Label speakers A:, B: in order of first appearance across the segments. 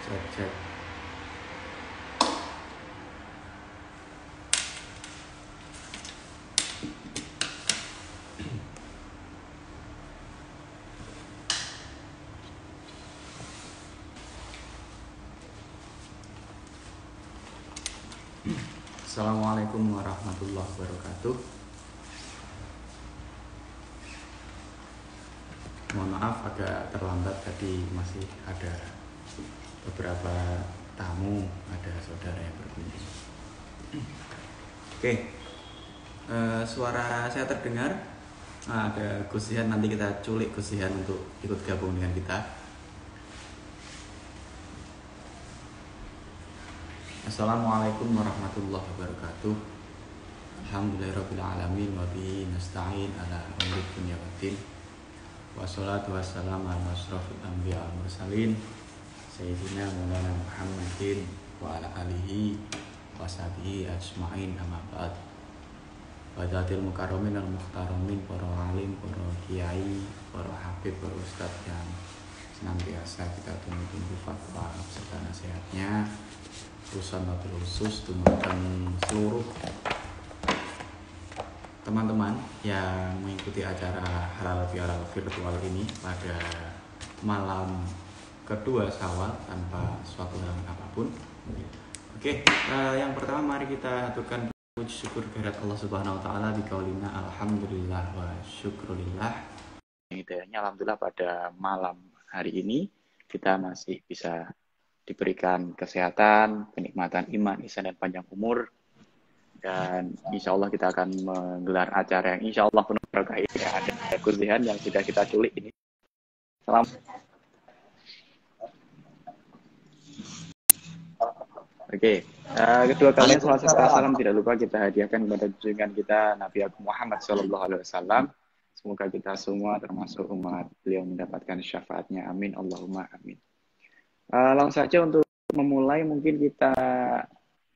A: Cek cek. Assalamualaikum warahmatullahi wabarakatuh. Mohon maaf agak terlambat, tadi masih ada beberapa tamu, ada saudara yang berkunjung. Oke, suara saya terdengar? Ada Gus Ihan, nanti kita culik Gus Ihan untuk ikut gabung dengan kita. Assalamualaikum warahmatullahi wabarakatuh. Alhamdulillahirrabbilalamin. Wa bihi nasta'in ala umuri dunya waddin. Wassalatu wassalamu ala asyrafil anbiya wal mursalin Sayyidina Maulana Muhammadin wa ala alihi wa sahbihi ajma'in, amma ba'd. Wadatil mukarramin al muhtaramin, para alim, para kiai, para habib, para ustadz yang senantiasa kita tunggu-tunggu fatwa serta nasihatnya, urusan wabil khusus tentang seluruh teman-teman yang mengikuti acara halal bihalal virtual ini pada malam kedua Syawal tanpa suatu halangan apapun. Oke, yang pertama mari kita aturkan puji syukur kehadirat Allah Subhanahu wa taala biqaulina alhamdulillah wa syukrulillah. Hidayahnya alhamdulillah pada malam hari ini kita masih bisa diberikan kesehatan, kenikmatan iman, ihsan dan panjang umur, dan insya Allah kita akan menggelar acara yang insya Allah penuh berkah ini. Ada Gus Ihan yang sudah kita culik ini. Salam. Oke, kedua kalinya salat serta salam tidak lupa kita hadiahkan kepada junjungan kita Nabi Agung Muhammad SAW. Semoga kita semua termasuk umat beliau mendapatkan syafaatnya. Amin Allahumma amin. Langsung saja untuk memulai, mungkin kita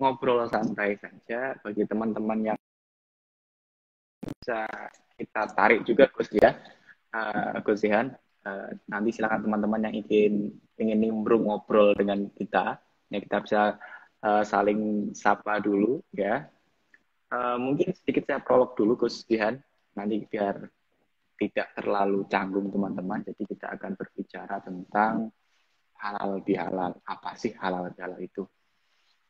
A: ngobrol santai saja bagi teman-teman yang bisa kita tarik juga Gus ya, Gus Ihan. Nanti silakan teman-teman yang ingin nimbrung ngobrol dengan kita, ya kita bisa saling sapa dulu ya. Mungkin sedikit saya prolog dulu Gus Ihan, nanti biar tidak terlalu canggung teman-teman. Jadi kita akan berbicara tentang halal bihalal. Apa sih halal bihalal itu?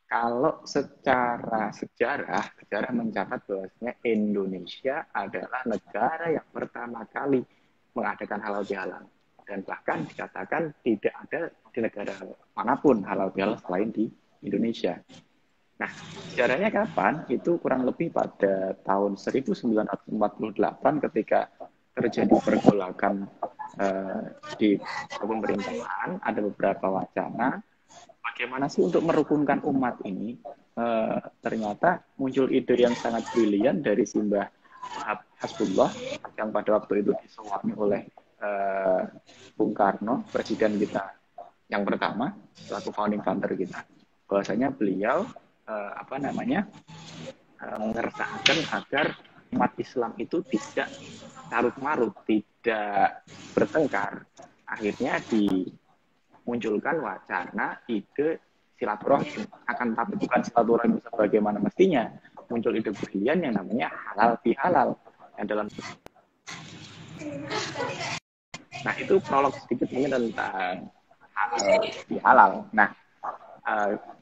A: Kalau secara sejarah mencatat bahwasanya Indonesia adalah negara yang pertama kali mengadakan halal bihalal, dan bahkan dikatakan tidak ada di negara manapun halal bihalal selain di Indonesia. Nah, sejarahnya kapan? Itu kurang lebih pada tahun 1948 ketika terjadi pergolakan di pemerintahan. Ada beberapa wacana bagaimana sih untuk merukunkan umat ini. Ternyata muncul ide yang sangat brilian dari Simbah Hasbullah yang pada waktu itu disewani oleh Bung Karno, presiden kita yang pertama selaku founding father kita, bahwasanya beliau mengersakan agar umat Islam itu tidak carut-marut, tidak bertengkar. Akhirnya dimunculkan wacana ide silaturahim, akan tapi bukan silaturahim sebagaimana mestinya. Muncul ide brilian yang namanya halal bihalal. Yang dalam Nah, itu prolog sedikit mungkin tentang halal bihalal. Nah,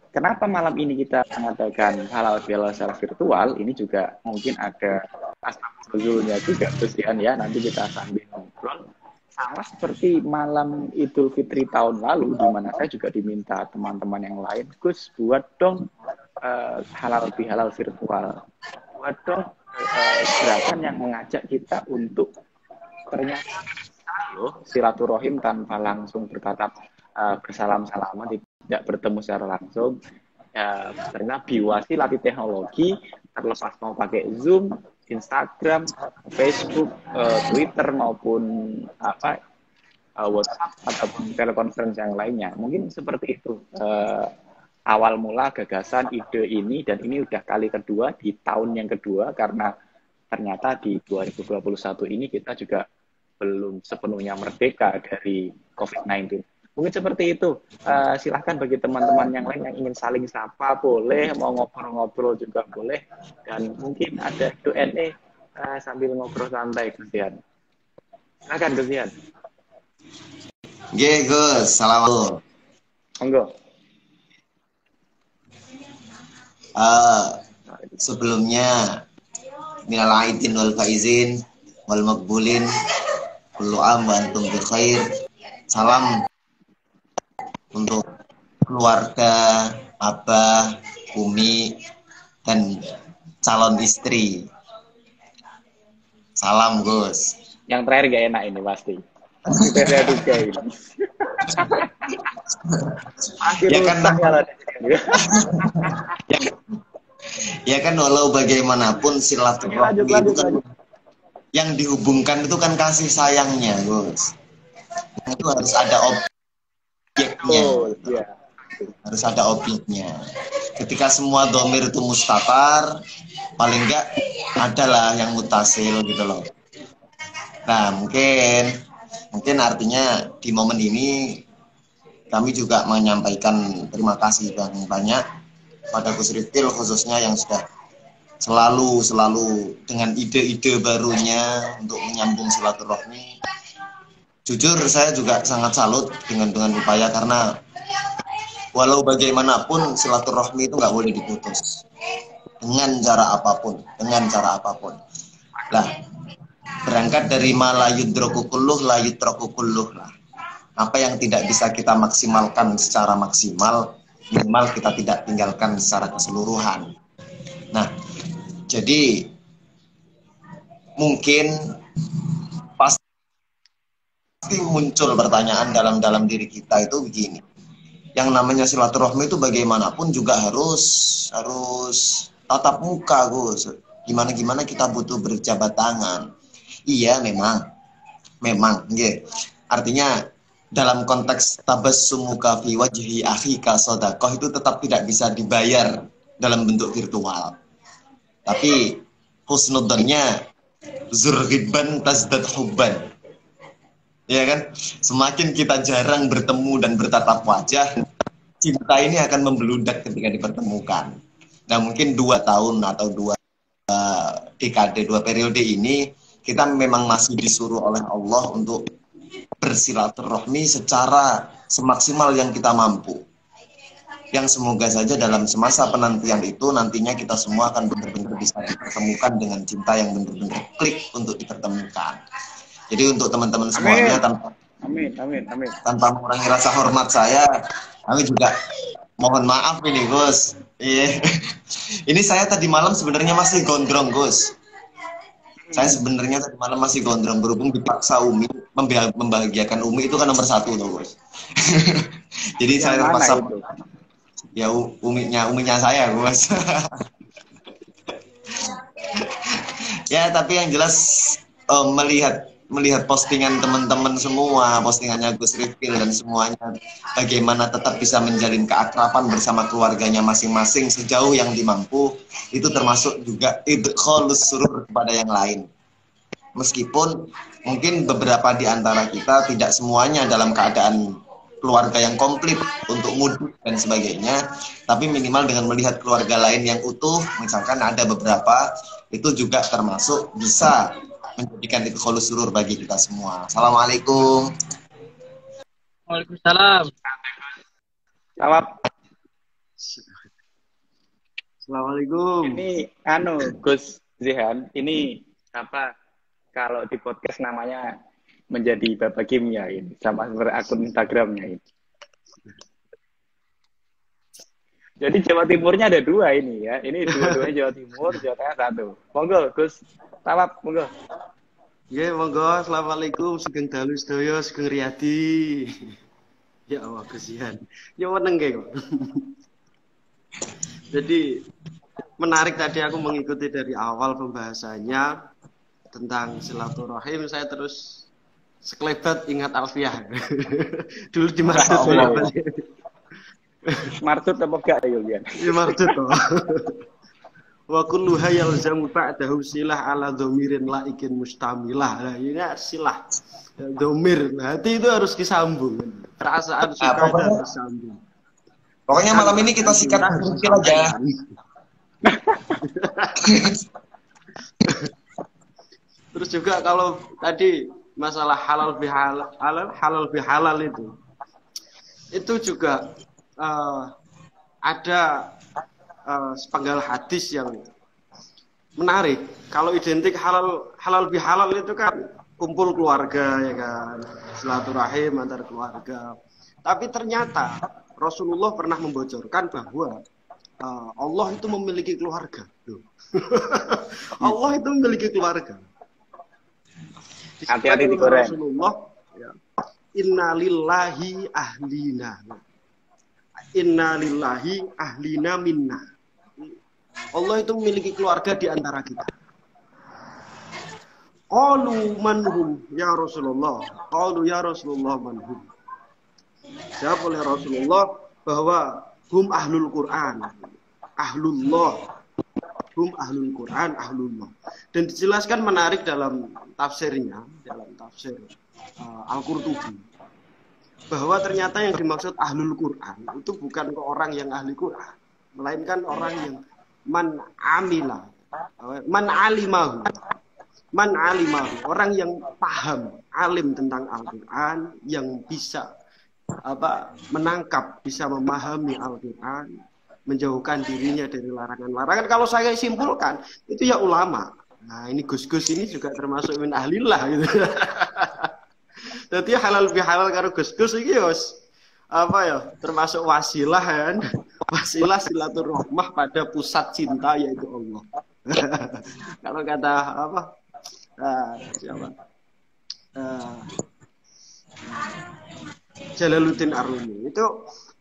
A: kenapa malam ini kita mengadakan halal bihalal secara virtual? Ini juga mungkin ada asal-usulnya juga, Gus Ihan ya. Nanti kita sambil ngobrol. Sama seperti malam Idul Fitri tahun lalu, di mana saya juga diminta teman-teman yang lain, Gus, buat dong halal bihalal virtual. Buat dong gerakan yang mengajak kita untuk ternyata silaturahim tanpa langsung bertatap bersalam-salaman, tidak bertemu secara langsung. Karena biwasi latih teknologi, terlepas mau pakai Zoom, Instagram, Facebook, Twitter maupun WhatsApp ataupun telekonferensi yang lainnya. Mungkin seperti itu awal mula gagasan ide ini, dan ini udah kali kedua di tahun yang kedua, karena ternyata di 2021 ini kita juga belum sepenuhnya merdeka dari COVID-19. Mungkin seperti itu. Silahkan bagi teman-teman yang lain yang ingin saling sapa boleh, mau ngobrol-ngobrol juga boleh, dan mungkin ada Q&A sambil ngobrol santai, Gusian. Silakan, Gusian.
B: Nggih, Gus. Assalamualaikum.
A: Monggo.
B: Sebelumnya minal aidin wal faizin wal makbulin kullu am wa antum bi khair. Salam untuk keluarga, abah, umi, dan calon istri. Salam, Gus.
A: Yang terakhir gak enak ini pasti. Kriteria juga ini.
B: Ya kan, ya kan walau bagaimanapun silaturahmi itu kan yang dihubungkan itu kan kasih sayangnya, Gus. Itu harus ada objeknya.
A: Ya.
B: Harus ada objeknya. Ketika semua domir itu mustatar, paling enggak adalah yang mutasil gitu loh. Nah, mungkin artinya di momen ini kami juga menyampaikan terima kasih yang banyak pada Gus Rifkil khususnya yang sudah selalu dengan ide-ide barunya untuk menyambung silaturahmi. Jujur saya juga sangat salut dengan upaya, karena walau bagaimanapun silaturahmi itu nggak boleh diputus dengan cara apapun. Nah, berangkat dari ma la yudraku kulluh la yutraku kulluh lah. Apa yang tidak bisa kita maksimalkan secara maksimal, minimal kita tidak tinggalkan secara keseluruhan. Nah, jadi mungkin pasti muncul pertanyaan dalam diri kita itu begini. Yang namanya silaturahmi itu bagaimanapun juga harus tatap muka, Gus. Gimana kita butuh berjabat tangan. Iya, memang, nggih. Artinya dalam konteks tabassumuka fi wajhi akhika shadaqah itu tetap tidak bisa dibayar dalam bentuk virtual. Tapi husnudzonnya zurghibban tazdad hubban. Ya kan? Semakin kita jarang bertemu dan bertatap wajah, cinta ini akan membeludak ketika dipertemukan. Nah, mungkin 2 tahun atau 2 dekade, 2 periode ini kita memang masih disuruh oleh Allah untuk bersilaturahmi secara semaksimal yang kita mampu. Yang semoga saja dalam semasa penantian itu nantinya kita semua akan benar-benar bisa dipertemukan dengan cinta yang benar-benar klik untuk dipertemukan. Jadi untuk teman-teman semuanya, tanpa mengurangi rasa hormat saya, kami juga mohon maaf ini, Gus. Ini saya tadi malam sebenarnya masih gondrong, Gus. Saya sebenarnya tadi malam masih gondrong, berhubung dipaksa Umi membahagiakan Umi itu kan nomor 1 tuh, Gus. Jadi saya terpaksa ya uminya saya, Gus. Ya, tapi yang jelas melihat postingan teman-teman semua, postingannya Gus Rifkil dan semuanya, bagaimana tetap bisa menjalin keakraban bersama keluarganya masing-masing sejauh yang dimampu, itu termasuk juga idkhalus surur kepada yang lain. Meskipun mungkin beberapa di antara kita tidak semuanya dalam keadaan keluarga yang komplit untuk mudik dan sebagainya, tapi minimal dengan melihat keluarga lain yang utuh, misalkan ada beberapa, itu juga termasuk bisa menjadikan idkhalus surur bagi kita semua. Assalamualaikum.
C: Waalaikumsalam.
A: Jawab.
C: Assalamualaikum.
A: Ini Gus Zihan, ini apa? Kalau di podcast namanya menjadi Bapak Kimia ini, sama seperti akun Instagramnya ini. Jadi Jawa Timurnya ada 2 ini ya. Ini dua-duanya Jawa Timur, Jawa Tengah 1. Monggo, Gus. Tawab, monggo.
C: Ya, monggo. Assalamualaikum. Sugeng dalu sedaya, sugeng riyadi. Ya Allah, kesian. Ya meneng kok. Jadi menarik tadi aku mengikuti dari awal pembahasannya tentang silaturahim, saya terus sekelebat ingat Alfiah. Dulu di Martut.
A: Martut apa enggak ya, Yulian?
C: Iya, Martut toh. Wa kulluha yalzamu ba'dahu silah ala dhamirin laikin mustamilah. Nah, ini silah dhamir. Hati itu harus disambung. perasaan suka itu harus sambung.
B: Pokoknya malam ini kita sikat mungkin aja.
C: Terus juga kalau tadi masalah halal bihalal itu juga ada sepenggal hadis yang menarik. Kalau identik halal bihalal itu kan kumpul keluarga ya kan, silaturahim antar keluarga. Tapi ternyata Rasulullah pernah membocorkan bahwa Allah itu memiliki keluarga. Allah itu memiliki keluarga.
A: Hati-hati digoreng.
C: Rasulullah, ya, innalillahi ahlina. Innalillahi ahlina minna. Allah itu memiliki keluarga di antara kita. Qalu manhum ya Rasulullah. Qalu ya Rasulullah manhum. Jawab oleh Rasulullah bahwa hum ahlul Quran. Ahlullah. Hum ahlul Quran, ahlullah. Dan dijelaskan menarik dalam tafsirnya, dalam tafsir Al-Qurtubi, bahwa ternyata yang dimaksud ahlul Quran itu bukan orang yang ahli Quran, melainkan orang yang man alimahu, orang yang paham, alim tentang Al-Quran, yang bisa menangkap, bisa memahami Al-Quran, menjauhkan dirinya dari larangan-larangan. Kalau saya simpulkan, itu ya ulama. Nah, ini Gus-Gus ini juga termasuk min ahlillah gitu. Jadi halal bihalal karo Gus-Gus iki termasuk wasilah kan. Wasilah silaturahmah pada pusat cinta yaitu Allah. Kalau kata siapa? Jalaluddin Arumi itu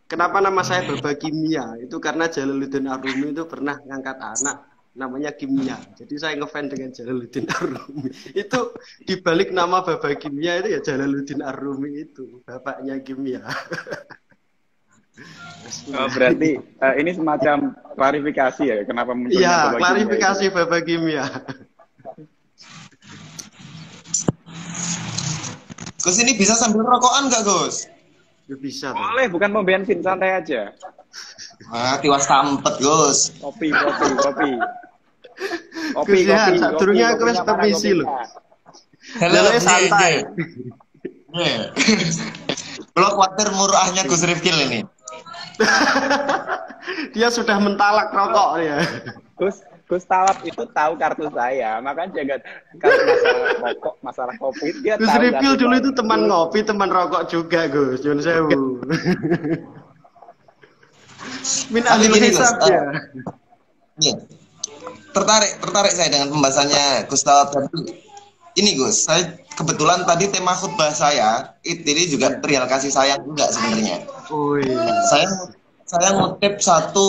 C: kenapa nama saya Baba Kimia? Itu karena Jalaluddin Arumi itu pernah ngangkat anak namanya Kimia. Jadi saya ngefans dengan Jalaluddin Arumi. Itu dibalik nama Baba Kimia itu ya Jalaluddin Arumi itu, bapaknya Kimia.
A: Berarti ini semacam klarifikasi ya kenapa munculnya
C: Iya,
A: Baba
C: klarifikasi
A: Kimia
C: Baba Kimia.
B: Gus ini bisa sambil rokokan nggak Gus?
C: Ya bisa.
A: Boleh, bukan mau bensin, santai aja.
B: Tiwas tampet Gus.
A: Kopi.
C: Sadurunge aku wis permisi lho.
B: Halo,
C: santai.
B: Kalau khawatir murahnya Gus Rifkil ini.
C: Dia sudah mentalak rokok ya.
A: Gus Talap itu tahu kartu saya, makanya jaga kalau masalah rokok, masalah kopi dia
C: Gus
A: tahu.
C: Gus Rifkil dulu itu teman ngopi, teman rokok juga Gus. Nyun sewu. Min ahli hisab ya.
B: Iya. Tertarik saya dengan pembahasannya Gus Talap tadi. Ini Gus, saya kebetulan tadi tema khutbah saya ini juga perihal kasih sayang juga sebenarnya. Saya ngutip satu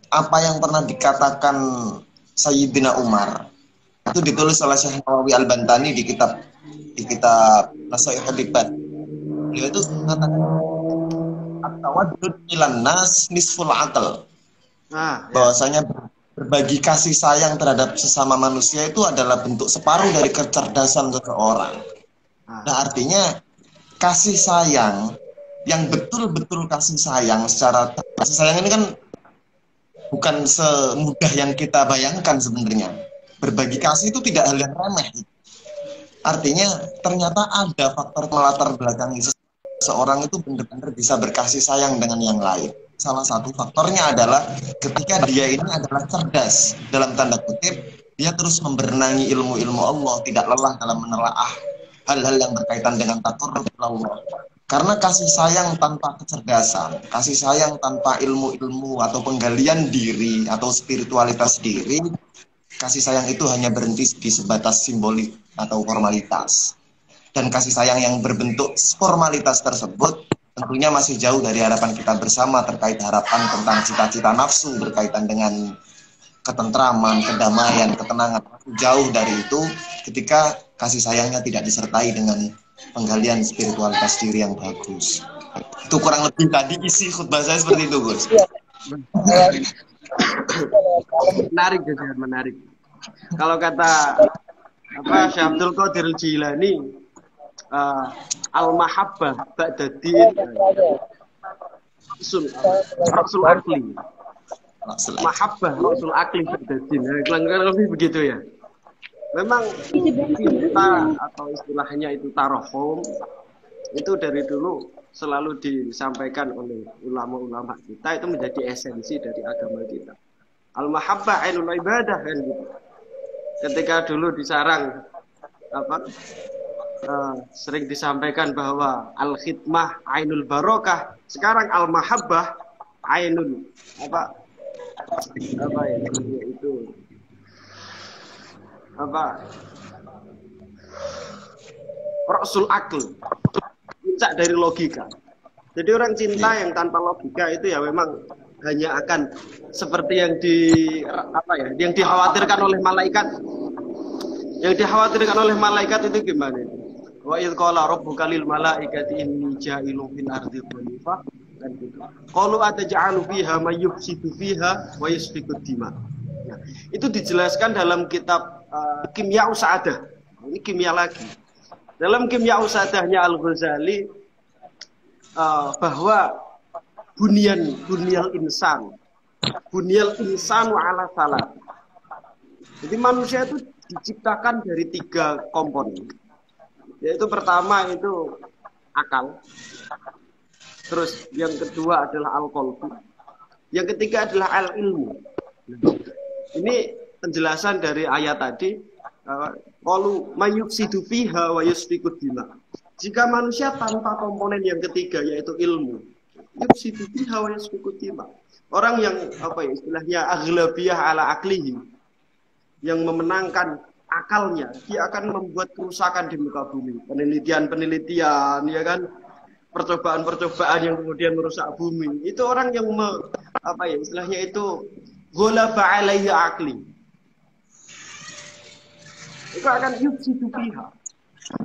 B: apa yang pernah dikatakan Sayyidina Umar. Itu ditulis oleh Syekh Nawawi Al-Bantani di kitab Nasaihul Ibad. Beliau itu mengatakan at-tawaddud ilan nas nisful aql. Bahwasanya berbagi kasih sayang terhadap sesama manusia itu adalah bentuk separuh dari kecerdasan seseorang. Nah, artinya kasih sayang yang betul-betul kasih sayang secara kasih sayang ini kan bukan semudah yang kita bayangkan sebenarnya. Berbagi kasih itu tidak hal yang remeh. Artinya ternyata ada faktor melatar belakangi seseorang itu benar-benar bisa berkasih sayang dengan yang lain. Salah satu faktornya adalah ketika dia ini adalah cerdas, dalam tanda kutip, dia terus memberenangi ilmu-ilmu Allah, tidak lelah dalam menelaah hal-hal yang berkaitan dengan taqarrub Allah. Karena kasih sayang tanpa kecerdasan, kasih sayang tanpa ilmu-ilmu atau penggalian diri atau spiritualitas diri, kasih sayang itu hanya berhenti di sebatas simbolik atau formalitas. Dan kasih sayang yang berbentuk formalitas tersebut tentunya masih jauh dari harapan kita bersama terkait harapan tentang cita-cita nafsu berkaitan dengan ketentraman, kedamaian, ketenangan. Jauh dari itu ketika kasih sayangnya tidak disertai dengan penggalian spiritualitas diri yang bagus. Itu kurang lebih tadi isi khutbah saya seperti itu, Gus.
C: Menarik, Gus, menarik. Kalau kata Syekh Abdul Qadir Jilani, al-mahabbah ba'da din rasul akli. Mahabbah rasul akli ba'da din. Kurang lebih begitu ya. Memang cinta atau istilahnya itu tarahum itu dari dulu selalu disampaikan oleh ulama-ulama kita, itu menjadi esensi dari agama kita. Al-mahabbah ainul ibadah kan gitu. Ketika dulu disarang sering disampaikan bahwa al-khidmah ainul barokah, sekarang al-mahabbah ainul itu rasul akal, puncak dari logika. Jadi orang cinta yang tanpa logika itu ya memang hanya akan seperti yang yang dikhawatirkan oleh malaikat. Yang dikhawatirkan oleh malaikat itu gimana? Wa idz qala rabbuka lil malaikati inni ja'ilun fil ardi khalifah, kan gitu. Qalu ataj'alu fiha may yufsidu fiha wa yasfiku dima. Nah, itu dijelaskan dalam kitab Kimya Usadah. Ini kimia lagi. Dalam Kimya Usadahnya Al-Ghazali bahwa bunyal insanu ala salat. Jadi manusia itu diciptakan dari 3 komponen. Yaitu pertama itu akal. Terus yang kedua adalah al-qalbu. Yang ketiga adalah al-ilmu. Ini penjelasan dari ayat tadi, qalu mayufsidu fiha wa yasfiku dima. Jika manusia tanpa komponen yang ketiga yaitu ilmu, yufsidu fiha wa yasfiku dima. Orang yang istilahnya aghlabiyah ala aklihi, yang memenangkan akalnya, dia akan membuat kerusakan di muka bumi. Penelitian, ya kan, percobaan-percobaan yang kemudian merusak bumi. Itu orang yang istilahnya itu ghalaba alaihi akli. Itu akan yufsidu fiha.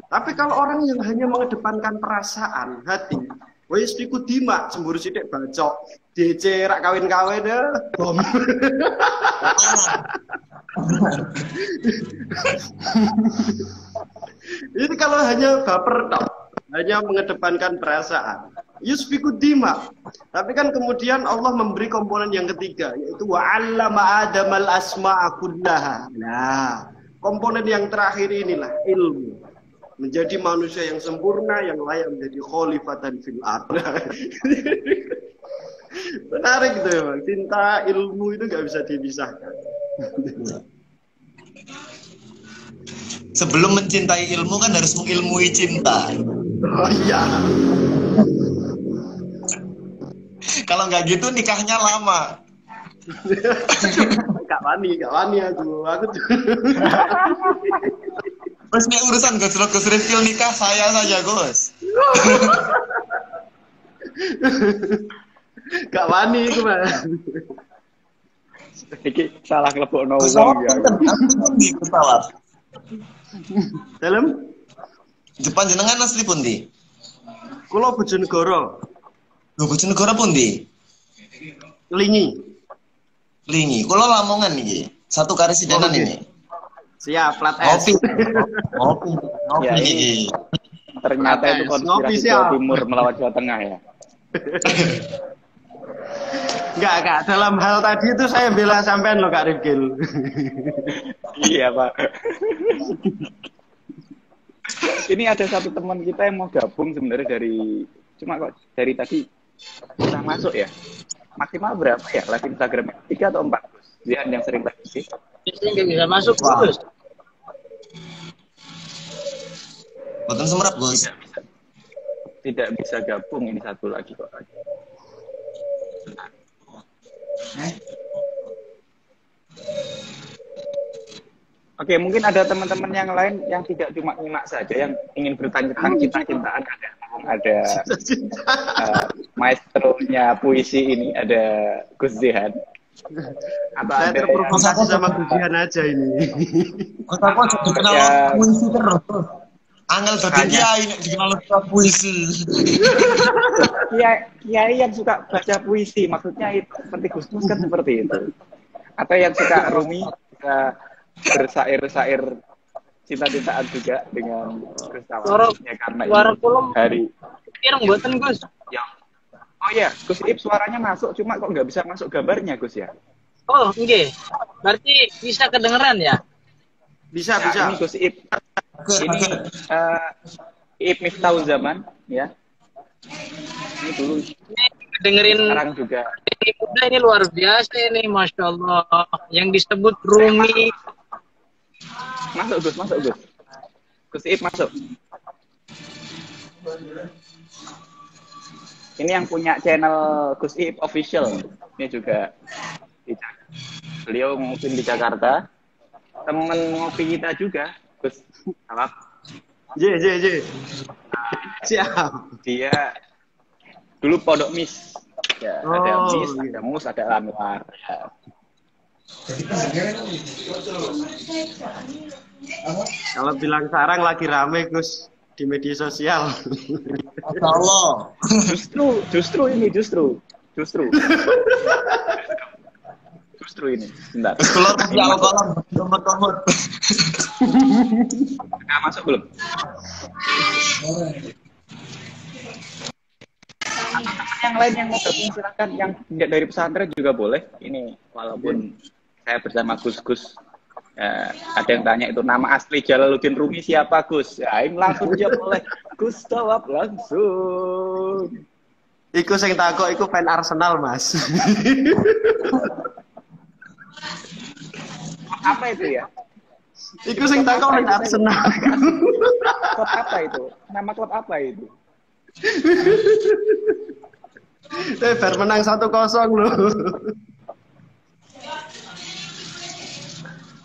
C: Tapi kalau orang yang hanya mengedepankan perasaan, hati, wa yasfiku dima, cemburu sithik bacok, DC rak kawin-kawin bom. Ini kalau hanya baper tok, hanya mengedepankan perasaan, yusfiku dima. Tapi kan kemudian Allah memberi komponen yang ketiga, yaitu wa 'allama adamal asma'a kullaha. Nah, komponen yang terakhir inilah ilmu. Menjadi manusia yang sempurna, yang layak menjadi khalifatan fil ard. Menarik gitu ya, Bang. Cinta ilmu itu nggak bisa dipisahkan.
B: Sebelum mencintai ilmu kan harus mengilmui cinta.
C: Oh iya.
B: Kalau nggak gitu nikahnya lama.
C: Gak wani aku.
B: Terus nih urusan Gus Rifkil nikah saya saja Gus.
C: Gak wani itu Mas.
A: Iki salah nglebokno
B: Pesawat
A: wong ya.
B: asli pundi pesawat?
C: Dalam
B: Jepang jenengan asli pundi?
C: Kula Bojonegoro.
B: Lho Bojonegoro pundi?
C: Lingi.
B: Kula Lamongan iki. Satu karesidenan ini.
C: Siap, plat S.
B: Ngopi
A: Ya,
B: ini.
A: Ternyata itu
C: Ngopi
A: konspirasi
C: siap.
A: Jawa Timur melawan Jawa Tengah ya.
C: Enggak. Dalam hal tadi itu saya bela sampean loh Kak Rifkil.
A: Iya Pak. Ini ada satu teman kita yang mau gabung sebenarnya dari tadi kita masuk ya. Maksimal berapa ya live Instagram? 3 atau 4? Zian yang sering live sih.
D: Biasanya nggak bisa masuk, Gus.
B: Boten semerap Gus.
A: Tidak bisa gabung, ini satu lagi kok. Oke, mungkin ada teman-teman yang lain yang tidak cuma nyimak saja, yang ingin bertanya tentang cinta-cintaan. Ada maestronya puisi ini, ada Gus Zihan.
C: Saya terprovokasi sama Gus Zihan aja ini.
B: Kok jadi kenal puisi terus. Angel dadi kiai nek dikenal puisi.
A: Kiai yang suka baca puisi, maksudnya itu seperti Gus Mus kan seperti itu. Atau yang suka Rumi, bersair-sair cinta-cintaan juga dengan Gus
D: Suara
A: Tawar. Ya karena
D: suara
A: ini
D: kulum
A: hari
D: pirang buatan Gus.
A: yang oh ya, Gus Ip suaranya masuk, cuma kok nggak bisa masuk gambarnya Gus ya?
D: Oh, nggih. Berarti bisa kedengeran ya?
C: Bisa,
A: Nah,
C: bisa.
A: ini Gus Ip, ini Ip Miftahul Zaman, ya. Ini dulu,
D: Ini dengerin
A: sekarang juga.
D: ini muda ini luar biasa ini, Masya Allah. Yang disebut Rumi.
A: Masuk Gus, masuk Gus. Gus Ip masuk. Ini yang punya channel Gus Ip official. Ini juga beliau mungkin di Jakarta. Temen ngopi kita juga, Gus. Apa?
C: J. Siap.
A: Dia dulu Pondok Mis. Ya, ada
C: Oh,
A: Mis,
C: iya.
A: ada Mus, ada Anwar. Ya.
C: Kalau bilang sarang lagi rame Gus di media sosial.
B: Masya Allah.
A: Justru ini. Bentar.
B: Keluar di kolam, komod.
A: Nah, masuk belum? Yang lain yang mau gabung silakan, yang tidak dari pesantren juga boleh. Ini walaupun saya bersama Gus. Ada yang tanya itu nama asli Jalaluddin Rumi siapa Gus? Ya, ini langsung jawab oleh Gus, jawab langsung.
C: Iku sing takok iku fan Arsenal, Mas.
A: Apa itu ya?
C: Iku sing takok fan Arsenal.
A: Klub apa itu? Nama klub apa itu?
C: Bar menang 1-0 loh.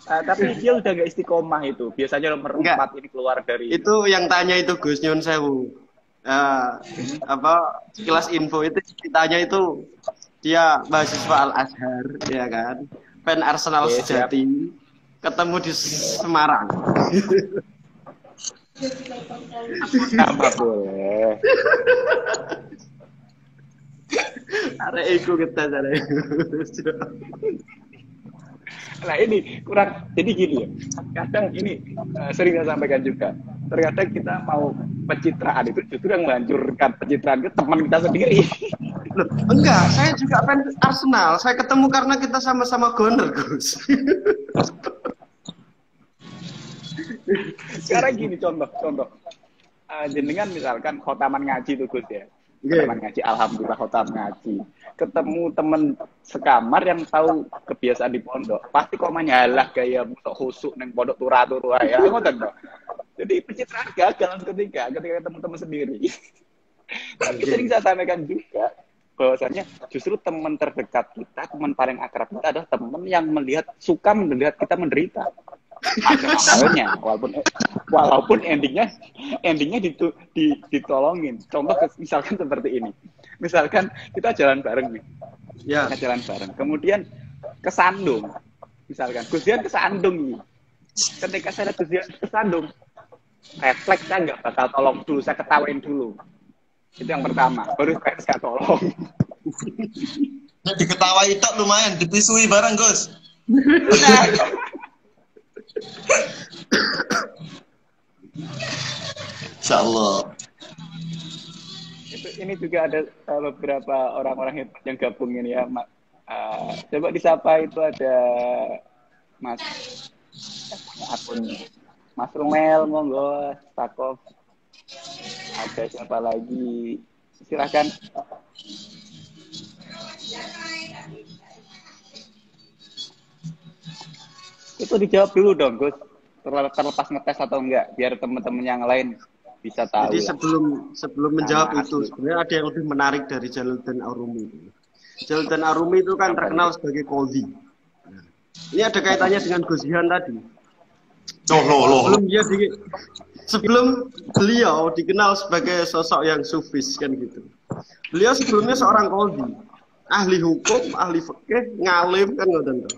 A: Tapi dia udah gak istiqomah itu. Biasanya nomor 4 ini keluar dari
C: Itu yang tanya itu Gus Nyun Sewu. Kelas info itu ditanya itu dia mahasiswa Al Azhar, ya kan? Fan Arsenal sejati, ketemu di Semarang.
A: Nama boleh.
C: Arek iku kita jare.
A: Nah ini kurang, jadi gini ya, kadang ini sering saya sampaikan juga, terkadang kita mau pencitraan itu justru yang menghancurkan pencitraan ke teman kita sendiri.
C: Loh, enggak, saya juga fan Arsenal, saya ketemu karena kita sama-sama goner Gus.
A: Sekarang gini contoh, jenengan misalkan khotaman ngaji tuh Gus ya, khotaman ngaji, alhamdulillah khotam ngaji, ketemu temen sekamar yang tahu kebiasaan di pondok, pasti komennya halah gaya mutok khusuk neng pondok turu ya, ngoten toh. Jadi pencitraan gagal ketika teman-teman sendiri. Tapi sering saya sampaikan juga bahwasanya justru teman terdekat kita, teman paling akrab kita adalah teman yang suka melihat kita menderita. Awalnya, walaupun endingnya ditolongin. Contoh misalkan seperti ini. Misalkan kita jalan bareng nih.
C: Ya.
A: Kita jalan bareng. Kemudian kesandung. Misalkan Gus Dian kesandung nih. Ketika saya Gus Dian kesandung, refleks saya nggak bakal tolong dulu, saya ketawain dulu. Itu yang pertama. Baru saya tolong.
B: Nah, diketawai tok lumayan, dipisui bareng Gus. Insya Allah.
A: Ini juga ada beberapa orang-orang yang gabung ini ya. Coba disapa, itu ada Mas akun Mas Rumel, monggo, Takov. Ada siapa lagi? Silakan. Itu dijawab dulu dong, Gus. Terlepas ngetes atau enggak, biar teman-teman yang lain bisa tahu.
C: Jadi sebelum menjawab itu, sebenarnya ada yang lebih menarik dari Jalaluddin Arumi. Jalaluddin Arumi itu kan terkenal sebagai qadhi. Ini ada kaitannya dengan Gus Jihan tadi. Sebelum beliau dikenal sebagai sosok yang sufis kan gitu. Beliau sebelumnya seorang qadhi, ahli hukum, ahli fikih, ngalim kan ngoten to.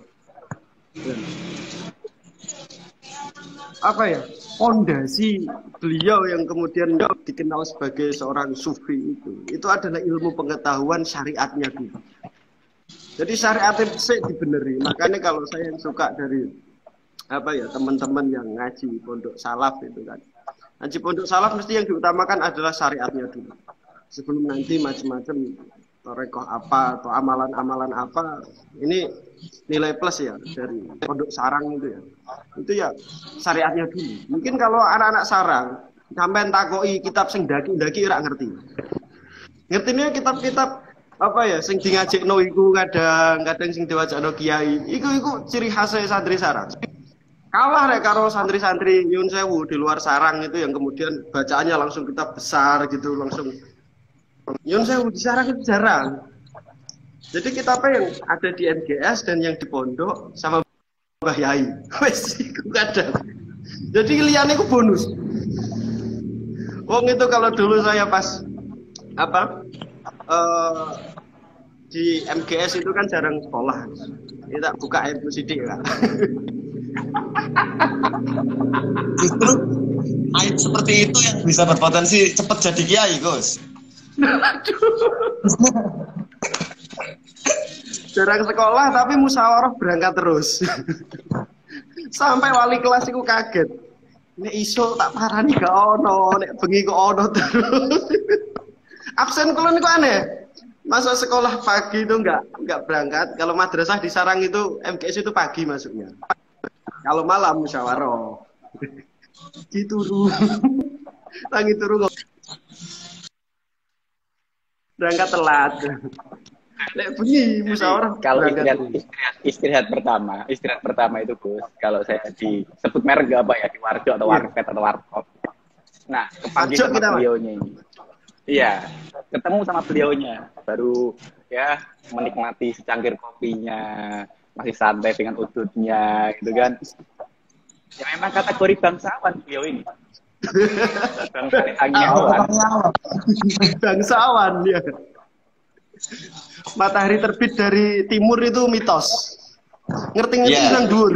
C: Apa ya? Fondasi beliau yang kemudian dikenal sebagai seorang sufi itu adalah ilmu pengetahuan syariatnya dulu. Jadi syariatnya sih dibeneri. Makanya kalau saya yang suka dari apa ya teman-teman yang ngaji pondok salaf itu kan. Ngaji pondok salaf mesti yang diutamakan adalah syariatnya dulu. Sebelum nanti macam-macam torekoh apa atau amalan-amalan apa, ini nilai plus ya dari pondok sarang itu ya. Itu ya syariatnya dulu. Mungkin kalau anak-anak sarang sampai takoi kitab sing daki-daki ora ngerti. Ngertinya kitab-kitab apa ya sing di ngajekno iku kadang sing diwajano kiai. Iku ciri khasnya santri sarang. Kalah rek karo santri-santri nyun sewu di luar sarang itu yang kemudian bacaannya langsung kitab besar gitu langsung. Nyun sewu di sarang itu jarang. Jadi kitabnya yang ada di MGS dan yang di pondok sama Mbah Yai. Wes iku kadang. Jadi liyane iku bonus. Wong itu kalau dulu saya pas apa di MGS itu kan jarang sekolah. Kita buka air sidik ya.
B: Justru aib seperti itu yang bisa berpotensi cepat jadi kiai, Gus.
C: Jarang sekolah tapi musyawarah berangkat terus. Sampai wali kelas itu kaget. Nek iso tak parani gak ono, nek bengi kok ono terus. Absen kula niku aneh. Masa sekolah pagi itu enggak berangkat. Kalau madrasah di sarang itu MGS itu pagi masuknya. Kalau malam musyawarah. Dituru. Tangi turu kok. Berangkat telat. Lek bengi musyawarah.
A: Kalau istirahat pertama itu Gus, kalau saya disebut merek apa ya di warjo atau warpet atau warkop. Nah, kepanggil sama beliaunya ini. Iya, ketemu sama beliaunya, baru ya menikmati secangkir kopinya, masih santai dengan udutnya, gitu kan. Ya memang kategori bangsawan beliau ini.
C: Bangsawan ya. Matahari terbit dari timur itu mitos. Ngerti-ngerti nang dhuwur.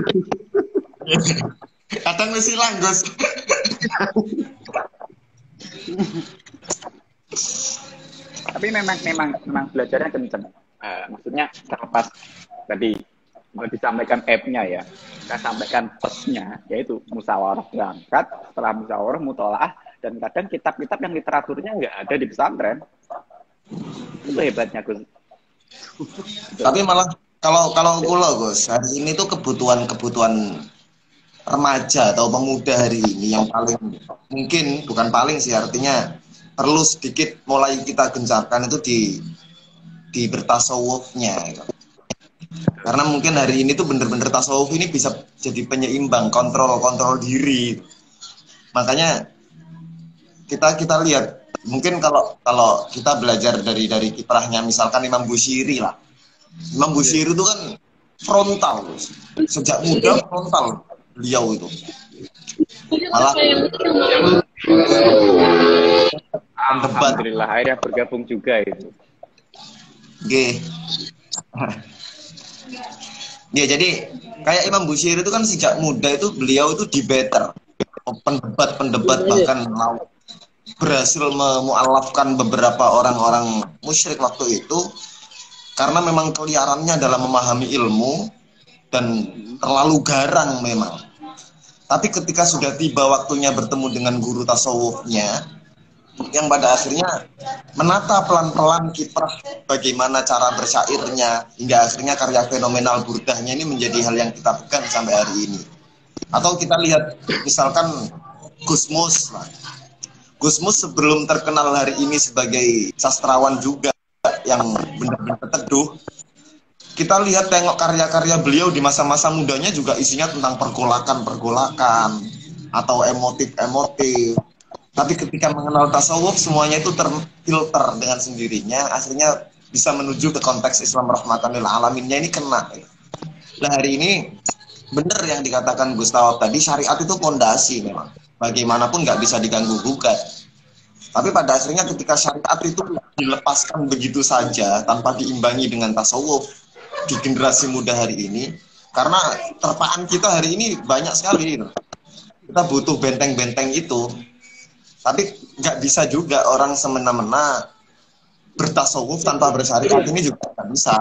B: Kadang wis ilang, Gus.
A: Tapi memang belajarnya kenceng. Maksudnya terlepas tadi mau disampaikan app-nya ya, kita sampaikan plusnya yaitu musyawarah berangkat, setelah musyawarah mutolaah, dan kadang kitab-kitab yang literaturnya nggak ada di pesantren. Itu hebatnya Gus.
B: Tapi malah kalau kula Gus, hari ini tuh kebutuhan remaja atau pemuda hari ini yang paling mungkin bukan paling sih, artinya perlu sedikit mulai kita gencarkan itu di bertasawufnya gitu. Karena mungkin hari ini tuh bener-bener tasawuf ini bisa jadi penyeimbang, kontrol diri. Makanya kita lihat, mungkin kalau kita belajar dari kiprahnya misalkan Imam Busiri lah. Imam Busiri itu kan frontal, sejak muda frontal beliau itu. Malah
A: alhamdulillah akhirnya bergabung juga itu.
B: Oke. Ya jadi kayak Imam Busiri itu kan sejak muda itu beliau itu debater, pendebat bahkan berhasil memualafkan beberapa orang-orang musyrik waktu itu karena memang keliarannya dalam memahami ilmu dan terlalu garang memang. Tapi ketika sudah tiba waktunya bertemu dengan guru tasawufnya yang pada akhirnya menata pelan-pelan kiprah bagaimana cara bersyairnya hingga akhirnya karya fenomenal burdahnya ini menjadi hal yang kita pegang sampai hari ini. Atau kita lihat misalkan Gusmus lah. Gusmus sebelum terkenal hari ini sebagai sastrawan juga yang benar-benar teduh, kita lihat tengok karya-karya beliau di masa-masa mudanya juga isinya tentang pergolakan atau emotif. Tapi ketika mengenal tasawuf semuanya itu terfilter dengan sendirinya, akhirnya bisa menuju ke konteks Islam rahmatan lil alaminnya ini kena. Nah hari ini benar yang dikatakan Gustavo tadi, syariat itu pondasi memang. Bagaimanapun nggak bisa diganggu gugat. Tapi pada akhirnya ketika syariat itu dilepaskan begitu saja tanpa diimbangi dengan tasawuf di generasi muda hari ini, karena terpaan kita hari ini banyak sekali. Kita butuh benteng-benteng itu. Tapi nggak bisa juga orang semena-mena bertasawuf tanpa bersyariat, ini juga nggak bisa.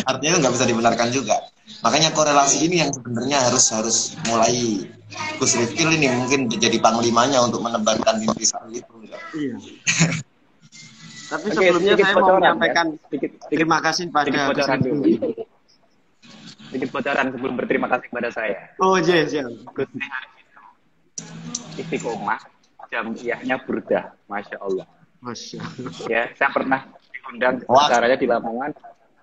B: Artinya itu nggak bisa dibenarkan juga. Makanya korelasi ini yang sebenarnya harus mulai Gus Rifkil ini mungkin jadi panglimanya untuk menebarkan mimpi itu.
C: Iya. Tapi
A: Oke,
C: sebelumnya
A: sedikit
C: saya mau
A: bocoran,
C: menyampaikan
A: ya. Sedikit
C: terima kasih pada
A: sedikit
C: Gus
A: bocoran dulu.
C: Rifkil.
A: Sedikit bocoran sebelum berterima kasih kepada saya.
C: Oh iya, siap.
A: Gus Rifkil itu istiqomah, jamiahnya burdah, masya Allah.
C: Masya.
A: Ya, saya pernah diundang
B: Wah.
A: acaranya di Lamongan.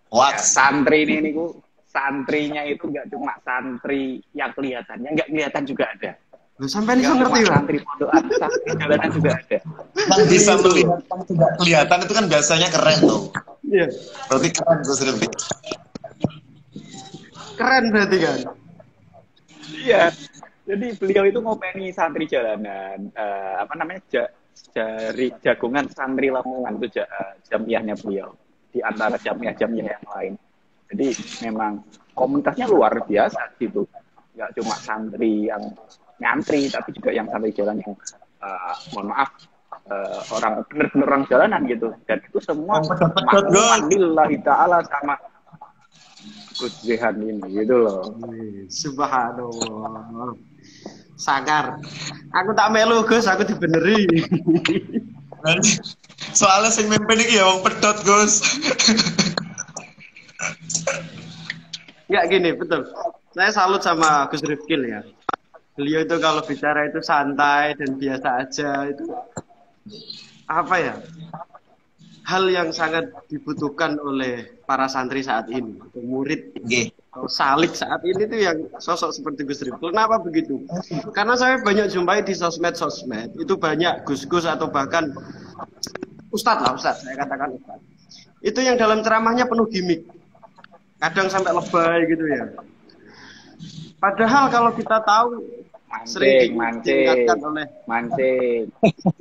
B: Wah,
A: Ya, santri ini niku, santrinya itu nggak cuma santri yang kelihatannya, nggak kelihatan juga ada.
C: Lu sampai ini
A: Nggak cuma
C: ngerti, Pak?
A: santri pondokan, santri jalanan juga ada.
B: yang bisa melihat yang tidak kelihatan itu kan biasanya keren tuh.
C: Iya.
B: Berarti keren Gus Rifkil.
C: Keren berarti kan?
A: Iya. Jadi beliau itu ngopeni santri jalanan, apa namanya, jagungan santri Lamongan itu jamiahnya beliau di antara jamiah-jamiah yang lain. Jadi memang komunitasnya luar biasa gitu. Nggak cuma santri yang nyantri, tapi juga yang santri jalan yang mohon maaf orang bener-bener orang jalanan gitu. Dan itu semua lillahi ta'ala sama Gus Zehan ini gitu loh.
C: Subhanallah. Sangar. Aku tak melu, Gus, aku dibeneri.
B: Soalnya sing mimpin iki ya wong pedot, Gus.
C: Enggak gini, betul. Saya salut sama Gus Rifkil ya. Beliau itu kalau bicara itu santai dan biasa aja, itu apa ya? Hal yang sangat dibutuhkan oleh para santri saat ini, atau murid,
B: Nggih.
C: atau salik saat ini tuh yang sosok seperti Gus Rifkil. Kenapa begitu? Karena saya banyak jumpai di sosmed, itu banyak gus-gus atau bahkan ustadz, saya katakan ustadz. Itu yang dalam ceramahnya penuh gimmick. Kadang sampai lebay gitu ya. Padahal kalau kita tahu sering diingatkan oleh
A: mancing.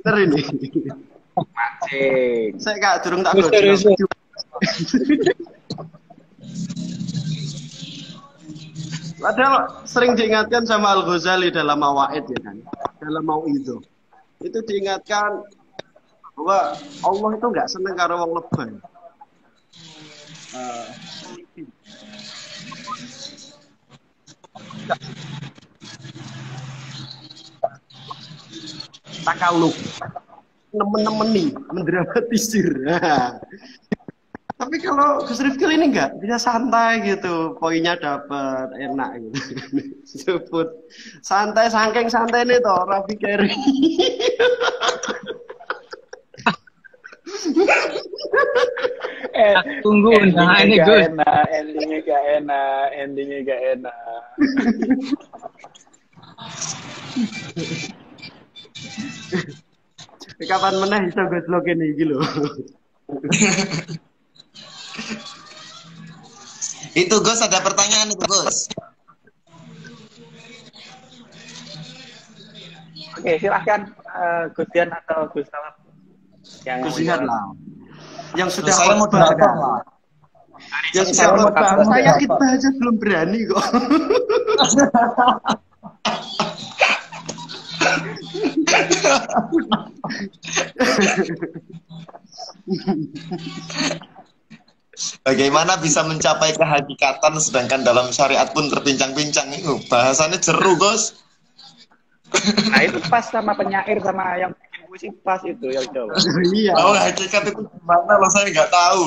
C: Bener ini.
A: Mancing.
C: Saya gak durung tak
D: Betul,
C: gojol.
D: betul.
C: Padahal sering diingatkan sama Al-Ghazali dalam Mawaid ya kan. Dalam Mau'idho. Itu diingatkan bahwa Allah itu nggak seneng karo wong lebay. Takaluk, nemen-nemeni, mendramatisir. Tapi kalau Gus Rifkil ini enggak, bisa santai gitu, poinnya dapat, enak gitu. Sebut santai, saking santai nih toh, Raffi Keri.
D: Tunggu undangannya, Gus.
A: Endingnya gak enak.
C: Kapan meneh bisa gue slogan iki lho.
B: Itu Gus ada pertanyaan itu Gus.
A: Oke, silahkan Gus Dian atau Gus Talap.
C: Gus Dian lah. Yang sudah
B: Saya mau datang lah.
C: Yang sudah khotbah. Saya kita aja belum berani kok.
B: Bagaimana bisa mencapai kehakikatan sedangkan dalam syariat pun terbincang-bincang itu bahasanya jeru Gus.
A: Nah itu pas sama penyair sama yang bikin puisi pas itu yang jawab.
C: Iya.
B: Tahu hakikat itu gimana loh saya nggak tahu.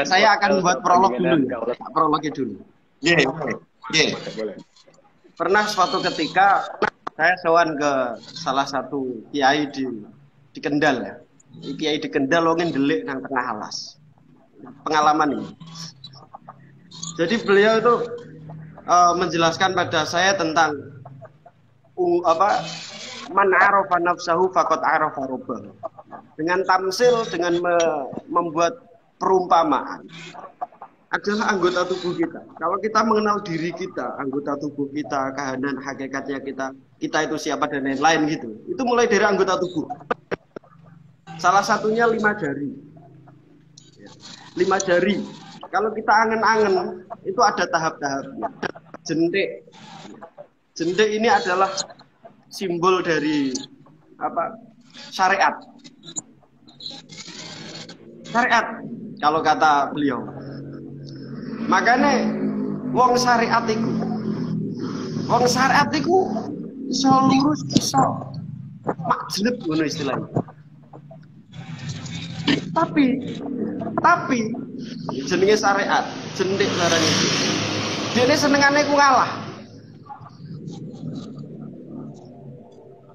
C: Saya akan buat prolog dulu. Prolognya dulu.
B: Iya.
A: Boleh.
C: Pernah suatu ketika saya sowan ke salah satu kiai di Kendal ya. Kiai di Kendal wong ndelik nang tengah alas. Pengalaman ini. Jadi beliau itu menjelaskan pada saya tentang man arafa nafsahu faqad arafa rabbahu. Dengan tamsil, dengan membuat perumpamaan adalah anggota tubuh kita. Kalau kita mengenal diri kita, anggota tubuh kita, kehanan hakikatnya kita itu siapa dan lain-lain gitu. Itu mulai dari anggota tubuh. Salah satunya 5 jari. 5 jari. Kalau kita angen-angen, itu ada tahap-tahapnya. Jentik. Jentik ini adalah simbol dari syariat. Syariat. Kalau kata beliau. Makanya wong syariat iku iso lurus, iso majleb ngono istilahnya. Tapi jenenge syariat, jendik larang itu. Dene senengane ku ngalah.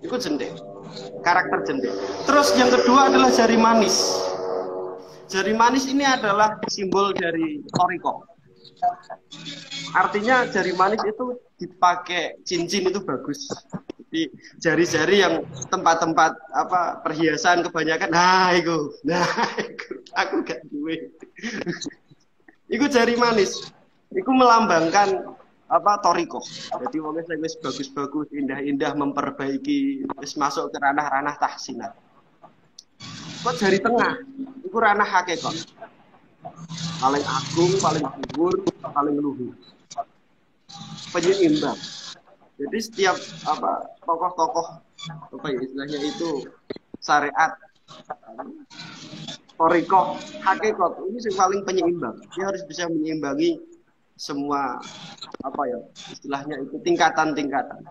C: Iku jendik. Karakter jendik. Terus yang kedua adalah jari manis. Jari manis ini adalah simbol dari thariqah. Artinya jari manis itu dipakai cincin itu bagus. Jadi jari-jari yang tempat-tempat apa perhiasan kebanyakan, nah itu aku gak duwe. Iku jari manis. Iku melambangkan apa thariqah. Jadi wis bagus-bagus, indah-indah memperbaiki, wis masuk ke ranah-ranah tahsinat. Kok jari tengah, iku ranah hakikat. Paling agung, paling dhuwur, paling luhur. Penyeimbang. Jadi setiap apa tokoh-tokoh apa ya istilahnya itu syariat, thariqah, hakikat ini yang paling penyeimbang. Dia harus bisa menyeimbangi semua apa ya istilahnya itu tingkatan-tingkatan.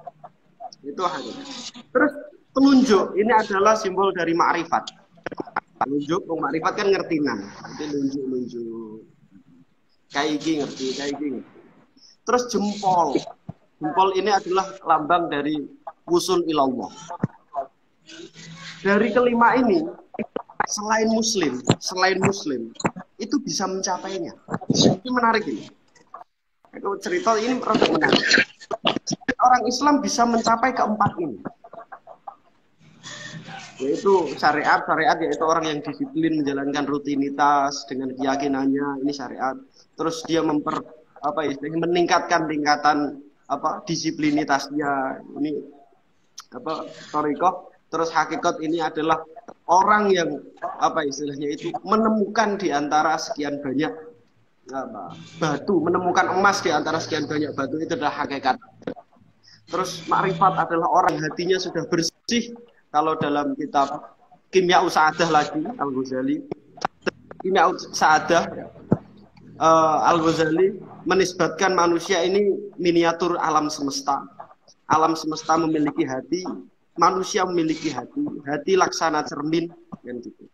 C: Itu hakikat. Terus telunjuk ini adalah simbol dari ma'rifat. Telunjuk, ma'rifat kan ngertinan. Jadi nunjuk. Kayak iki ngerti. Terus jempol. Jempol ini adalah lambang dari wusul ilallah. Dari kelima ini, selain muslim itu bisa mencapainya. Ini menarik ini. Aku cerita ini rada menarik. Orang Islam bisa mencapai keempat ini. Yaitu syariat yaitu orang yang disiplin menjalankan rutinitas dengan keyakinannya, ini syariat. Terus dia meningkatkan tingkatan disiplinitasnya, ini thariqah. Terus hakikat ini adalah orang yang istilahnya itu menemukan di antara sekian banyak batu, menemukan emas di antara sekian banyak batu, itu adalah hakikat. Terus makrifat adalah orang hatinya sudah bersih. Kalau dalam kitab Kimya Sa'adah lagi Al-Ghazali, Kimya Sa'adah Al-Ghazali menisbatkan manusia ini miniatur alam semesta. Alam semesta memiliki hati, manusia memiliki hati laksana cermin, kan gitu.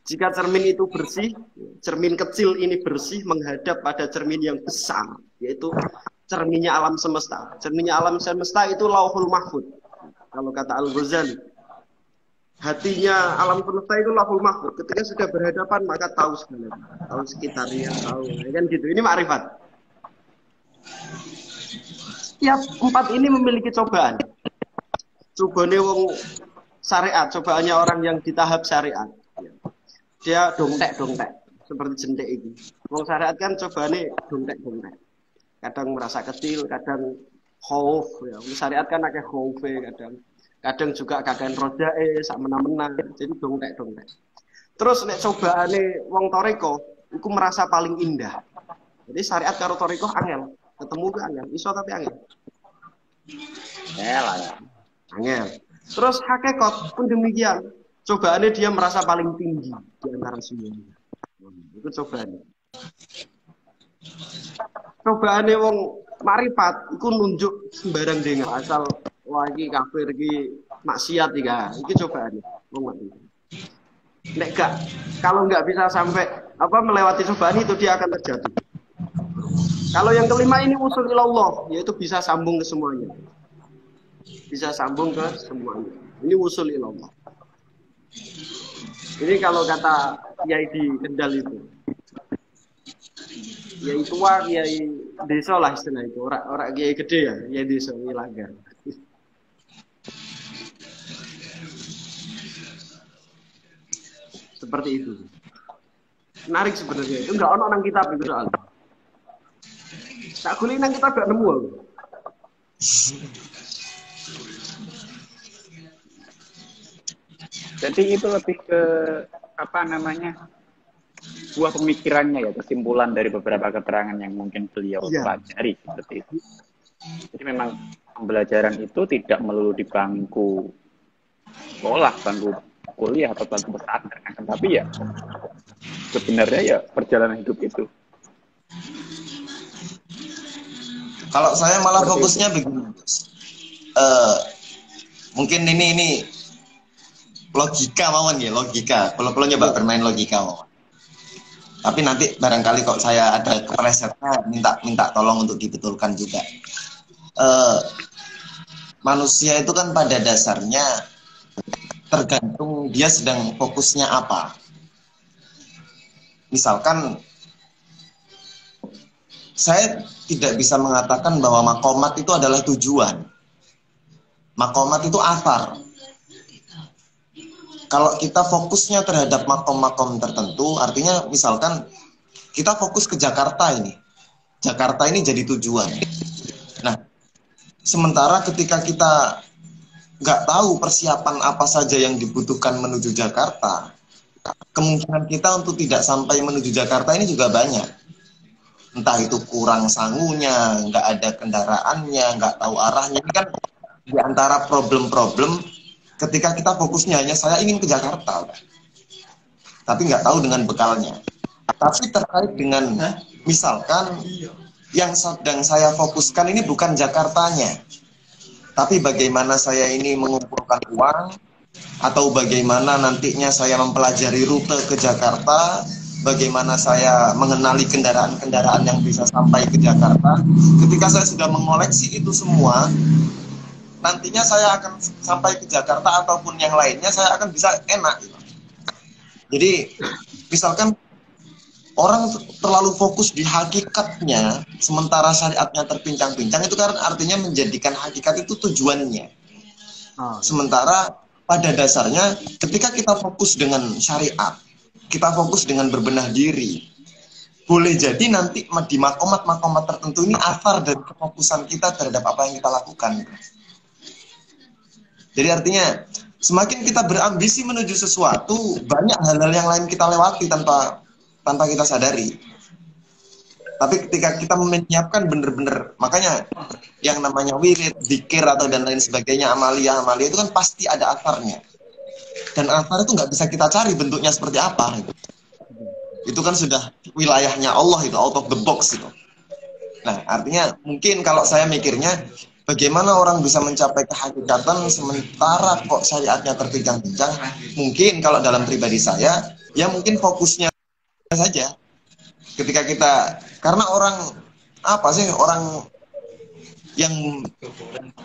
C: Jika cermin itu bersih, cermin kecil ini bersih menghadap pada cermin yang besar, yaitu cerminnya alam semesta. Cerminnya alam semesta itu Lauhul Mahfuz. Kalau kata Al-Ghazali, hatinya alam semesta itu Lauhul Mahfuz. Ketika sudah berhadapan maka tahu segalanya, tahu sekitarnya, tahu, kan gitu. Ini makrifat. Setiap empat ini memiliki cobaan. Cobaannya wong syariat, cobaannya orang yang di tahap syariat. Dia dongtek, seperti jentik ini. Wong syariat kan cobaannya dongtek. Kadang merasa kecil, kadang khauf. Ya. Syariat kan agak khauf, kadang juga kadang rojae, sak mena-mena. Jadi dongtek. Terus nek cobaane wong thariqah, iku merasa paling indah. Jadi syariat karo thariqah angel, ketemu ke angel, iso tapi angel. Angel. Terus hakikat pun demikian. Cobaannya dia merasa paling tinggi di antara semuanya. Itu cobaannya. Cobaannya wong marifat, iku nunjuk sembarang dengar asal wah iki kafir iki maksiat iki cobaannya wong marifat. Nek gak, kalau nggak bisa sampai melewati cobaan itu dia akan terjatuh. Kalau yang kelima ini usul ilallah, yaitu bisa sambung ke semuanya. Bisa sambung ke semuanya. Ini usul ilallah. Ini kalau kata Kiai di Kendal itu. Kiai tua, Kiai desa lah istilah itu. Orang Kiai gede ya, Kiai desa Langgar. Seperti itu. Menarik sebenarnya. Itu enggak ono nang kitab itu soal. Tak kuliah nang kitab gak nemu aku.
A: Jadi itu lebih ke buah pemikirannya ya, kesimpulan dari beberapa keterangan yang mungkin beliau pelajari seperti itu. Jadi memang pembelajaran itu tidak melulu di bangku sekolah, bangku kuliah atau telat bersadar. Tapi ya sebenarnya ya perjalanan hidup itu.
B: Kalau saya malah fokusnya begini, mungkin ini logika mawon ya, logika. Kalau nyoba bermain logika mawon. Tapi nanti barangkali kok saya ada keplesetnya, minta tolong untuk dibetulkan juga. Manusia itu kan pada dasarnya tergantung dia sedang fokusnya apa. Misalkan saya tidak bisa mengatakan bahwa makomat itu adalah tujuan. Makomat itu athar. Kalau kita fokusnya terhadap makom-makom tertentu, artinya misalkan kita fokus ke Jakarta ini. Jakarta ini jadi tujuan. Nah, sementara ketika kita nggak tahu persiapan apa saja yang dibutuhkan menuju Jakarta, kemungkinan kita untuk tidak sampai menuju Jakarta ini juga banyak. Entah itu kurang sangunya, nggak ada kendaraannya, nggak tahu arahnya. Ini kan di antara problem-problem ketika kita fokusnya hanya saya ingin ke Jakarta, tapi nggak tahu dengan bekalnya. Tapi terkait dengan misalkan yang sedang saya fokuskan ini bukan Jakartanya, tapi bagaimana saya ini mengumpulkan uang, atau bagaimana nantinya saya mempelajari rute ke Jakarta, bagaimana saya mengenali kendaraan-kendaraan yang bisa sampai ke Jakarta. Ketika saya sudah mengoleksi itu semua, nantinya saya akan sampai ke Jakarta ataupun yang lainnya, saya akan bisa enak gitu. Jadi misalkan orang terlalu fokus di hakikatnya, sementara syariatnya terpincang-pincang, itu kan artinya menjadikan hakikat itu tujuannya. Sementara pada dasarnya ketika kita fokus dengan syariat, kita fokus dengan berbenah diri, boleh jadi nanti di makomat-makomat tertentu ini athar dari kefokusan kita terhadap apa yang kita lakukan. Jadi artinya semakin kita berambisi menuju sesuatu, banyak hal-hal yang lain kita lewati tanpa kita sadari. Tapi ketika kita menyiapkan benar-benar, makanya yang namanya wirid, zikir atau dan lain sebagainya, amalia itu kan pasti ada asarnya. Dan asar itu nggak bisa kita cari bentuknya seperti apa. Itu kan sudah wilayahnya Allah, itu out of the box itu. Nah, artinya mungkin kalau saya mikirnya, bagaimana orang bisa mencapai kehakikatan sementara kok syariatnya terpincang-pincang? Mungkin kalau dalam pribadi saya, ya mungkin fokusnya saja. Ketika kita, karena orang yang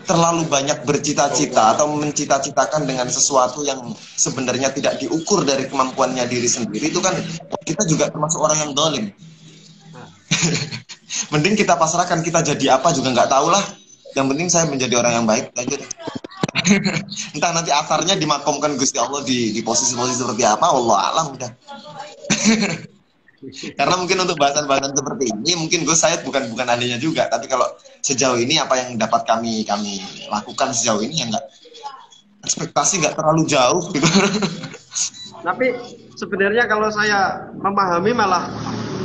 B: terlalu banyak bercita-cita atau mencita-citakan dengan sesuatu yang sebenarnya tidak diukur dari kemampuannya diri sendiri, itu kan kita juga termasuk orang yang dolim. Mending kita pasrahkan, kita jadi apa juga nggak tahu lah. Yang penting saya menjadi orang yang baik aja deh. Entah nanti asarnya dimakomkan Gusti Allah di posisi-posisi seperti apa, Allah alam udah. Karena mungkin untuk bahasan-bahasan seperti ini, mungkin saya bukan ahlinya juga, tapi kalau sejauh ini apa yang dapat kami lakukan sejauh ini, ya nggak, ekspektasi nggak terlalu jauh gitu.
C: Tapi sebenarnya kalau saya memahami malah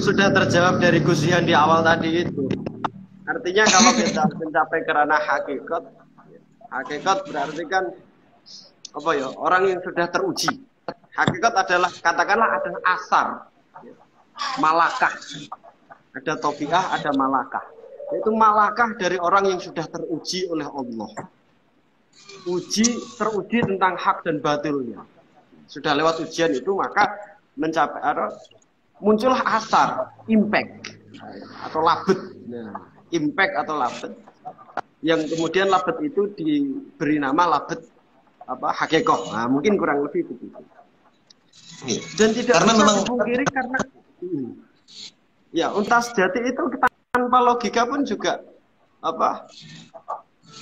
C: sudah terjawab dari Gus Jihan di awal tadi itu. Artinya kalau kita mencapai kerana hakikat berarti kan apa ya, orang yang sudah teruji. Hakikat adalah, katakanlah ada asar, malakah, ada tobiah, ada malakah. Itu malakah dari orang yang sudah teruji oleh Allah. Teruji tentang hak dan batilnya. Sudah lewat ujian itu, maka muncullah asar, impact atau labet. Nah, impact atau labet. Yang kemudian labet itu diberi nama labet hakikoh. Nah, mungkin kurang lebih begitu. Dan tidak karena bisa memang dipungkiri, karena ya unta sejati itu tanpa logika pun juga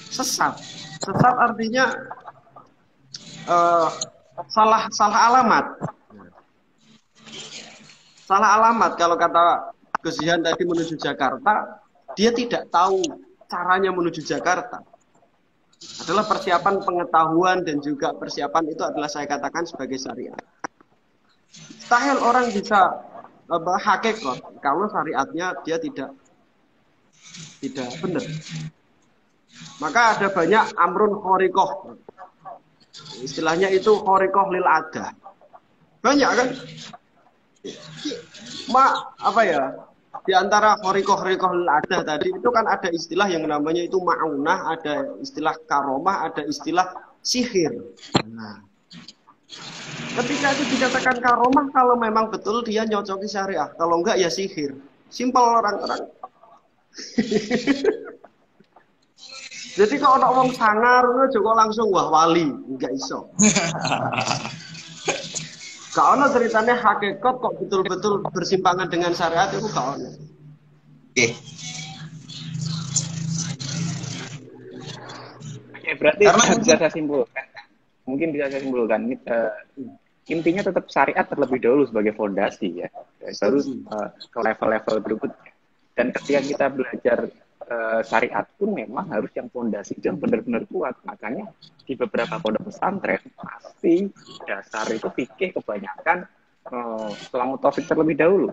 C: sesat artinya salah alamat. Kalau kata Gus Jihan tadi menuju Jakarta, dia tidak tahu caranya menuju Jakarta. Adalah persiapan pengetahuan, dan juga persiapan itu adalah saya katakan sebagai syariat. Mustahil orang bisa hakikat kalau syariatnya dia tidak benar. Maka ada banyak amrun khoriqoh istilahnya itu khoriqah lil adah. Banyak kan? Apa ya? Di antara khoriqah lil adah tadi itu kan ada istilah yang namanya itu ma'unah, ada istilah karomah, ada istilah sihir. Nah, ketika itu dikatakan karomah kalau memang betul dia nyocoki syariah, kalau enggak ya sihir. Simpel orang-orang. Jadi kalau ada orang sangar, juga langsung wah wali, enggak iso. Kalau ceritanya hakikat kok betul-betul bersimpangan dengan syariat itu kalau.
B: Oke.
A: Oke, berarti bisa saya simpulkan. Mungkin bisa saya simpulkan. Intinya tetap syariat terlebih dahulu sebagai fondasi ya. Baru ke level-level berikutnya. Dan ketika kita belajar syariat pun memang harus yang fondasi yang benar-benar kuat. Makanya di beberapa pondok pesantren pasti dasar itu fikih kebanyakan Sulamu Taufik terlebih dahulu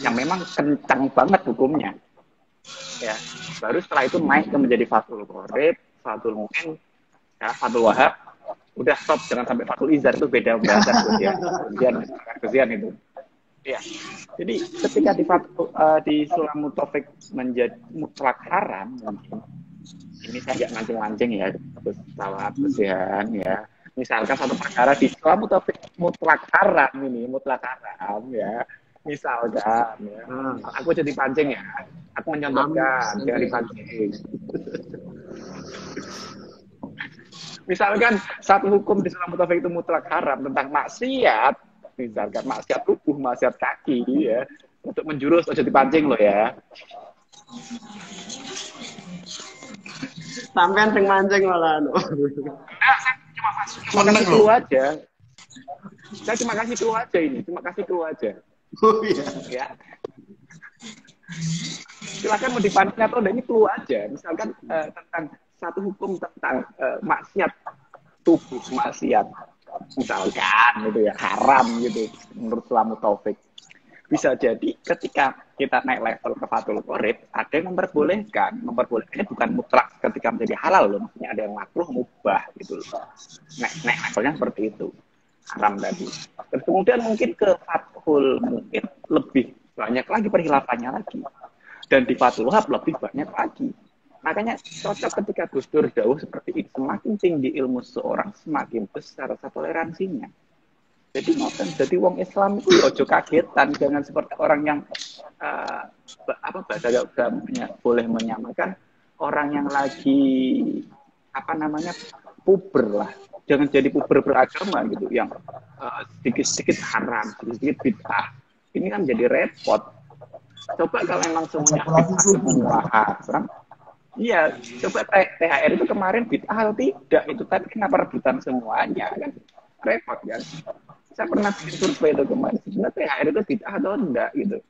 A: yang memang kencang banget hukumnya ya. Baru setelah itu naik ke menjadi Fathul Qorib, Fathul Mu'in ya, Fathul Wahab. Udah stop, jangan sampai Fathul Izar, itu beda bahasan kezian itu. Ya, jadi ketika di Sulamu Taufik menjadi mutlak haram, ini saya nggak mancing-mancing ya, terus salah bersihan ya. Misalkan satu perkara di Sulamu Taufik mutlak haram ya, misalkan ya, aku jadi pancing ya, aku menyontohkan dari pancing. Misalkan satu hukum di Sulamu Taufik itu mutlak haram tentang maksiat. Misalkan maksiat tubuh, maksiat kaki ya, untuk menjurus aja dipancing loh ya.
C: Sampean sing mancing malah
A: Saya cuma kasih clue aja. Saya cuma kasih clue aja ini, Oh iya. Ya. Silakan mau dipancing atau enggak, ini clue aja. Misalkan tentang satu hukum tentang maksiat tubuh, maksiat misalkan gitu ya, haram gitu menurut Sulamu Taufik. Bisa jadi ketika kita naik level ke Fathul Qorib ada yang memperbolehkannya bukan mutlak ketika menjadi halal loh, maksudnya ada yang makruh mubah gitu loh. Naik levelnya seperti itu, haram tadi. Terus kemudian mungkin ke Fathul mungkin lebih banyak lagi perhilafannya lagi, dan di Fathul Wahab lebih banyak lagi. Makanya cocok ketika Gus Dur dawuh seperti ini, semakin tinggi ilmu seseorang, semakin besar rasa toleransinya. Jadi wong Islam itu ojo kagetan, jangan seperti orang yang bahasa agamanya boleh menyamakan orang yang lagi puber lah. Jangan jadi puber beragama gitu, yang sedikit-sedikit haram, sedikit bid'ah. Ini kan jadi repot. Coba kalau memang semuanya semua haram. Iya, coba THR itu kemarin bid'ah atau tidak itu, tapi kenapa rebutan semuanya kan repot kan. Saya pernah bikin survei itu kemarin, sebenarnya THR itu bid'ah atau enggak gitu.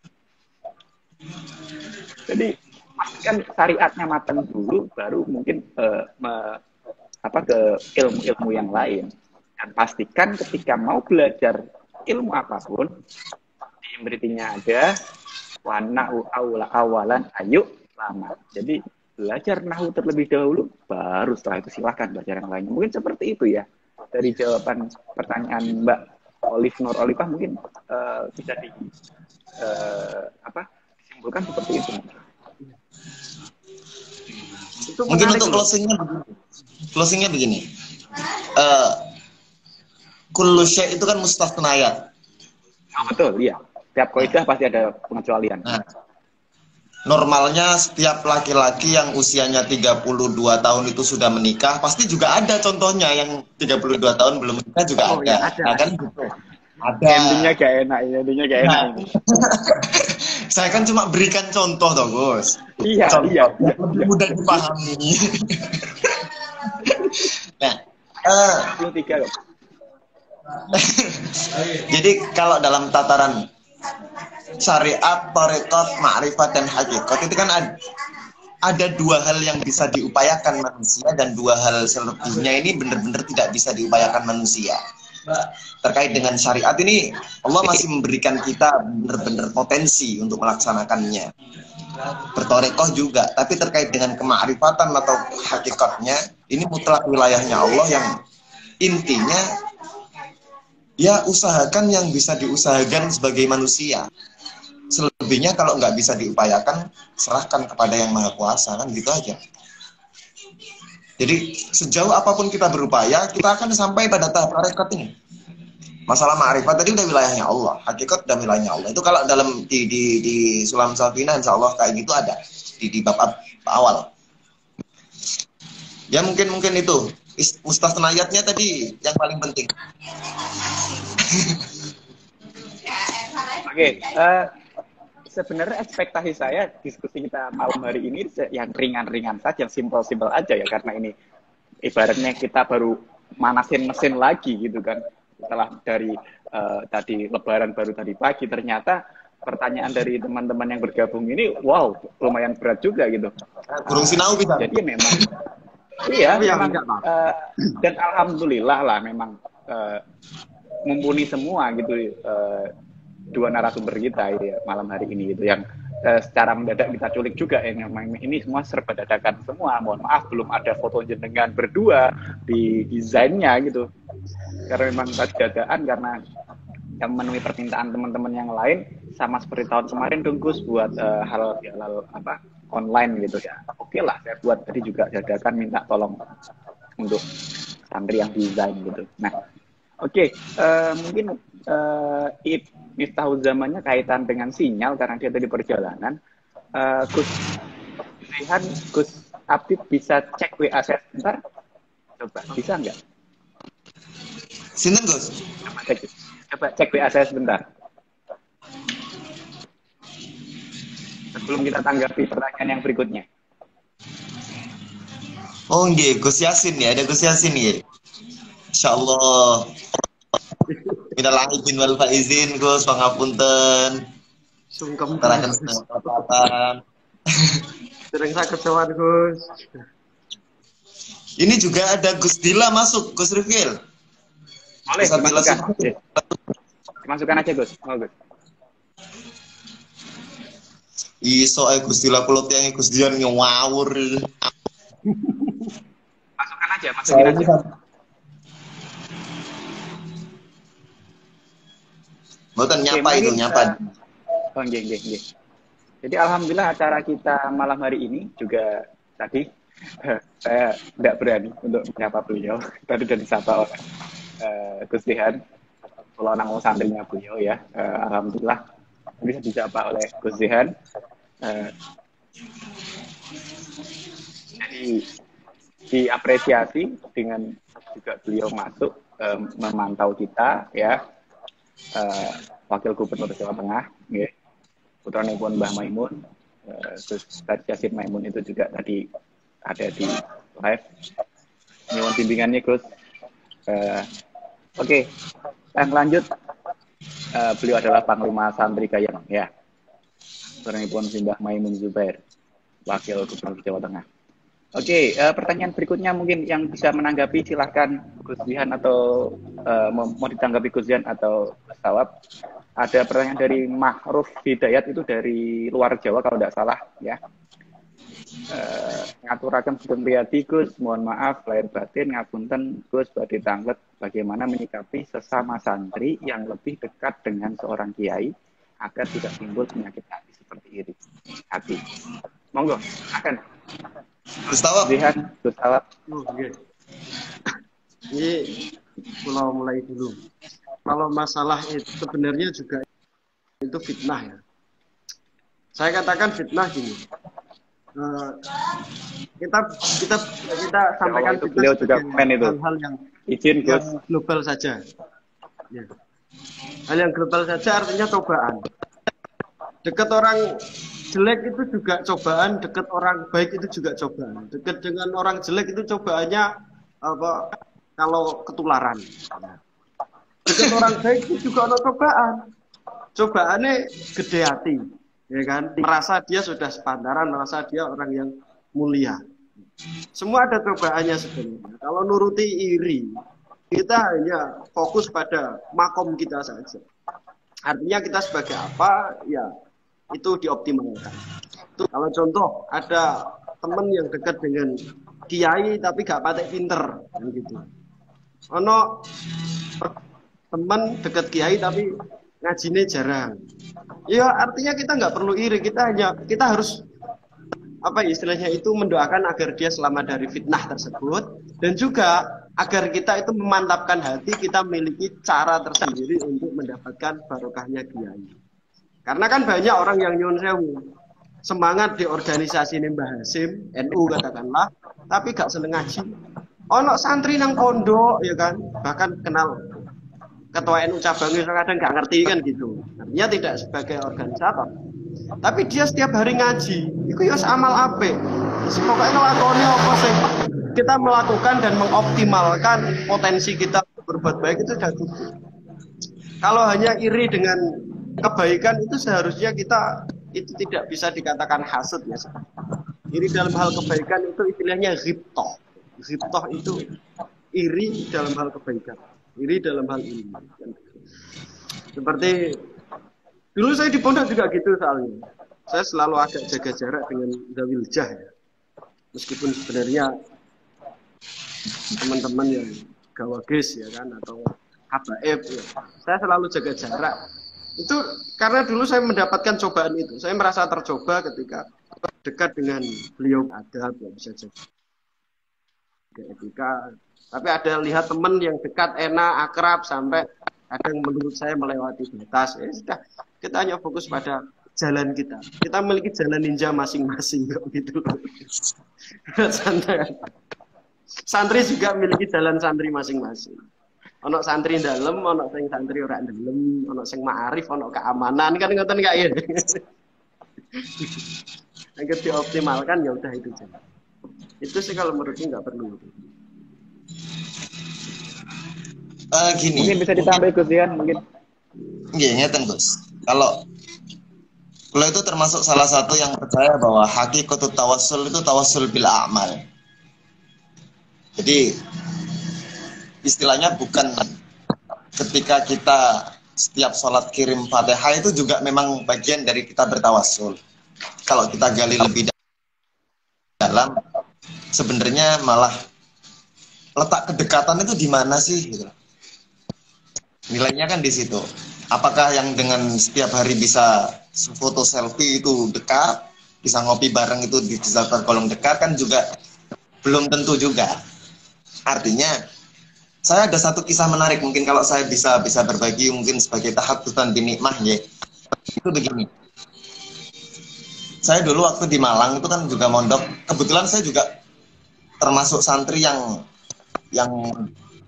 A: Jadi pastikan syariatnya matang dulu, baru mungkin ke ilmu-ilmu yang lain. Dan pastikan ketika mau belajar ilmu apapun, di beritinya ada wana'u awalan ayu lama. Jadi belajar nahwu terlebih dahulu, baru setelah itu silahkan belajar yang lainnya. Mungkin seperti itu ya. Dari jawaban pertanyaan Mbak Nur Olivah mungkin bisa disimpulkan seperti itu.
B: Mungkin untuk closingnya begini. Kullu syai' itu kan mustasnayat.
A: Oh, betul, iya. Tiap kaidah pasti ada pengecualian.
B: Nah, normalnya setiap laki-laki yang usianya 32 tahun itu sudah menikah, pasti juga ada contohnya yang 32 tahun belum menikah juga ada.
C: Ya, ada.
B: Nah, kan gitu. Ada.
A: Endingnya gak enak ini.
B: Saya kan cuma berikan contoh toh, Gus.
A: Iya.
B: Mudah dipahami. Nah,
A: 23 loh.
B: Jadi kalau dalam tataran syariat, tarekat, ma'rifat, dan hakikat itu kan ada dua hal yang bisa diupayakan manusia dan dua hal selebihnya ini benar-benar tidak bisa diupayakan manusia. Terkait dengan syariat ini, Allah masih memberikan kita benar-benar potensi untuk melaksanakannya. Bertorekoh juga, tapi terkait dengan kemakrifatan atau hakikatnya, ini mutlak wilayahnya Allah yang intinya ya usahakan yang bisa diusahakan sebagai manusia. Selebihnya kalau nggak bisa diupayakan, serahkan kepada yang Maha Kuasa, kan gitu aja. Jadi sejauh apapun kita berupaya, kita akan sampai pada tahap hakikat ini. Masalah ma'rifat tadi udah wilayahnya Allah, hakikat udah wilayahnya Allah. Itu kalau dalam di Sulam Safinah, insya Allah kayak gitu ada di bab awal. Ya mungkin itu mustasnayatnya tadi yang paling penting.
A: Oke, sebenarnya ekspektasi saya diskusi kita malam hari ini yang ringan-ringan saja, yang simpel-simpel aja ya, karena ini ibaratnya kita baru manasin mesin lagi gitu kan. Setelah dari tadi lebaran baru tadi pagi, ternyata pertanyaan dari teman-teman yang bergabung ini, wow, lumayan berat juga gitu.
B: Burung sinau bisa.
A: Jadi memang, iya, memang, dan alhamdulillah lah memang mumpuni semua gitu. Dua narasumber kita ya, malam hari ini gitu yang secara mendadak kita culik juga ini semua serba dadakan semua, mohon maaf belum ada foto jenengan berdua di desainnya gitu, karena memang dadaan karena yang memenuhi permintaan teman-teman yang lain, sama seperti tahun kemarin dong Gus buat hal apa online gitu ya, oke lah saya buat tadi juga dadakan minta tolong untuk santri yang desain gitu. Nah oke, mungkin Miftahul Zamannya kaitan dengan sinyal karena dia tadi perjalanan. Gus Rihan, Gus Apip bisa cek WA saya sebentar? Coba, bisa nggak?
B: Sinten Gus?
A: Coba cek WA saya sebentar. Sebelum kita tanggapi pertanyaan yang berikutnya.
B: Oh nggih, Gus Yasin ya, ada Gus Yasin ya. Insyaallah. Minal aidin wal faizin Gus, pangapunten.
C: Sungkem
B: terakan kesempatan.
C: Sering sakit sowan Gus.
B: Ini juga ada Gus Dila masuk, Gus Rifil.
A: Boleh, dimasukkan aja Gus. Oh, Gus.
B: Iso Gus Dila kula tiyang Gus Dian ngawur.
A: Masukkan aja, masukin aja.
B: Mboten nyapa itu, nyapa.
A: Oh, nggih. Jadi alhamdulillah acara kita malam hari ini juga tadi saya tidak berani untuk menyapa beliau. Tadi sudah disapa oleh Gus Dihan, kalau nama santrinya beliau ya. Alhamdulillah bisa disapa oleh Gus Dihan. Jadi diapresiasi dengan juga beliau masuk memantau kita ya. Wakil Gubernur Jawa Tengah, ya. Putranya pun Mbah Maimun, terus Ustaz Yasin Maimun itu juga tadi ada di live. Nyuwun bimbingannya Gus. Oke, lanjut. Beliau adalah Panglima Santri Gayam, ya. Putranya pun Mbah Maimun Zubair, Wakil Gubernur Jawa Tengah. Oke, pertanyaan berikutnya mungkin yang bisa menanggapi silahkan Gus Dihan atau mau ditanggapi Gus Dihan atau Gus Tawab. Ada pertanyaan dari Mahruf Hidayat itu dari luar Jawa kalau tidak salah ya. Ngaturaken Sugeng Riyadi Gus, mohon maaf lahir batin ngapunten Gus badhe tanglet bagaimana menyikapi sesama santri yang lebih dekat dengan seorang kiai agar tidak timbul penyakit hati seperti iri hati. Monggo, akan.
B: Gustawab.
A: Gustawab.
C: Okay. Ini pulau mulai dulu. Kalau masalah itu sebenarnya juga itu fitnah ya. Saya katakan fitnah gini. Kita sampaikan
A: itu beliau juga itu.
C: Hal yang
A: izin Gus
C: global saja. Ya. Hal yang global saja artinya cobaan. Dekat orang jelek itu juga cobaan, dekat orang baik itu juga cobaan. Dekat dengan orang jelek itu cobaannya apa? Kalau ketularan. Dekat orang baik itu juga ada cobaan. Cobaannya gede hati, ya kan? Merasa dia sudah sepantaran, merasa dia orang yang mulia. Semua ada cobaannya sebenarnya. Kalau nuruti iri, kita hanya fokus pada makom kita saja. Artinya kita sebagai apa? Ya itu dioptimalkan. Itu kalau contoh ada teman yang dekat dengan kiai tapi gak patek pinter, gitu. ono teman dekat kiai tapi ngajinya jarang. Ya artinya kita nggak perlu iri, kita harus apa istilahnya itu mendoakan agar dia selamat dari fitnah tersebut, dan juga agar kita itu memantapkan hati kita memiliki cara tersendiri untuk mendapatkan barokahnya kiai. Karena kan banyak orang yang nyuwun sewu semangat di organisasi Mbah Hasim NU katakanlah, tapi gak seneng ngaji. Ono santri nang pondok ya kan, bahkan kenal ketua NU cabangnya kadang nggak ngerti kan gitu. Artinya tidak sebagai organisator. Tapi dia setiap hari ngaji, itu ya amal apik. Pokoknya ngelakoni apa sih? Kita melakukan dan mengoptimalkan potensi kita berbuat baik itu sudah cukup. Kalau hanya iri dengan kebaikan itu seharusnya kita itu tidak bisa dikatakan hasud ya. Iri dalam hal kebaikan itu istilahnya ghibtoh. Ghibtoh itu iri dalam hal kebaikan, iri dalam hal ilmu. Seperti dulu saya di pondok juga gitu soalnya. Saya selalu agak jaga jarak dengan Zawil Jah ya. Meskipun sebenarnya teman-teman yang gawagis ya kan atau habaib ya, saya selalu jaga jarak. Itu karena dulu saya mendapatkan cobaan itu. Saya merasa tercoba ketika dekat dengan beliau adab ya, bisa jaga etika. Tapi ada lihat teman yang dekat, enak, akrab sampai kadang menurut saya melewati batas. Ya sudah, kita hanya fokus pada jalan kita. Kita memiliki jalan ninja masing-masing kok gitu. Santai. Santri juga memiliki jalan santri masing-masing. Ono santri dalam, ono sing santri ora dalam, ono sing ma'arif, ono keamanan kan ngoten gak ya. Agar dioptimalkan ya udah itu jalan. Itu sih kalau menurutku nggak perlu.
B: Gini.
A: Mungkin bisa ditambah Gus Dian mungkin.
B: Iya, ngeten Gus. Kalau itu termasuk salah satu yang percaya bahwa hakikatut tawassul itu tawassul bil a'mal. Jadi istilahnya bukan ketika kita setiap sholat kirim Fatihah itu juga memang bagian dari kita bertawassul. Kalau kita gali lebih dalam, sebenarnya malah letak kedekatan itu di mana sih? Gitu. Nilainya kan di situ. Apakah yang dengan setiap hari bisa foto selfie itu dekat, bisa ngopi bareng itu bisa tergolong dekat kan juga belum tentu juga. Artinya saya ada satu kisah menarik mungkin kalau saya bisa berbagi mungkin sebagai tahaddutan binikmah ya. Itu begini. Saya dulu waktu di Malang itu kan juga mondok. Kebetulan saya juga termasuk santri yang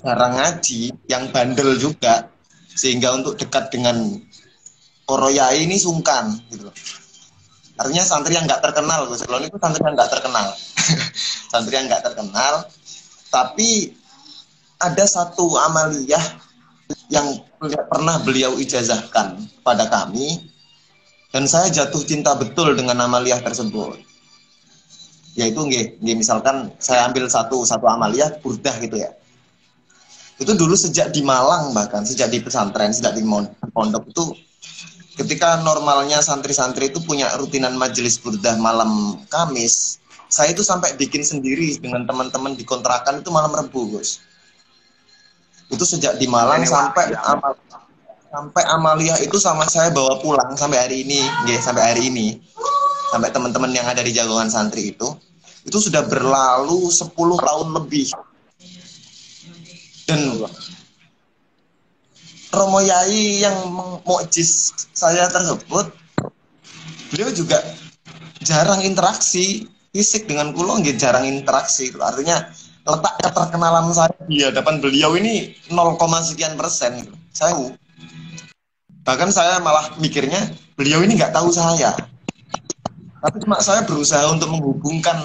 B: jarang ngaji, yang bandel juga, sehingga untuk dekat dengan Koroyai ini sungkan gitu loh. Artinya santri yang nggak terkenal, Gus. Kalau itu santri yang nggak terkenal. Santri yang nggak terkenal, tapi ada satu amaliyah yang pernah beliau ijazahkan pada kami, dan saya jatuh cinta betul dengan amaliyah tersebut. Yaitu misalkan saya ambil satu amaliyah burdah gitu ya. Itu dulu sejak di Malang, bahkan sejak di pesantren, sejak di pondok itu, ketika normalnya santri-santri itu punya rutinan majelis burdah malam Kamis, saya itu sampai bikin sendiri dengan teman-teman di kontrakan itu malam Rebu, Gus. Itu sejak di Malang sampai amaliyah itu sama saya bawa pulang sampai hari ini, sampai hari ini. Sampai teman-teman yang ada di jagongan santri itu sudah berlalu 10 tahun lebih. Dan Romo Yai yang mukjiz saya tersebut, beliau juga jarang interaksi fisik dengan kulo, jarang interaksi. Artinya letak keterkenalan saya di hadapan beliau ini 0, sekian persen. Saya bahkan saya malah mikirnya beliau ini nggak tahu saya. Tapi cuma saya berusaha untuk menghubungkan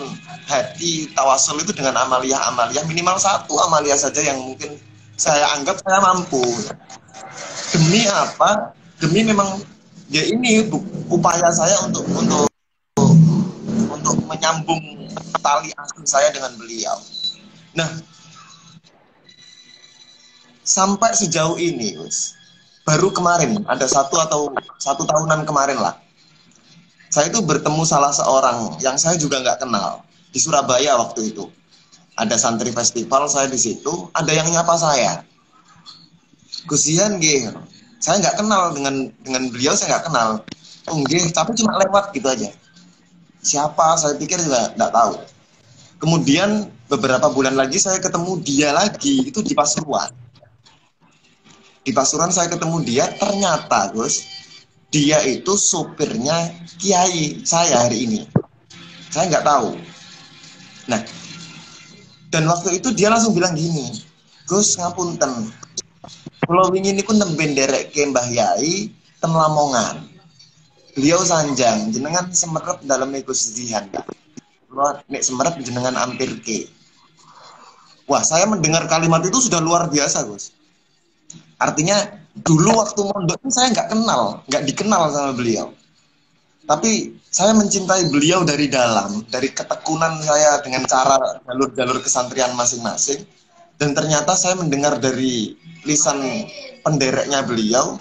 B: hati tawasul itu dengan amaliyah-amaliyah, minimal satu amaliyah saja yang mungkin saya anggap saya mampu. Demi apa? Demi memang ya ini upaya saya untuk menyambung tali asli saya dengan beliau. Nah, sampai sejauh ini, baru kemarin ada satu tahunan kemarin lah. Saya itu bertemu salah seorang yang saya juga nggak kenal di Surabaya waktu itu. ada santri festival, saya di situ, ada yang nyapa saya. Gusian nggih. Saya nggak kenal dengan beliau, saya nggak kenal. Oh nggih, tapi cuma lewat gitu aja. Siapa? Saya pikir juga nggak tahu. Kemudian beberapa bulan lagi saya ketemu dia lagi, itu di Pasuruan. Di Pasuruan saya ketemu dia, ternyata Gus, dia itu supirnya kiai saya hari ini. Saya nggak tahu. Nah, dan waktu itu dia langsung bilang gini, Gus ngapunten, kalau ingin niku nemben derek ke Mbah Yai ten Lamongan. Beliau sanjang, jenengan semerep dalam negosiasian. Kalau nek semerep jenengan ampir ke. Wah, saya mendengar kalimat itu sudah luar biasa, Gus. Artinya dulu waktu mondok saya nggak kenal, nggak dikenal sama beliau. Tapi saya mencintai beliau dari dalam, dari ketekunan saya dengan cara jalur-jalur kesantrian masing-masing. Dan ternyata saya mendengar dari lisan pendereknya beliau,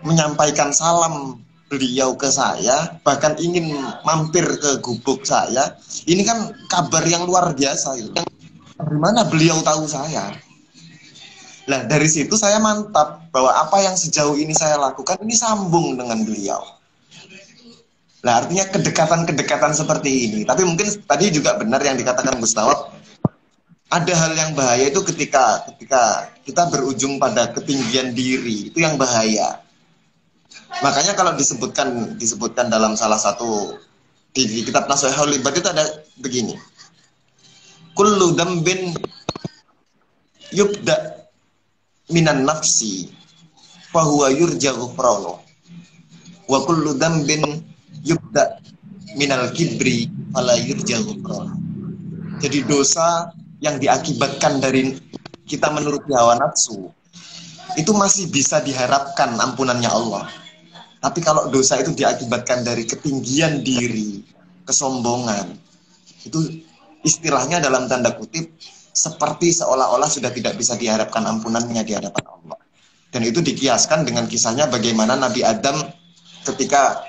B: menyampaikan salam beliau ke saya, bahkan ingin mampir ke gubuk saya. Ini kan kabar yang luar biasa itu. Dari mana beliau tahu saya? Nah, dari situ saya mantap bahwa apa yang sejauh ini saya lakukan ini sambung dengan beliau. Nah, artinya kedekatan-kedekatan seperti ini. Tapi mungkin tadi juga benar yang dikatakan Gustawab. Ada hal yang bahaya itu ketika kita berujung pada ketinggian diri, itu yang bahaya. Makanya kalau disebutkan dalam salah satu di kitab Nashihul Ibad itu ada begini. Kullu dambin yubda minan nafsi fa huwa yurja ghufranu wa kullu dambin yubda minal kibri fala yurja ghufran. Jadi dosa yang diakibatkan dari kita menuruti hawa nafsu itu masih bisa diharapkan ampunannya Allah. Tapi kalau dosa itu diakibatkan dari ketinggian diri, kesombongan, itu istilahnya dalam tanda kutip seperti seolah-olah sudah tidak bisa diharapkan ampunannya di hadapan Allah. Dan itu dikiaskan dengan kisahnya bagaimana Nabi Adam ketika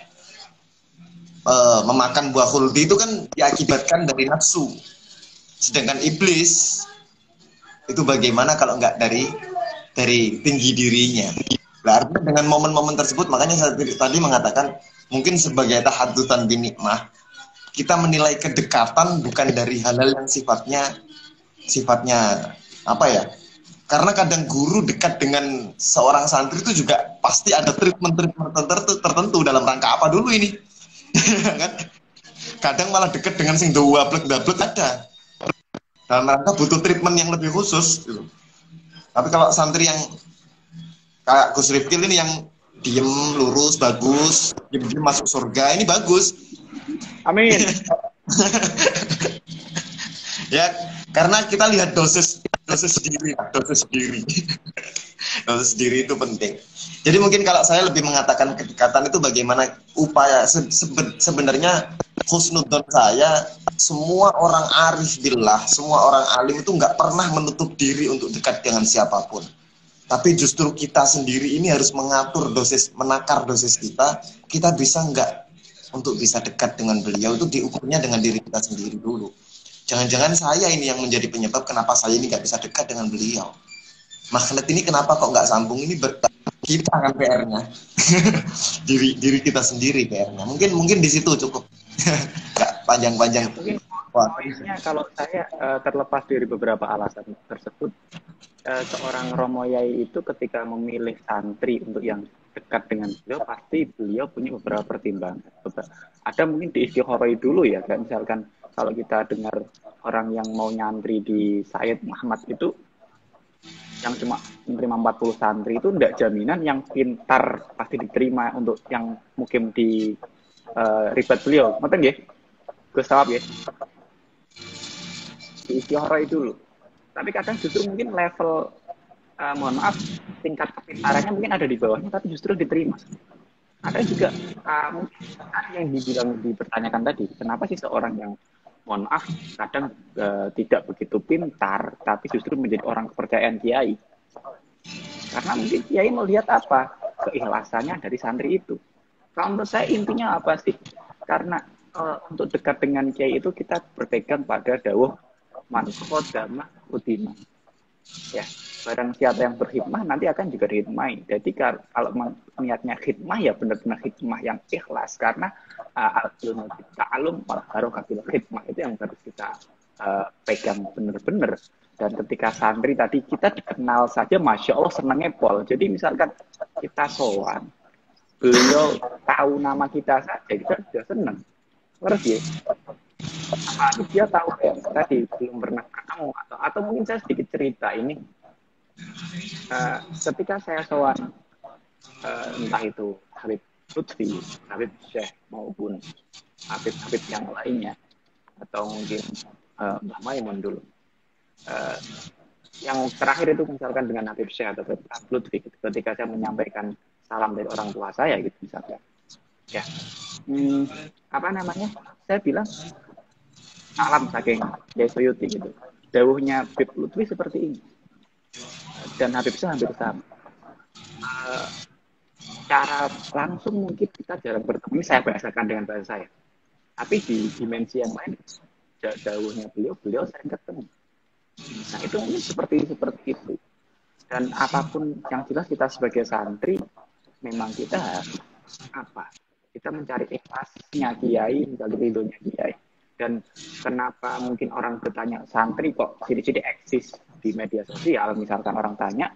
B: memakan buah khuldi itu kan diakibatkan dari nafsu. Sedangkan iblis itu bagaimana kalau enggak dari tinggi dirinya. Nah, artinya dengan momen-momen tersebut, makanya saya tadi mengatakan mungkin sebagai tahaddutan binikmah, kita menilai kedekatan bukan dari hal-hal yang sifatnya apa ya? Karena kadang guru dekat dengan seorang santri itu juga pasti ada treatment tertentu dalam rangka apa dulu ini. Kan? Kadang malah dekat dengan sing dablek ada. Dalam rangka butuh treatment yang lebih khusus gitu. Tapi kalau santri yang kayak Gus Rifkil ini yang diem, lurus, bagus, diem masuk surga, ini bagus.
A: Amin.
B: Ya, karena kita lihat dosis diri. Dosis diri itu penting. Jadi mungkin kalau saya lebih mengatakan kedekatan itu bagaimana upaya sebenarnya husnudzon saya, semua orang arif billah, semua orang alim itu nggak pernah menutup diri untuk dekat dengan siapapun. Tapi justru kita sendiri ini harus mengatur dosis, menakar dosis kita bisa nggak untuk bisa dekat dengan beliau itu diukurnya dengan diri kita sendiri dulu. Jangan-jangan saya ini yang menjadi penyebab kenapa saya ini nggak bisa dekat dengan beliau. Magnet ini kenapa kok nggak sambung, ini kita kan PR-nya. diri kita sendiri PR-nya. Mungkin di situ cukup. Nggak panjang-panjang.
A: Mungkin poinnya kalau saya terlepas dari beberapa alasan tersebut, seorang Romo Yai itu ketika memilih santri untuk yang dekat dengan beliau, pasti beliau punya beberapa pertimbangan. Ada mungkin diistikharoi dulu ya, kayak misalkan kalau kita dengar orang yang mau nyantri di Sayyid Muhammad itu yang cuma menerima 40 santri itu tidak jaminan yang pintar pasti diterima untuk yang mungkin di ribat beliau. Ngerti nggih? Gus Tawab ya. Diistikharoi dulu. Tapi kadang justru mungkin level mohon maaf tingkat kepintarannya mungkin ada di bawahnya tapi justru diterima. Ada juga mungkin yang dipertanyakan tadi, kenapa sih seorang yang mohon maaf kadang tidak begitu pintar tapi justru menjadi orang kepercayaan kiai? Karena mungkin kiai melihat apa? Keikhlasannya dari santri itu. Kalau menurut saya intinya apa sih? Karena untuk dekat dengan kiai itu kita berpegang pada dawuh man qadama udima. Ya, barang siapa yang berhikmah nanti akan juga dihikmai. Jadi kalau niatnya hikmah ya benar-benar hikmah yang ikhlas, karena al-ilmu ta'alum wal barakatul hikmah itu yang harus kita pegang benar-benar. Dan ketika santri tadi kita dikenal saja, masya Allah senangnya pol. Jadi misalkan kita sowan, beliau tahu nama kita saja, kita sudah senang. Terus ya, apa dia tahu ya tadi belum pernah ketemu, atau mungkin saya sedikit cerita ini. Ketika saya sowan, entah itu Habib Lutfi, Habib Syekh maupun Habib yang lainnya, atau mungkin Mbah Maimun dulu. Yang terakhir itu misalkan dengan Habib Syekh atau Habib Lutfi, ketika saya menyampaikan salam dari orang tua saya gitu misalkan, ya apa namanya, saya bilang salam saking Yesuyuti gitu, dawuhnya Habib Lutfi seperti ini, dan Habib Syekh hampir sama. Cara langsung mungkin kita jarang bertemu, ini saya bahasakan dengan bahasa saya, tapi di dimensi yang lain dawuhnya beliau sering ketemu. Nah itu mungkin seperti itu. Dan apapun yang jelas kita sebagai santri, memang kita harus kita mencari ikhlasnya kiai, mencari ridhonya kiai. Dan kenapa mungkin orang bertanya, santri kok sini-sini eksis di media sosial, misalkan orang tanya,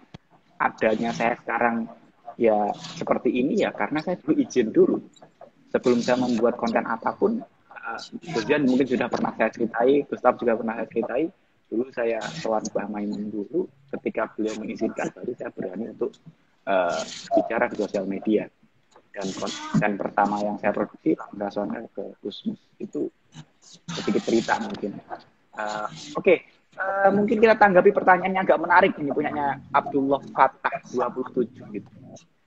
A: adanya saya sekarang ya seperti ini ya karena saya dulu izin dulu. Sebelum saya membuat konten apapun, kemudian mungkin sudah pernah saya ceritai, Gustaf juga pernah saya ceritai, dulu saya sowan Mbah Maimun dulu, ketika beliau mengizinkan baru saya berani untuk bicara di sosial media. Dan konten pertama yang saya produksi langsung ke Gusmus, itu sedikit cerita mungkin. Oke. Mungkin kita tanggapi pertanyaannya agak menarik ini, punyanya Abdullah Fatah 27 gitu.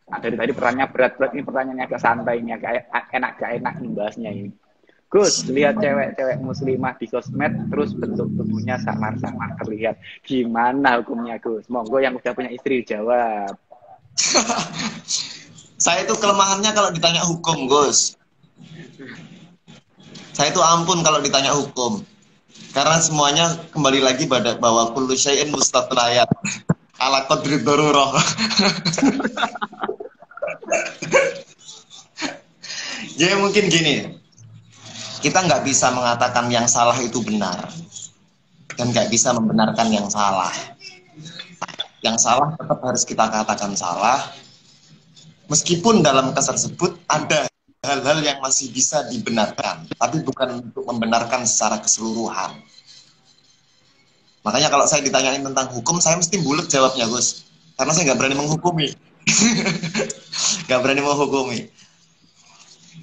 A: Nah, dari tadi pertanyaannya berat-berat, ini pertanyaannya agak santai, ini agak enak membahasnya ini. Gus, lihat cewek-cewek muslimah di sosmed terus bentuk tubuhnya samar-samar terlihat. Gimana hukumnya, Gus? Monggo yang udah punya istri jawab.
B: Saya itu kelemahannya kalau ditanya hukum, Gus. Saya itu ampun kalau ditanya hukum. Karena semuanya kembali lagi pada bahwa kullu syai'in mustatnayat ala qadri darurah. Jadi mungkin gini, kita nggak bisa mengatakan yang salah itu benar dan nggak bisa membenarkan yang salah. Yang salah tetap harus kita katakan salah, meskipun dalam kasus tersebut ada hal-hal yang masih bisa dibenarkan, tapi bukan untuk membenarkan secara keseluruhan. Makanya kalau saya ditanyain tentang hukum, saya mesti bulat jawabnya, Gus, karena saya nggak berani menghukumi. Nggak berani menghukumi.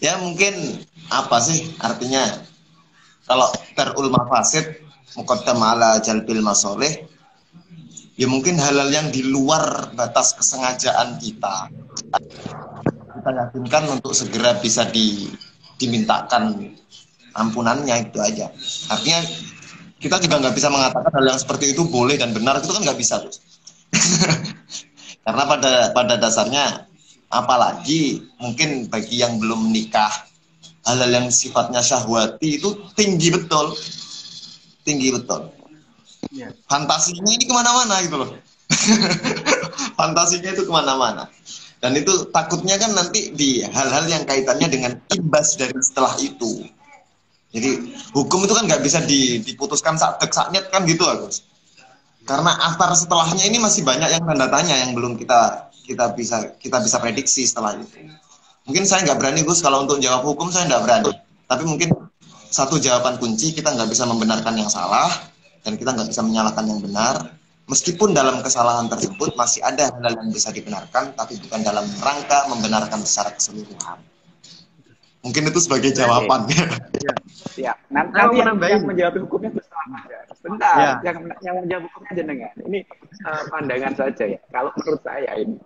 B: Ya mungkin apa sih artinya, kalau darul mafasid muqaddam ala jalbil masoleh, ya mungkin hal-hal yang di luar batas kesengajaan kita yakinkan untuk segera bisa dimintakan ampunannya, itu aja. Artinya kita juga nggak bisa mengatakan hal yang seperti itu boleh dan benar, itu kan nggak bisa, Gus. Karena pada dasarnya, apalagi mungkin bagi yang belum menikah, hal-hal yang sifatnya syahwati itu tinggi betul. Fantasinya ini kemana-mana gitu loh. Fantasinya itu kemana-mana. Dan itu takutnya kan nanti di hal-hal yang kaitannya dengan imbas dari setelah itu. Jadi hukum itu kan nggak bisa diputuskan saknyet kan gitu, Agus. Karena akar setelahnya ini masih banyak yang tanda tanya yang belum kita bisa prediksi setelah itu. Mungkin saya nggak berani, Gus, kalau untuk jawab hukum saya nggak berani. Tapi mungkin satu jawaban kunci, kita nggak bisa membenarkan yang salah dan kita nggak bisa menyalahkan yang benar. Meskipun dalam kesalahan tersebut masih ada hal yang bisa dibenarkan, tapi bukan dalam rangka membenarkan secara keseluruhan. Mungkin itu sebagai jawaban.
A: Ya. Nanti yang menjawab hukumnya bersama. Bentar, ya. yang menjawab hukumnya jenengan. Ini pandangan saja ya. Kalau menurut saya ini,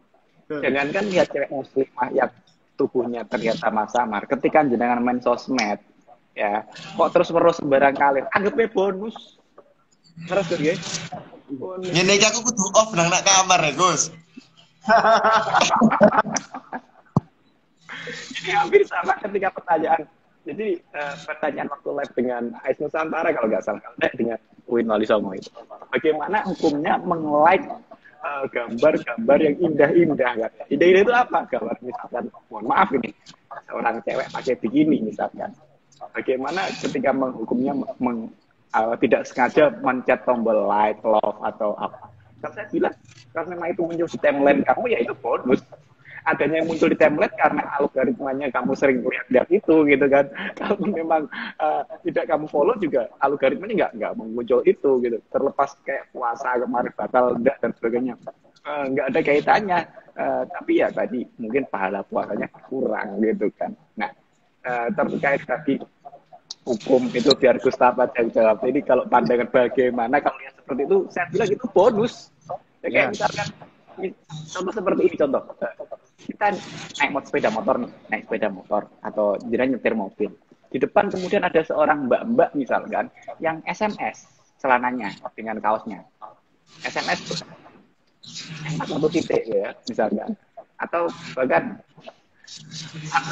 A: jangankan lihat cewek muslimah yang tubuhnya terlihat samar-samar, ketika jenengan main sosmed, ya, kok terus-menerus sembarang kali, anggapnya bonus. Terus tuh, guys.
B: Ini aku kudu off nang nak kamar ya, Gus.
A: Jadi hampir sama ketika pertanyaan Jadi pertanyaan waktu live dengan Ais Nusantara kalau nggak salah, dengan Uin Wali Songo itu, bagaimana hukumnya meng-like gambar-gambar yang indah-indah kan? Indah-indah itu apa? Gambar misalkan, mohon maaf ini, seorang cewek pakai bikini misalkan. Bagaimana ketika menghukumnya tidak sengaja mencet tombol like, love atau apa? Kalau saya bilang, karena memang itu muncul di timeline kamu, ya itu bonus. Adanya yang muncul di template karena algoritmanya kamu sering lihat itu gitu kan. Kalau memang tidak kamu follow juga algoritmanya nggak muncul itu gitu. Terlepas kayak puasa kemarin batal enggak dan sebagainya, nggak ada kaitannya. Tapi ya tadi mungkin pahala puasanya kurang gitu kan. Nah, terkait tadi hukum itu biar Gustaf yang jawab. Jadi kalau pandangan bagaimana kalau lihat seperti itu, saya bilang itu bonus. Ya, kayak misalkan contoh seperti ini, contoh kita naik sepeda motor atau jalan nyetir mobil, di depan kemudian ada seorang mbak-mbak misalkan yang SMS celananya dengan kaosnya, SMS satu titik ya misalkan, atau bahkan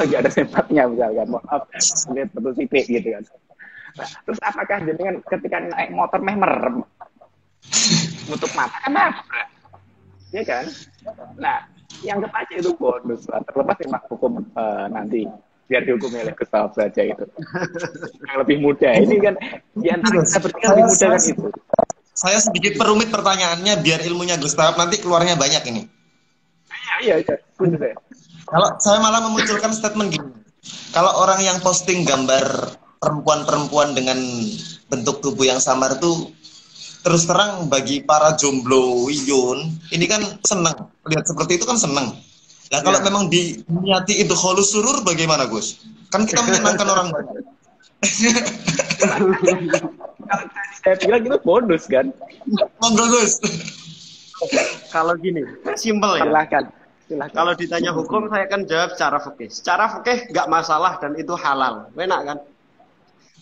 A: nggak ada sempatnya misalkan, maaf lihat satu titik gitu kan. Nah, terus apakah jenengan ketika naik motor merem nutup mata kan nabrak, ya kan? Nah, yang aja itu bonus lah, terlepas memang hukum nanti biar dihukum oleh Gustaf saja itu yang lebih mudah. Ini kan di antara kita bertiga lebih mudah kan itu.
B: Saya sedikit perumit pertanyaannya biar ilmunya Gustaf nanti keluarnya banyak ini.
A: Iya, betul saya.
B: Kalau saya malah memunculkan statement gini, kalau orang yang posting gambar perempuan-perempuan dengan bentuk tubuh yang samar itu, terus terang bagi para jomblo Yun, ini kan senang. Lihat seperti itu kan senang. Nah kalau memang diniati itu kholus surur bagaimana Gus? Kan kita menyenangkan orang banyak.
A: Saya bilang itu bonus kan.
B: Monggo Gus.
C: Kalau gini, simpel ya.
A: Silahkan.
C: Kalau ditanya hukum, saya akan jawab secara fikih. Secara fikih nggak masalah dan itu halal. Enak kan?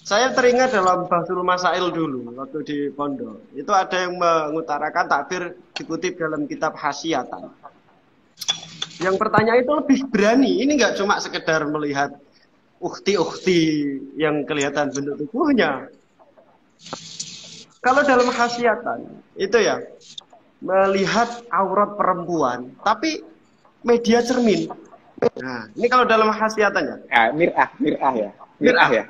C: Saya teringat dalam Bahsul Masail dulu waktu di pondok. Itu ada yang mengutarakan takbir dikutip dalam kitab Hasyatan. Yang pertanyaan itu lebih berani. Ini nggak cuma sekedar melihat ukhti-ukhti yang kelihatan bentuk tubuhnya. Kalau dalam Hasyatan itu ya melihat aurat perempuan, tapi media cermin. Nah, ini kalau dalam Hasyatannya.
A: Mir'ah ya. Mir'ah. Ya,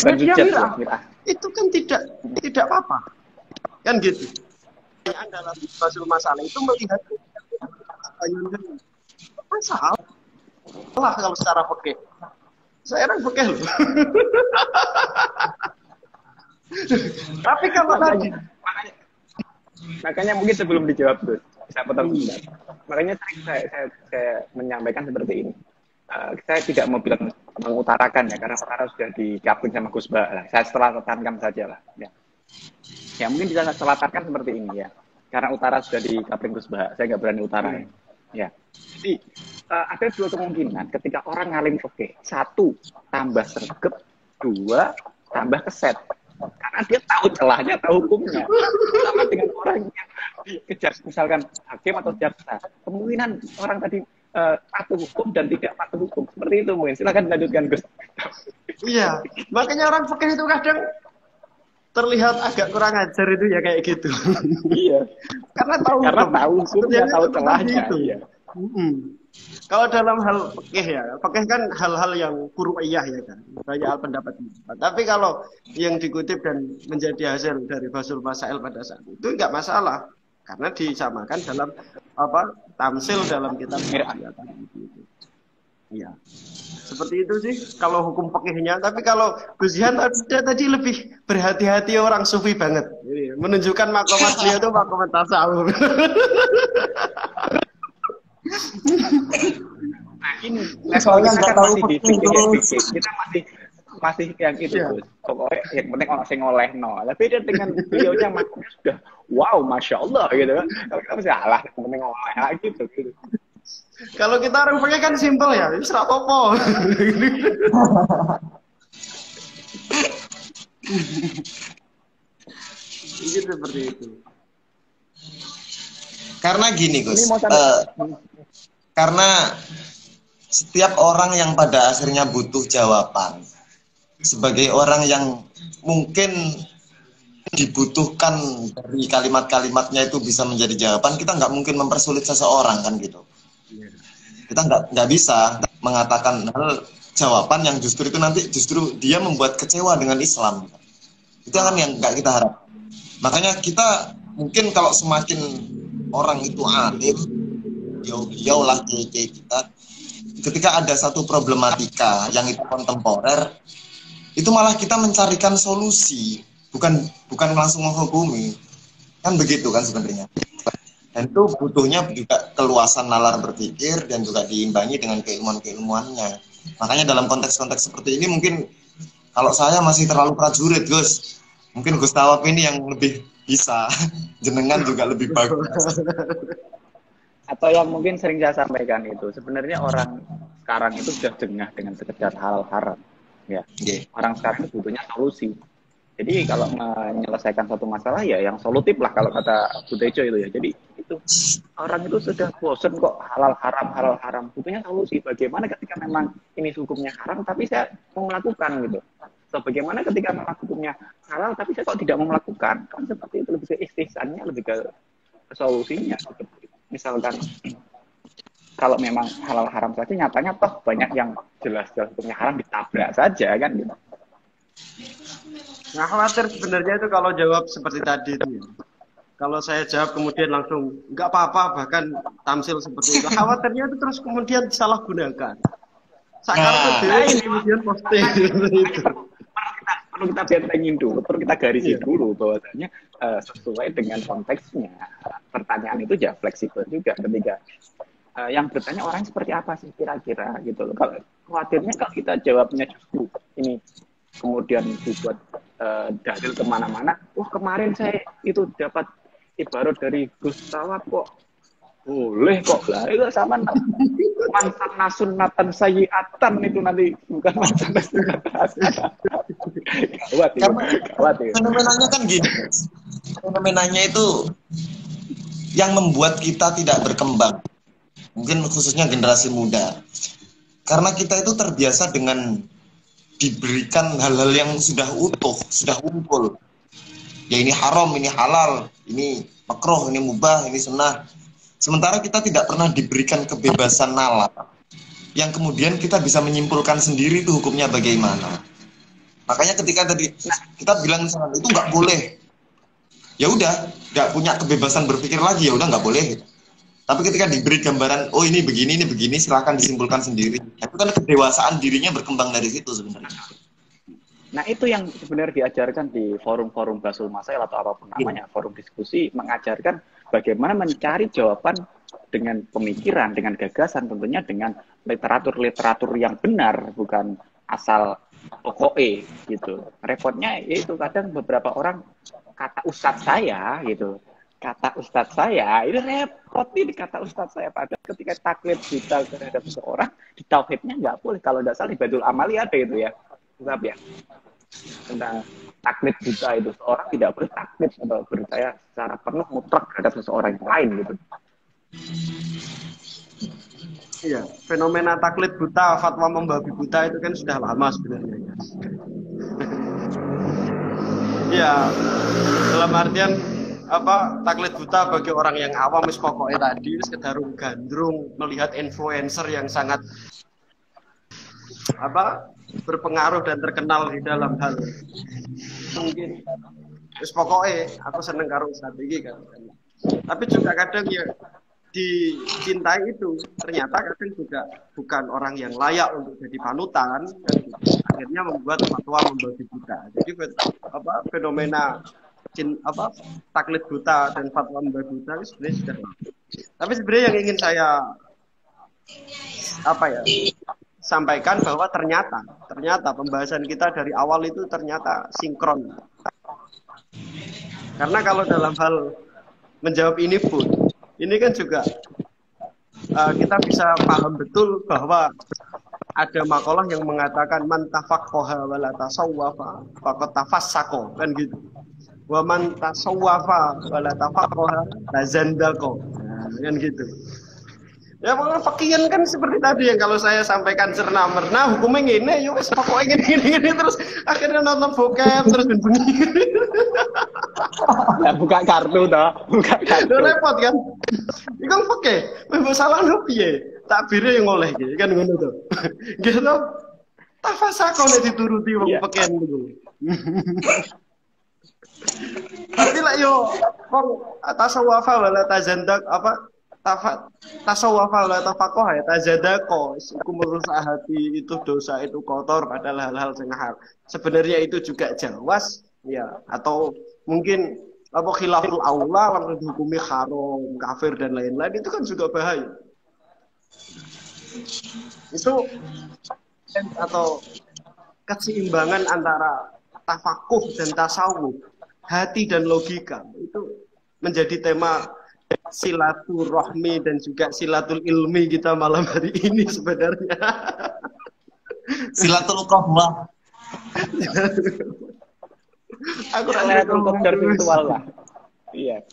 C: media mir'ah. Itu kan tidak apa-apa. Kan gitu. Pertanyaan dalam Bahsul Masalah itu melihat masalah kalau secara fikih. Saya orang fikih loh. Tapi kalau
A: makanya mungkin sebelum dijawab tuh, saya potong sebentar. Makanya saya menyampaikan seperti ini. Saya tidak mau bilang mengutarakan ya, karena perkara sudah dikabulkan sama Gus Ba. Saya selatarkan saja lah. Ya mungkin bisa selatarkan seperti ini ya. Karena utara sudah dikabulkan Gus Ba, saya nggak berani utara ya. Jadi ada dua kemungkinan ketika orang ngalim fikih. Satu, tambah sregep. Dua, tambah keset. Karena dia tahu celahnya, tahu hukumnya. Sama dengan orang yang dikejar, misalkan hakim atau jaksa. Kemungkinan orang tadi patuh hukum dan tidak patuh hukum. Seperti itu mungkin. Silakan lanjutkan Gus.
C: Iya, makanya orang fikih itu kadang terlihat agak kurang ajar itu ya kayak gitu.
A: Iya.
C: Karena tahu
A: hukumnya, tahu celahnya. Iya.
C: Kalau dalam hal fikih ya, fikih kan hal-hal yang furu'iyah ya kan, banyak hal pendapat. Tapi kalau yang dikutip dan menjadi hasil dari Bahsul Masail pada saat itu nggak masalah, karena disamakan dalam tamsil dalam kitab mir'ah. Iya, seperti itu sih kalau hukum fikihnya. Tapi kalau Gus Jihan tadi lebih berhati-hati, orang sufi banget, jadi menunjukkan makomat beliau itu makomat tasawuf.
A: Nah ini soalnya nggak tahu kita masih yang itu pokoknya yang penting orang sing ngoleh tapi dia dengan beliaunya makanya sudah wow masya Allah gitu kan. Kalau kita masih salah yang penting ngoleh lagi gitu.
C: Kalau kita orang pakai kan simpel ya, serak popo. Gitu seperti itu.
B: Karena gini Gus, karena setiap orang yang pada akhirnya butuh jawaban, sebagai orang yang mungkin dibutuhkan dari kalimat-kalimatnya itu bisa menjadi jawaban, kita nggak mungkin mempersulit seseorang kan gitu. Kita nggak bisa mengatakan hal jawaban yang justru itu nanti justru dia membuat kecewa dengan Islam. Itu kan yang nggak kita harap. Makanya kita mungkin kalau semakin orang itu alim, beliau lah kita, ketika ada satu problematika yang itu kontemporer, itu malah kita mencarikan solusi, bukan langsung menghukumi, kan begitu kan sebenarnya. Dan itu butuhnya juga keluasan nalar berpikir dan juga diimbangi dengan keilmuan-keilmuannya. Makanya dalam konteks-konteks seperti ini mungkin kalau saya masih terlalu prajurit, Gus. Mungkin Gus Tawab ini yang lebih bisa, jenengan juga lebih bagus.
A: Atau yang mungkin sering saya sampaikan itu, sebenarnya orang sekarang itu sudah jengah dengan sekedar halal haram. Ya.
B: Okay.
A: Orang sekarang itu butuhnya solusi. Jadi kalau menyelesaikan satu masalah ya yang solutif lah kalau kata Bu Tejo itu ya. Jadi itu orang itu sudah bosan kok halal haram. Butuhnya solusi. Bagaimana ketika memang ini hukumnya haram tapi saya mau melakukan gitu. So, bagaimana ketika memang hukumnya halal tapi saya kok tidak mau melakukan. Kan seperti itu, lebih ke istihsannya, lebih ke solusinya. Misalkan kalau memang halal haram saja nyatanya toh banyak yang jelas-jelas hukumnya haram ditabrak saja kan gitu.
C: Nah, khawatir sebenarnya itu kalau jawab seperti tadi itu. Kalau saya jawab kemudian langsung nggak apa-apa, bahkan tamsil seperti itu. Khawatirnya itu terus kemudian disalahgunakan. Sekarang ini kemudian posting itu.
A: Perlu kita bentengin dulu, perlu kita garisin dulu bahwasanya sesuai dengan konteksnya. Pertanyaan itu ya fleksibel juga ketika yang bertanya orang seperti apa sih kira-kira gitu loh. Kalau khawatirnya kalau kita jawabnya justru ini kemudian dibuat dalil kemana-mana. Wah kemarin saya itu dapat ibarat dari Gus Tawab kok boleh kok lah itu sama mantan nasunatan sayiatan itu nanti bukan mantan nasunatan. Gawat ya.
B: Fenomenanya kan gini. Fenomenanya itu yang membuat kita tidak berkembang. Mungkin khususnya generasi muda. Karena kita itu terbiasa dengan diberikan hal-hal yang sudah utuh, sudah ngumpul. Ya ini haram, ini halal, ini makruh, ini mubah, ini sunnah. Sementara kita tidak pernah diberikan kebebasan nalar yang kemudian kita bisa menyimpulkan sendiri itu hukumnya bagaimana. Makanya ketika tadi kita bilang misalnya itu nggak boleh, ya udah nggak punya kebebasan berpikir lagi, ya udah nggak boleh. Tapi ketika diberi gambaran, oh ini begini, silahkan disimpulkan sendiri. Itu kan kedewasaan dirinya berkembang dari situ sebenarnya.
A: Nah itu yang sebenarnya diajarkan di forum-forum Basul Masail atau apapun namanya, forum diskusi, mengajarkan bagaimana mencari jawaban dengan pemikiran, dengan gagasan, tentunya dengan literatur-literatur yang benar, bukan asal pokoknya gitu. Repotnya itu kadang beberapa orang kata ustadz saya gitu. Kata ustadz saya, ini repot ini kata ustadz saya. Padahal ketika taklid kita terhadap seseorang, di tauhidnya nggak boleh. Kalau tidak salah di Badul Amali ada itu ya. Tetap ya. Tentang taklid buta itu. Seorang tidak boleh taklid atau percaya secara penuh mutlak terhadap seseorang yang lain gitu.
C: Iya, fenomena taklid buta, fatwa membabi buta itu kan sudah lama sebenarnya. Iya, dalam artian taklid buta bagi orang yang awam pokoknya tadi sekedar gandrung melihat influencer yang sangat berpengaruh dan terkenal di dalam hal mungkin pokoknya aku seneng karo strategi kan. Tapi juga kadang ya dicintai itu ternyata kadang juga bukan orang yang layak untuk jadi panutan dan akhirnya membuat fatwa membabi buta. Jadi fenomena taklid buta dan fatwa membabi buta itu sebenarnya sudah lama. Tapi sebenarnya yang ingin saya sampaikan bahwa ternyata pembahasan kita dari awal itu ternyata sinkron. Karena kalau dalam hal menjawab ini pun, ini kan juga kita bisa paham betul bahwa ada makalah yang mengatakan man tafaqqaha wa la tasawwafa faqad tafassaqo kan gitu. Wa man tasawwafa wa la tafaqqaha la zandaqo. Kan gitu. Ya pokoknya fakian kan seperti tadi yang kalau saya sampaikan serna-merna hukumnya ngene ya wis pokoknya gini terus akhirnya nonton bokep terus bunyi.
A: Ya buka kartu toh, buka kartu.
C: Repot kan. Iku kan fakih, mbok salah no piye? Takbire yang oleh iki kan ngono to. Gitu. Tafasako nek dituruti wong peken niku. Tapi lah yo wong tasawufa wala tazandak apa tasawufa wala tafaqah ya tazadako iku merusak hati itu dosa itu kotor padahal hal-hal sing sebenarnya itu juga jawas ya atau mungkin apa khilaful aula langsung dihukumi haram, kafir dan lain-lain itu kan juga bahaya. Itu atau keseimbangan antara tafakuh dan tasawuf, hati dan logika itu menjadi tema silaturahmi dan juga silatul ilmi kita malam hari ini sebenarnya.
B: Silatul qahwah.
C: Aku
A: Silatul kopdar virtual lah. Iya.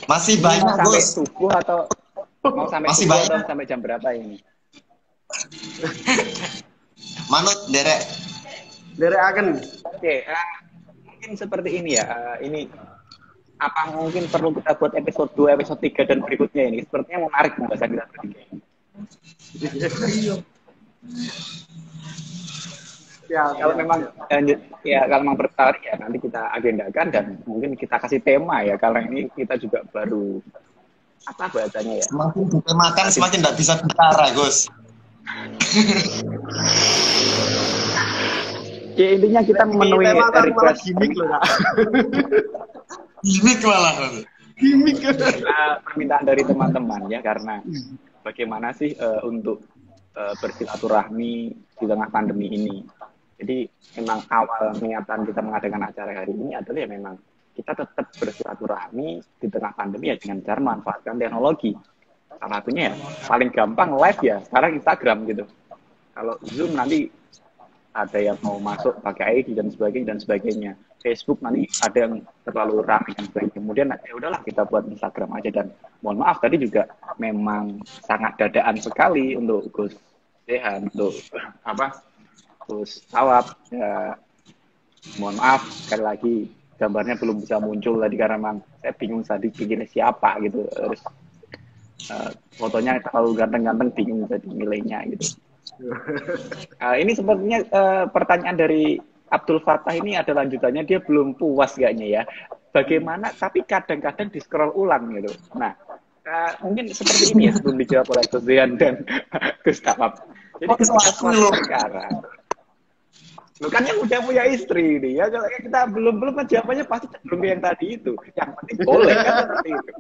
B: Masih banyak,
A: sampai
B: Gus.
A: subuh atau mau sampai
B: Masih
A: subuh
B: banyak.
A: atau sampai jam berapa ini?
B: Manut, derek.
C: akan
A: Oke, mungkin seperti ini ya. Ini apa mungkin perlu kita buat episode 2, episode 3 dan berikutnya ini. Sepertinya menarik pembahasan kita bertiga ini. Kalau memang kalau memang bertarik ya nanti kita agendakan dan mungkin kita kasih tema ya karena ini kita juga baru apa bahasanya ya.
B: Semakin ditemakan semakin tidak bisa bicara, Gus.
A: Ya intinya kita memenuhi request
C: gimmick loh, Kak.
B: Gimik malah.
C: Gimmick.
A: Permintaan dari teman-teman ya karena bagaimana sih untuk bersilaturahmi di tengah pandemi ini. Jadi memang awal niatan kita mengadakan acara hari ini adalah ya memang kita tetap bersilaturahmi di tengah pandemi ya dengan cara memanfaatkan teknologi. Salah satunya ya paling gampang live ya sekarang Instagram gitu. Kalau Zoom nanti ada yang mau masuk pakai ID dan sebagainya. Facebook nanti ada yang terlalu ramai dan sebagainya. Kemudian ya udahlah kita buat Instagram aja dan mohon maaf tadi juga memang sangat dadaan sekali untuk Gus Dehan untuk Gus Tawab ya, mohon maaf sekali lagi gambarnya belum bisa muncul tadi karena memang saya bingung tadi bikinnya siapa gitu terus fotonya terlalu ganteng-ganteng bingung tadi nilainya gitu. Ini sepertinya pertanyaan dari Abdul Fattah ini ada lanjutannya dia belum puas kayaknya ya bagaimana tapi kadang-kadang di scroll ulang gitu. Nah mungkin seperti ini ya sebelum dijawab oleh Gus Dehan dan Gus Tawab. Jadi sekarang lu kan yang udah punya istri nih ya kalau kita belum jawabannya pasti belum yang tadi itu yang penting boleh kan seperti itu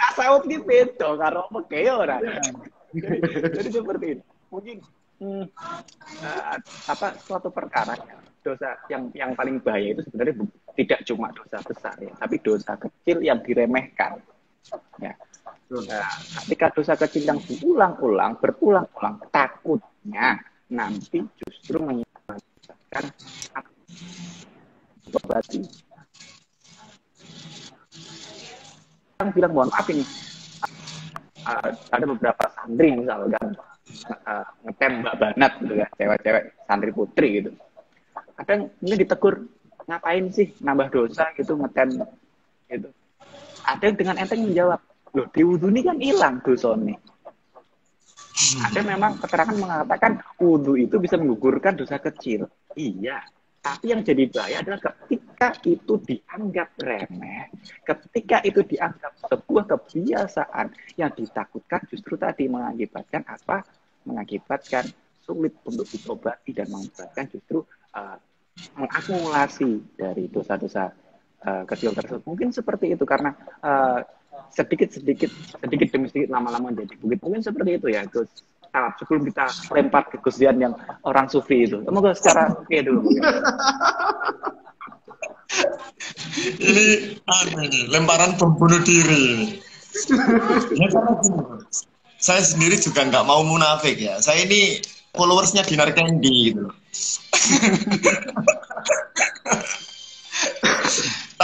A: tasawuf ini beda karo peke ora jadi seperti itu mungkin suatu perkara dosa yang paling bahaya itu sebenarnya tidak cuma dosa besar ya tapi dosa kecil yang diremehkan ya. Nah, ketika dosa kecil yang berulang-ulang takutnya nanti justru kan berarti yang bilang mohon maaf ini ada beberapa santri misalkan ngetem Mbak Banat gitu ya cewek-cewek santri putri gitu kadang ini ditegur ngapain sih nambah dosa gitu ngetem gitu ada yang dengan enteng menjawab loh di wudhu ini kan hilang dosanya. Ada memang keterangan mengatakan wudhu itu bisa menggugurkan dosa kecil. Iya, tapi yang jadi bahaya adalah ketika itu dianggap remeh, ketika itu dianggap sebuah kebiasaan yang ditakutkan justru tadi mengakibatkan apa? Mengakibatkan sulit untuk diobati dan mengakibatkan justru mengakumulasi dari dosa-dosa kecil tersebut. Mungkin seperti itu karena sedikit demi sedikit lama-lama jadi bukit. Mungkin seperti itu ya Gus. Sebelum kita lempar ke Gus Dian yang orang sufi itu. Semoga secara dulu mungkin.
B: Ini lemparan bom bunuh diri. Ya, saya sendiri juga nggak mau munafik ya. Saya ini followersnya Dinar Candy gitu.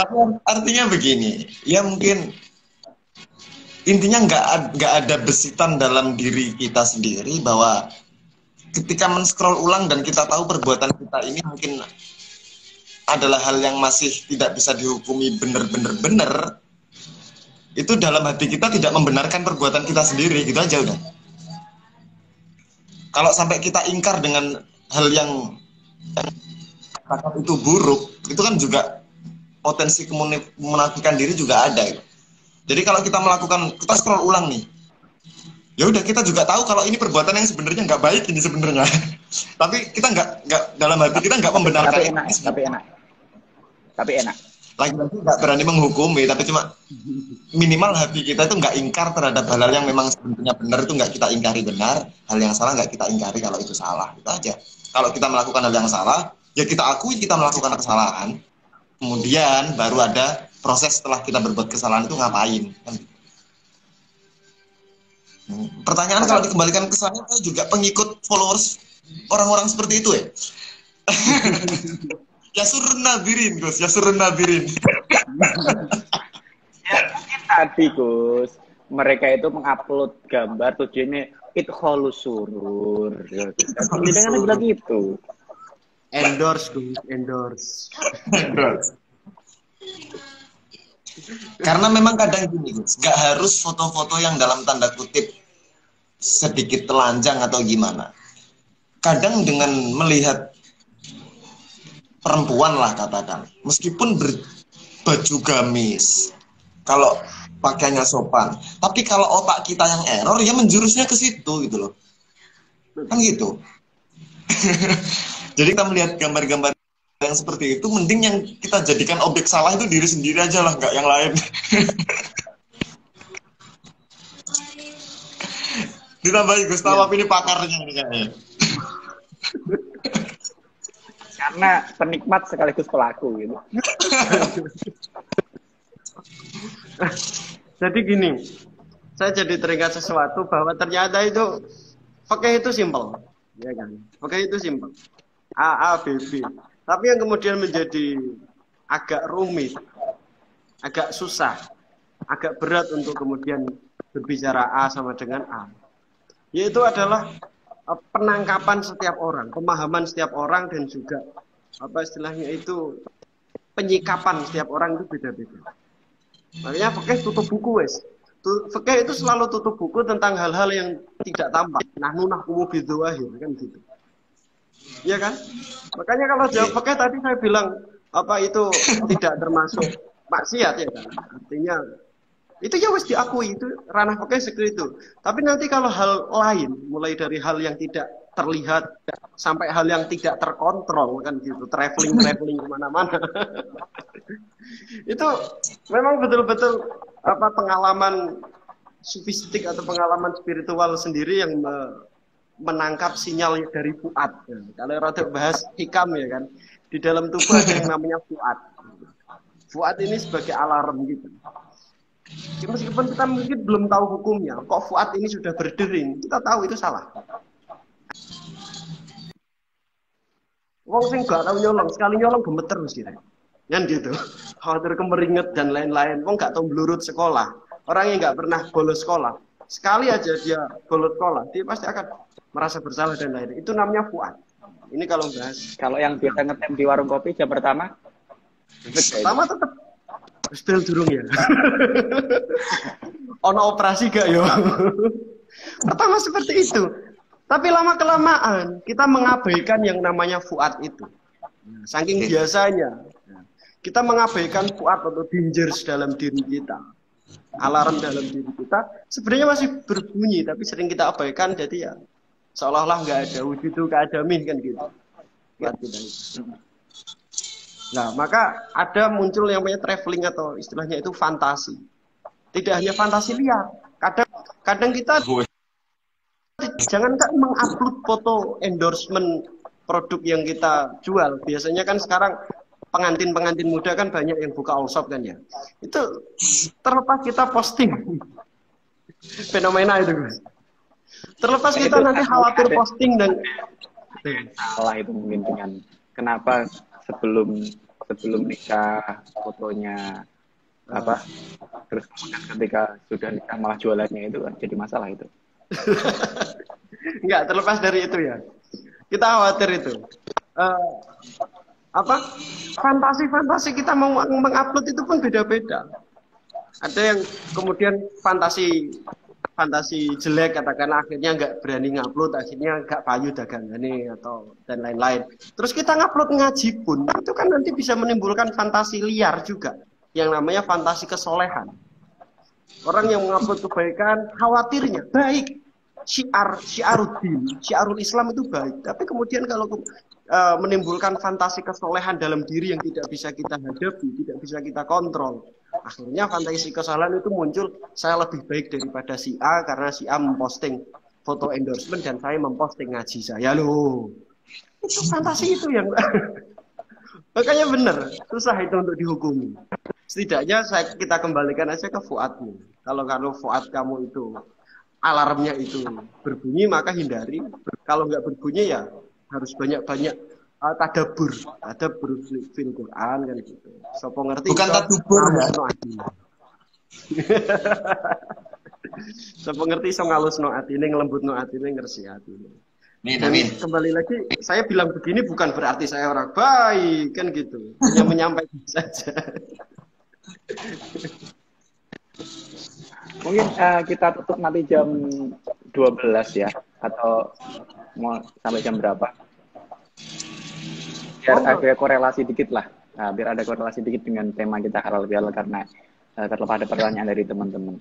B: Tapi artinya begini, ya mungkin intinya nggak ada besitan dalam diri kita sendiri bahwa ketika men-scroll ulang dan kita tahu perbuatan kita ini mungkin adalah hal yang masih tidak bisa dihukumi benar, itu dalam hati kita tidak membenarkan perbuatan kita sendiri, gitu aja udah. Kalau sampai kita ingkar dengan hal yang itu buruk, itu kan juga potensi menafikan diri juga ada. Jadi kalau kita scroll ulang nih, ya udah kita juga tahu kalau ini perbuatan yang sebenarnya nggak baik ini sebenarnya. Tapi kita nggak dalam hati kita nggak membenarkan.
A: Tapi enak.
B: Lagi-lagi nggak berani menghukumi, tapi cuma minimal hati kita itu nggak ingkar terhadap hal-hal yang memang sebenarnya benar, itu nggak kita ingkari benar, hal yang salah nggak kita ingkari kalau itu salah, itu aja. Kalau kita melakukan hal yang salah, ya kita akui kita melakukan kesalahan, kemudian baru ada proses setelah kita berbuat kesalahan itu ngapain. Kan? Pertanyaan kalau dikembalikan ke saya juga pengikut followers orang-orang seperti itu ya. Yasurun nabirin, Gus. Yasurun nabirin.
A: Ya, mungkin tadi, Gus. Mereka itu mengupload gambar tujuannya idkhalus surur. Jadi dengan bilang gitu.
C: Endorse, Gus. Endorse.
B: Karena memang kadang gini, Gus. Gak harus foto-foto yang dalam tanda kutip sedikit telanjang atau gimana. Kadang dengan melihat perempuan lah katakan, meskipun berbaju gamis, kalau pakaiannya sopan, tapi kalau otak kita yang error, ya menjurusnya ke situ gitu loh, kan gitu. Jadi kita melihat gambar-gambar yang seperti itu, mending yang kita jadikan objek salah itu diri sendiri aja lah, nggak yang lain. Ditambahin Gus Tawab ini pakarnya ini kayaknya.
A: Karena penikmat sekaligus pelaku gitu.
C: Jadi gini, saya jadi teringat sesuatu bahwa ternyata itu pakai itu simpel, ya kan? Pakai itu simpel. A B B. Tapi yang kemudian menjadi agak rumit, agak susah, agak berat untuk kemudian berbicara A sama dengan A. Yaitu adalah penangkapan setiap orang, pemahaman setiap orang, dan juga apa istilahnya itu penyikapan setiap orang itu beda-beda. Makanya fikih tutup buku wes. Fikih itu selalu tutup buku tentang hal-hal yang tidak tampak. Nahnu nahkumu bidzawahir kan gitu. Iya kan? Makanya kalau jawab fikih tadi saya bilang apa itu tidak termasuk maksiat ya kan. Artinya itu ya wes diakui, itu ranah fikih seperti itu. Tapi nanti kalau hal lain, mulai dari hal yang tidak terlihat sampai hal yang tidak terkontrol kan gitu, traveling kemana-mana, itu memang betul-betul apa pengalaman sufistik atau pengalaman spiritual sendiri yang menangkap sinyal dari fuad. Kalau rada bahas hikam ya kan, di dalam tubuh ada yang namanya fuad. Fuad ini sebagai alarm gitu. Meskipun kita mungkin belum tahu hukumnya, kok fuad ini sudah berdering, kita tahu itu salah. Wong sing gak tahu nyolong, sekali nyolong gemeter mesti kan gitu. Khawatir kemeringet dan lain-lain. Wong gak tahu melurut sekolah. Orang yang gak pernah bolos sekolah, sekali aja dia bolos sekolah, dia pasti akan merasa bersalah dan lain-lain. Itu namanya fuad. Ini kalau bahas.
A: Kalau yang biasa ngetem di warung kopi jam pertama
C: tetap spell durung ya. Ono operasi gak yo? Pertama seperti itu. Tapi lama-kelamaan kita mengabaikan yang namanya fuad itu. Saking biasanya kita mengabaikan fuad atau dangers dalam diri kita. Alarm dalam diri kita sebenarnya masih berbunyi, tapi sering kita abaikan, jadi ya seolah-olah nggak ada wujud keadamin kan gitu. Nah, maka ada muncul yang namanya traveling atau istilahnya itu fantasi. Tidak hanya fantasi liar. Kadang kita jangan kan mengupload foto endorsement produk yang kita jual. Biasanya kan sekarang pengantin-pengantin muda kan banyak yang buka all shop kan ya. Itu terlepas kita posting. Fenomena itu, Gus. Terlepas kita nanti khawatir posting dan
A: salah itu mungkin dengan kenapa sebelum sebelum nikah fotonya apa, terus kemudian ketika sudah nikah malah jualannya, itu kan jadi masalah itu.
C: Enggak, terlepas dari itu ya. Kita khawatir itu. Eh, apa? Fantasi-fantasi kita mau mengupload itu pun beda-beda. Ada yang kemudian fantasi jelek, katakanlah akhirnya nggak berani ngupload, akhirnya nggak payu dagangane atau dan lain-lain. Terus kita ngupload ngaji pun itu kan nanti bisa menimbulkan fantasi liar juga, yang namanya fantasi kesolehan. Orang yang mengupload kebaikan khawatirnya baik, syiarul Islam itu baik, tapi kemudian kalau menimbulkan fantasi kesolehan dalam diri yang tidak bisa kita hadapi, tidak bisa kita kontrol, akhirnya fantasi kesalahan itu muncul. Saya lebih baik daripada si A karena si A memposting foto endorsement dan saya memposting ngaji saya. Loh, itu fantasi itu yang makanya benar susah itu untuk dihukumi. Setidaknya kita kembalikan aja ke Fuadmu. Kalau Fuad kamu itu alarmnya itu berbunyi, maka hindari. Kalau nggak berbunyi ya harus banyak-banyak tadabbur fil Quran kan gitu. Sopo ngerti
B: bukan tadabbur ya.
C: Sopo ngerti iso ngalusno atine, nglembutno atine, ngersi atine.
B: Amin.
C: Kembali lagi, saya bilang begini bukan berarti saya orang baik kan gitu. Hanya menyampaikan saja.
A: Mungkin kita tutup nanti jam 12 ya, atau mau sampai jam berapa? Biar ada korelasi dikit lah. Nah, biar ada korelasi dikit dengan tema kita halal bihalal, karena terlepas ada pertanyaan dari teman-teman.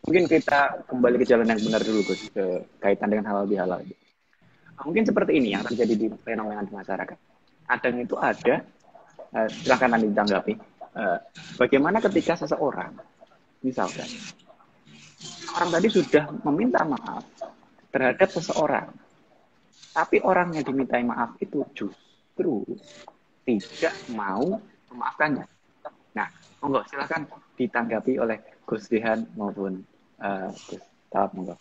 A: Mungkin kita kembali ke jalan yang benar dulu, Gus, ke kaitan dengan halal bihalal. Mungkin seperti ini yang terjadi di fenomena di masyarakat. Kadang itu ada, silahkan nanti ditanggapi. Bagaimana ketika seseorang, misalkan orang tadi sudah meminta maaf terhadap seseorang, tapi orang yang dimintai maaf itu justru tidak mau memaafkannya. Nah, monggo silakan ditanggapi oleh Gus Dihan maupun Gus Tawab, monggo.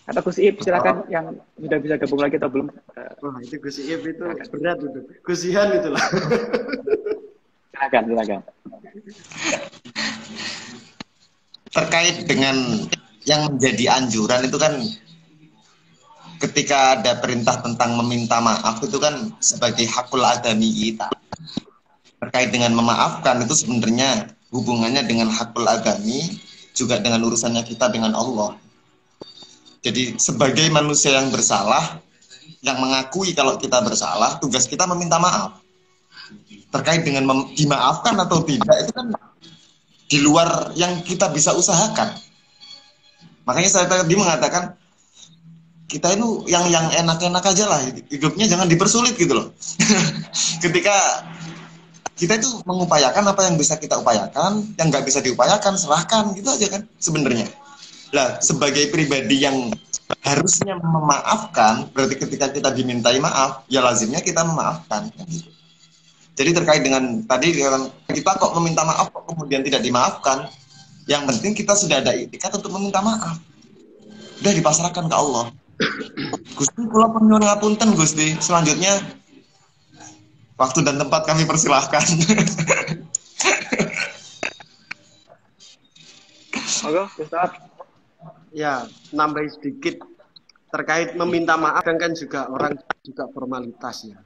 A: Atau Gus Iip silakan, yang sudah bisa gabung lagi atau belum?
C: Wah, itu Gus Iip itu berat itu. Gus Dihan itulah.
A: Silakan.
B: Terkait dengan yang menjadi anjuran itu kan, ketika ada perintah tentang meminta maaf itu kan sebagai hakul adami kita. Terkait dengan memaafkan itu sebenarnya hubungannya dengan hakul adami, juga dengan urusannya kita dengan Allah. Jadi sebagai manusia yang bersalah, yang mengakui kalau kita bersalah, tugas kita meminta maaf. Terkait dengan dimaafkan atau tidak itu kan di luar yang kita bisa usahakan. Makanya saya tadi mengatakan kita itu yang enak-enak aja lah, hidupnya jangan dipersulit gitu loh. Ketika kita itu mengupayakan apa yang bisa kita upayakan, yang nggak bisa diupayakan serahkan, gitu aja kan sebenarnya. Lah, sebagai pribadi yang harusnya memaafkan, berarti ketika kita dimintai maaf, ya lazimnya kita memaafkan. Gitu. Jadi terkait dengan tadi, kita kok meminta maaf kok kemudian tidak dimaafkan, yang penting kita sudah ada itikat untuk meminta maaf. Udah dipasrahkan ke Allah. Gusti, kula pun nyuwun ngapunten Gusti. Selanjutnya waktu dan tempat kami persilahkan.
A: Monggo, Ustaz.
C: Ya, nambahin sedikit terkait meminta maaf kan juga orang juga formalitas ya.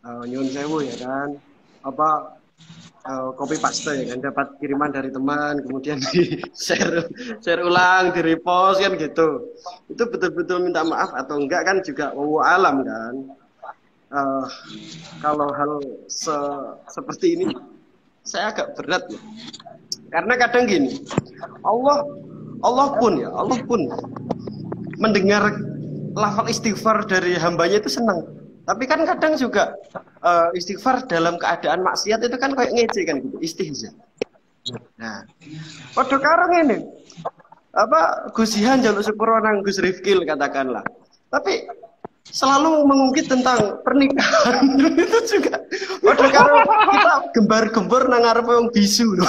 C: Nyuwun sewu ya kan, copy paste ya kan, dapat kiriman dari teman kemudian di share ulang, di repost kan gitu. Itu betul-betul minta maaf atau enggak kan juga wallahu alam kan. Kalau hal seperti ini saya agak berat ya. Karena kadang gini, Allah pun mendengar lafal istighfar dari hambanya itu senang. Tapi kan kadang juga istighfar dalam keadaan maksiat itu kan kayak ngece kan gitu, istihza. Nah, padha karo ngene. Gus Jihan jaluk sepuro nang Gus Rifkil katakanlah. Tapi selalu mengungkit tentang pernikahan itu juga. Padha karo kita gembar-gembor nang arep wong bisu lho.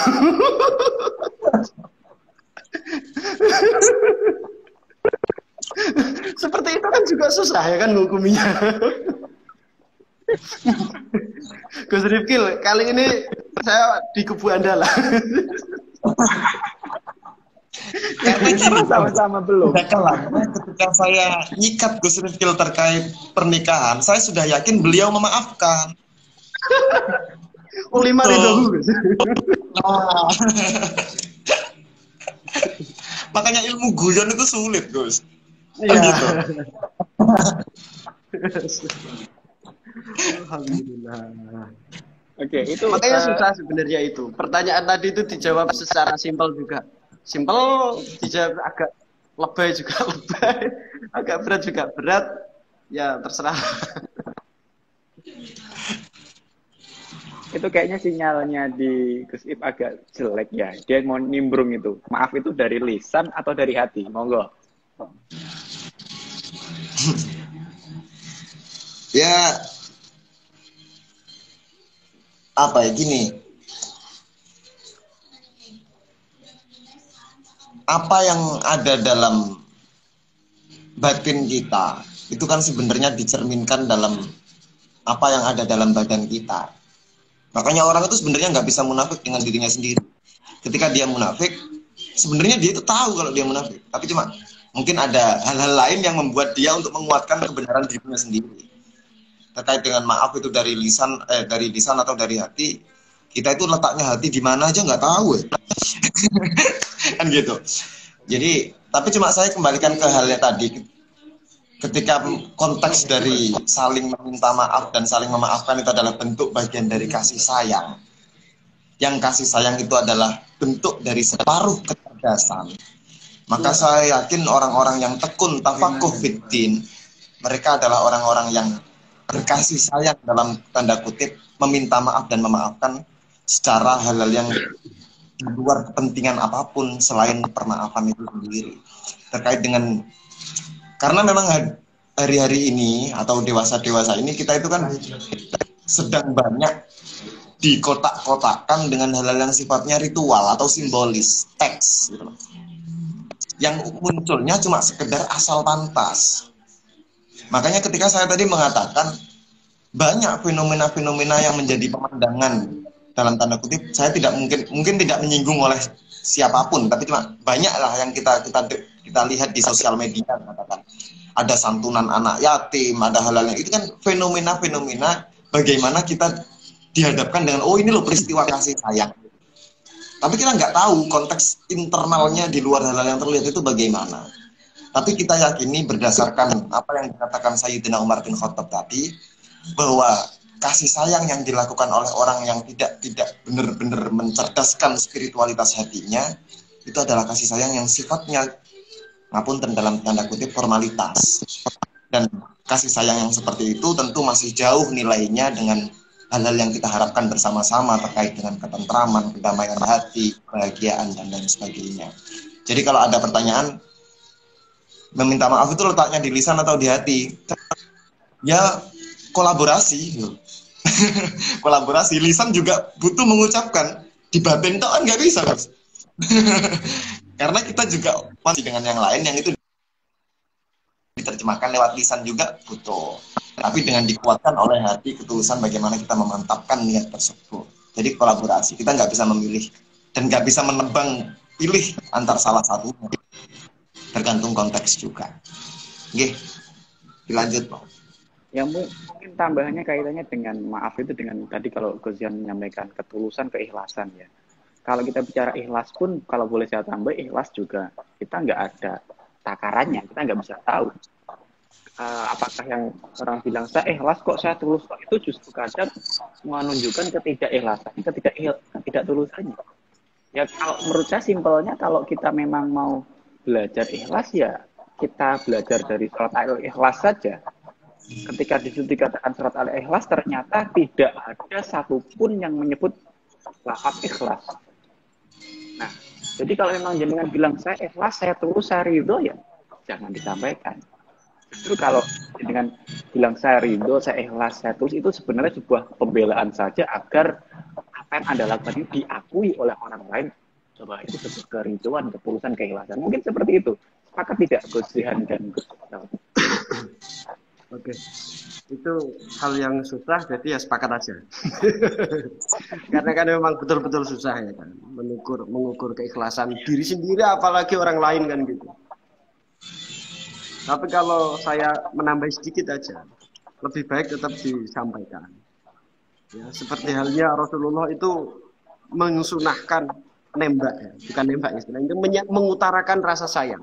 C: Seperti itu kan juga susah ya kan hukumnya. Gus Rifkil, kali ini saya di kubu Anda lah.
B: Karena gini,
A: sama-sama belum.
B: udah kelar. Ketika saya nyikat Gus Rifkil terkait pernikahan, saya sudah yakin beliau memaafkan.
C: Oh, 5 ridho Gus.
B: Nah. Makanya ilmu guyon itu sulit, Gus. Kan
C: Iya.
B: gitu.
C: Alhamdulillah.
A: Oke, itu
C: Makanya susah sebenarnya itu. Pertanyaan tadi itu dijawab secara simpel juga. Simpel, dijawab agak lebay juga lebay, agak berat juga berat. Ya terserah.
A: itu kayaknya sinyalnya di Gus Ip agak jelek ya. Dia mau nimbrung itu. Maaf itu dari lisan atau dari hati? Monggo.
B: Ya, apa ya, gini. Apa yang ada dalam batin kita itu kan sebenarnya dicerminkan dalam apa yang ada dalam badan kita. Makanya orang itu sebenarnya nggak bisa munafik dengan dirinya sendiri. Ketika dia munafik, sebenarnya dia itu tahu kalau dia munafik. Tapi cuma mungkin ada hal-hal lain yang membuat dia untuk menguatkan kebenaran dirinya sendiri. Terkait dengan maaf itu dari lisan atau dari hati, kita itu letaknya hati di mana aja nggak tahu ya. Kan gitu. Jadi, tapi cuma saya kembalikan ke halnya tadi. Ketika konteks dari saling meminta maaf dan saling memaafkan itu adalah bentuk bagian dari kasih sayang. Yang kasih sayang itu adalah bentuk dari separuh kecerdasan. Maka saya yakin orang-orang yang tekun tafakuh fiddin, mereka adalah orang-orang yang berkasih sayang dalam tanda kutip, meminta maaf dan memaafkan secara hal-hal yang di luar kepentingan apapun selain permaafan itu sendiri. Terkait dengan, karena memang hari-hari ini atau dewasa-dewasa ini kita itu kan sedang banyak dikotak-kotakkan dengan hal-hal yang sifatnya ritual atau simbolis, teks gitu. Yang munculnya cuma sekedar asal pantas. Makanya ketika saya tadi mengatakan banyak fenomena-fenomena yang menjadi pemandangan dalam tanda kutip, saya tidak mungkin tidak menyinggung oleh siapapun, tapi cuma banyaklah yang kita lihat di sosial media, katakan ada santunan anak yatim, ada hal-hal yang itu kan fenomena-fenomena bagaimana kita dihadapkan dengan ini loh peristiwa kasih sayang. Tapi kita nggak tahu konteks internalnya di luar hal-hal yang terlihat itu bagaimana. Tapi kita yakini berdasarkan apa yang dikatakan Sayyidina Umar bin Khattab tadi, bahwa kasih sayang yang dilakukan oleh orang yang tidak benar-benar mencerdaskan spiritualitas hatinya, itu adalah kasih sayang yang sifatnya ngapunten dalam tanda kutip formalitas. Dan kasih sayang yang seperti itu tentu masih jauh nilainya dengan hal-hal yang kita harapkan bersama-sama terkait dengan ketentraman, kedamaian hati, kebahagiaan, dan lain sebagainya. Jadi kalau ada pertanyaan, meminta maaf itu letaknya di lisan atau di hati? Ya kolaborasi. Kolaborasi. Lisan juga butuh mengucapkan. Di batin itu kan nggak bisa, Mas. Karena kita juga masih dengan yang lain yang itu diterjemahkan lewat lisan juga butuh. Tapi dengan dikuatkan oleh hati, ketulusan bagaimana kita memantapkan niat tersebut. Jadi kolaborasi. Kita nggak bisa memilih dan nggak bisa menebang pilih antar salah satunya. Tergantung konteks juga. Oke, dilanjut, Pak.
A: Yang mungkin tambahannya kaitannya dengan maaf itu dengan tadi kalau Ghazyan menyampaikan ketulusan, keikhlasan ya. Kalau kita bicara ikhlas pun, kalau boleh saya tambah, ikhlas juga kita nggak ada takarannya, kita nggak bisa tahu apakah yang orang bilang saya ikhlas kok saya tulus kok, itu justru kadang menunjukkan ketidakikhlasan, ketidaktulusannya. Ya kalau menurut saya simpelnya kalau kita memang mau belajar ikhlas ya kita belajar dari surat Al-Ikhlas saja. Ketika di situ dikatakan surat Al-Ikhlas ternyata tidak ada satupun yang menyebut lafaz ikhlas. Nah, jadi kalau memang jenengan bilang saya ikhlas, saya tulus, saya ridho ya jangan disampaikan. Justru kalau jenengan bilang saya ridho, saya ikhlas, saya tulus itu sebenarnya sebuah pembelaan saja agar apa yang Anda lakukan ini diakui oleh orang lain. Coba itu sebuah keriduan, ketulusan, keikhlasan. Mungkin seperti itu. Sepakat tidak Gus Jihan dan Gus?
C: Oke. itu hal yang susah, jadi ya sepakat aja. Karena kan memang betul-betul susah ya kan, mengukur keikhlasan diri sendiri, apalagi orang lain kan gitu. Tapi kalau saya menambah sedikit aja, lebih baik tetap disampaikan. Ya, seperti halnya Rasulullah itu mensunahkan nembak ya, bukan nembak istilahnya, mengutarakan rasa sayang.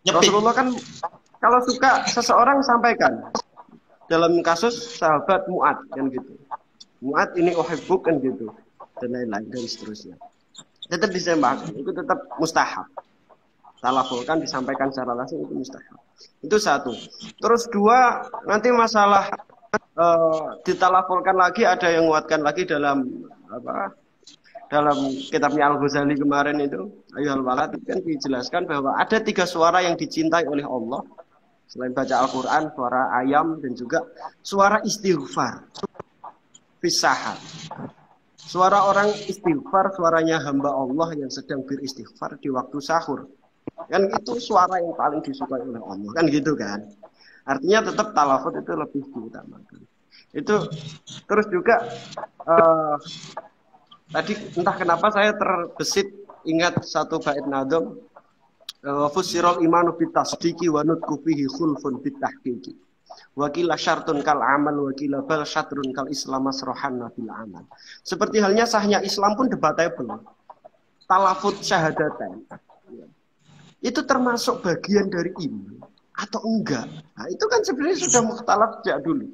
C: Rasulullah kan kalau suka seseorang sampaikan. Dalam kasus sahabat Mu'ad kan gitu. Mu'ad ini uhibbuk kan gitu. Dan lain-lain dan seterusnya. Tetap disampaikan, itu tetap mustahab. Talafulkan disampaikan secara langsung itu mustahab. Itu satu. Terus dua, nanti masalah ditalafulkan lagi, ada yang menguatkan lagi dalam dalam kitabnya Al-Ghazali kemarin itu, Ayyuhal Walad, kan dijelaskan bahwa ada 3 suara yang dicintai oleh Allah. Selain baca Al-Quran, suara ayam dan juga suara istighfar. Fisahat. Suara orang istighfar, suaranya hamba Allah yang sedang beristighfar di waktu sahur. Kan itu suara yang paling disukai oleh Allah. Kan gitu kan. Artinya tetap talafut itu lebih diutamakan. Itu terus juga tadi entah kenapa saya terbesit ingat satu bait nadom. Fussirul imanu bitasdiki wa nutku fihi khulfun bitahqiqi. Wa qila syartun kal amal wa qila bal syatrun kal islam masrohanna bil amal. Seperti halnya sahnya Islam pun debatable. Talafut syahadatain. Itu termasuk bagian dari iman atau enggak? Nah, itu kan sebenarnya sudah mukhtalaf sejak dulu.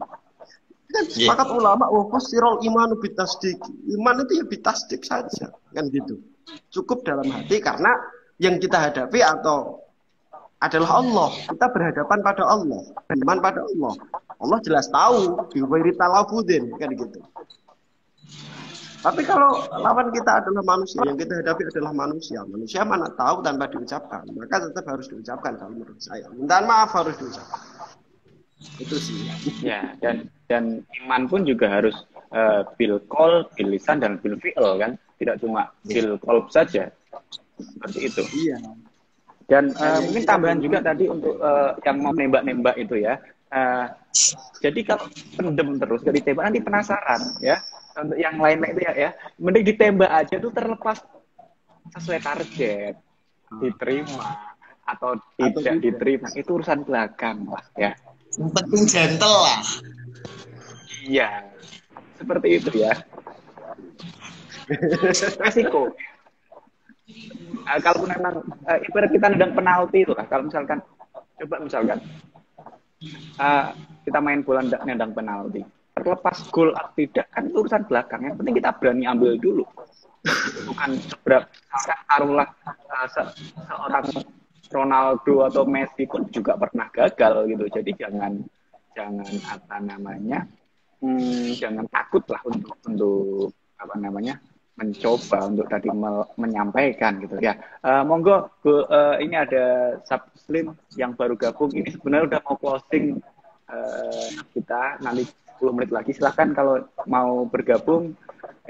C: Kan sepakat ulama wa fussirul imanu bitasdiki. Iman itu ya bitasdik saja, kan gitu. Cukup dalam hati karena yang kita hadapi atau adalah Allah. Kita berhadapan pada Allah. Iman pada Allah. Allah jelas tahu. Biwairi talafudin. Kan gitu. Tapi kalau lawan kita adalah manusia. Yang kita hadapi adalah manusia. Manusia mana tahu tanpa diucapkan. Maka tetap harus diucapkan kalau menurut saya. Mintaan maaf harus diucapkan. Itu sih.
A: Ya, dan iman pun juga harus bil qaul, bil lisan, dan bil fi'l kan. Tidak cuma bil qalb saja. Seperti itu.
C: Iya.
A: Dan mungkin tambahan juga tadi untuk yang mau nembak-nembak itu ya. Jadi kalau pendem terus gak ditembak nanti penasaran ya. Untuk yang lain-lain itu ya, mending ditembak aja tuh terlepas sesuai target, diterima atau tidak diterima itu urusan belakang lah ya.
B: Yang penting gentle lah.
A: Iya. Seperti itu ya. Resiko. Kalau memang ibarat kita nendang penalti itu lah. Kalau misalkan coba misalkan kita main bola nendang penalti, terlepas gol atau tidak kan itu urusan belakang. Yang penting kita berani ambil dulu. Bukan taruhlah seorang Ronaldo atau Messi pun juga pernah gagal gitu. Jadi jangan apa namanya, jangan takut lah untuk apa namanya, mencoba untuk tadi menyampaikan gitu ya. Monggo Bu, ini ada Subslim yang baru gabung. Ini sebenarnya udah mau closing kita nanti 10 menit lagi. Silakan kalau mau bergabung.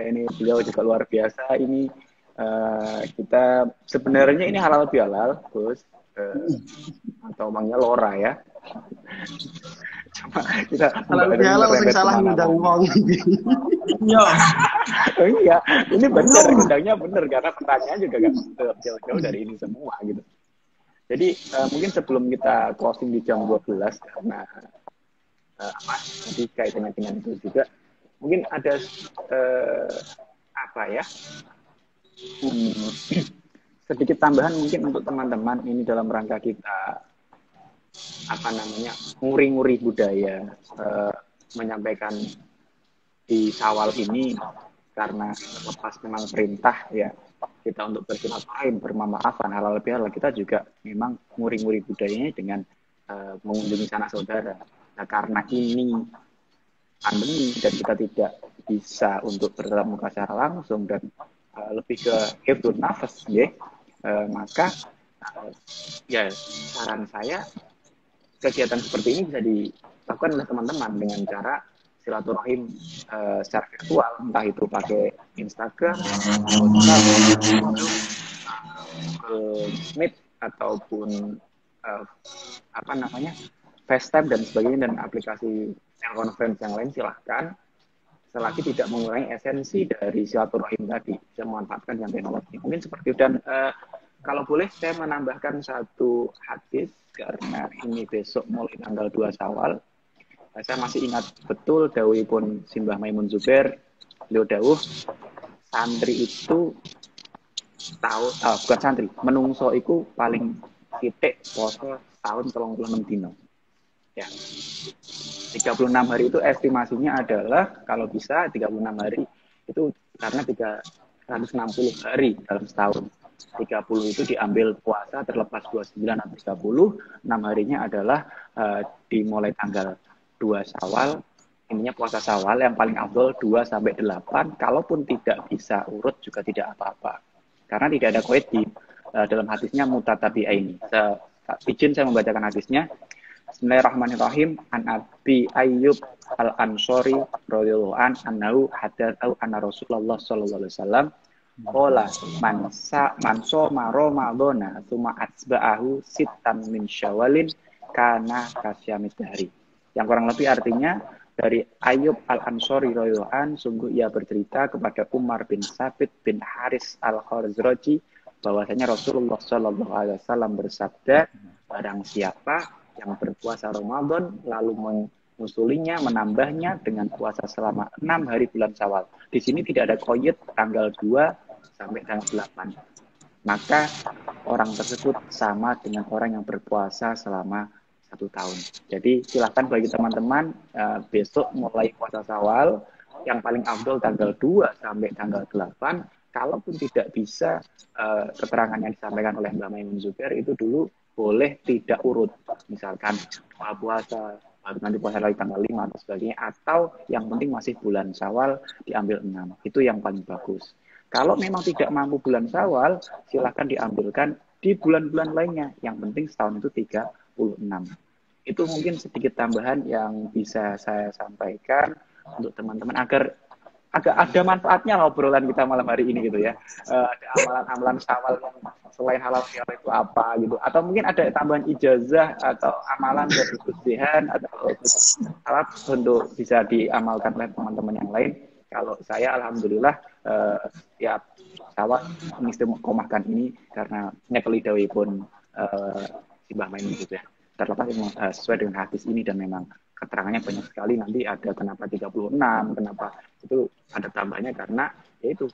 A: Ini beliau juga luar biasa. Ini kita sebenarnya ini halal bihalal, Gus. Atau manggil Lora ya. Cuma kita
C: halal bihalal sing salah ngundang wong.
A: Iya, ini benar, undangnya benar karena pertanyaan juga gak jauh-jauh dari ini semua gitu. Jadi mungkin sebelum kita closing di jam 12 karena jadi kaitannya dengan itu juga mungkin ada apa ya, sedikit tambahan mungkin untuk teman-teman ini dalam rangka kita apa namanya nguri-nguri budaya, menyampaikan di Syawal ini karena lepas memang perintah ya kita untuk bersilaturahim, bermamaafan, halal bihalal, kita juga memang nguri-nguri budayanya dengan mengunjungi sanak saudara. Nah, karena ini pandemi dan kita tidak bisa untuk bertatap muka secara langsung dan lebih ke hifdzun nafas ya, maka ya saran saya kegiatan seperti ini bisa dilakukan oleh teman-teman dengan cara silaturahim secara virtual, entah itu pakai Instagram, Google Meet ataupun apa namanya FaceTime dan sebagainya dan aplikasi yang conference yang lain silahkan, selagi tidak mengurangi esensi dari silaturahim tadi, bisa memanfaatkan yang teknologi. Mungkin seperti itu. Dan kalau boleh saya menambahkan satu hadis, karena ini besok mulai tanggal 2 Syawal. Saya masih ingat betul dawuhipun Simbah Maimun Zubair, beliau dawuh, santri itu bukan santri, menungso iku paling titik poso tahun 36 dino. Ya. 36 hari itu estimasinya adalah kalau bisa 36 hari itu karena 360 hari dalam setahun. 30 itu diambil puasa terlepas 29 atau 30, 6 harinya adalah dimulai tanggal 2 Syawal. Intinya puasa Syawal yang paling afdol 2 sampai 8. Kalaupun tidak bisa urut juga tidak apa-apa. Karena tidak ada qaid di dalam hadisnya mutatabi'aini. Izin saya membacakan hadisnya. Bismillahirrahmanirrahim. An Abi Ayyub Al-Ansori radhiyallahu anhu hadatsu anna Rasulullah sallallahu alaihi wasallam qala man soma ramadhana tsumma atba'ahu sittan min syawalin kana kasyamid hari. Yang kurang lebih artinya dari Ayyub Al-Ansori radhiyallahu anhu, sungguh ia bercerita kepada Umar bin Sabit bin Haris Al-Khazraji bahwasanya Rasulullah sallallahu alaihi wasallam bersabda, barang siapa yang berpuasa Ramadan lalu menyusulinya, menambahnya dengan puasa selama 6 hari bulan Syawal. Di sini tidak ada qaid tanggal 2 sampai tanggal 8. Maka orang tersebut sama dengan orang yang berpuasa selama 1 tahun. Jadi silakan bagi teman-teman besok mulai puasa Syawal, yang paling afdol tanggal 2 sampai tanggal 8. Kalaupun tidak bisa keterangan yang disampaikan oleh Mbak Maimun Zubair itu dulu boleh tidak urut, misalkan puasa baru nanti puasa lagi tanggal 5 atau sebagainya, atau yang penting masih bulan Syawal diambil 6, itu yang paling bagus. Kalau memang tidak mampu bulan Syawal, silakan diambilkan di bulan-bulan lainnya, yang penting setahun itu 36. Itu mungkin sedikit tambahan yang bisa saya sampaikan untuk teman-teman agar agak ada manfaatnya lah obrolan kita malam hari ini gitu ya. Ada amalan-amalan Syawal yang selain halal bihalal itu apa gitu, atau mungkin ada tambahan ijazah atau amalan dari Gus atau alat untuk bisa diamalkan oleh teman-teman yang lain. Kalau saya alhamdulillah ya Syawal mengistimewakan ini karena nyekeli dawuh pun Simbah Maimun gitu ya. Terlepas sesuai dengan hadis ini dan memang keterangannya banyak sekali, nanti ada kenapa 36, kenapa itu ada tambahnya karena yaitu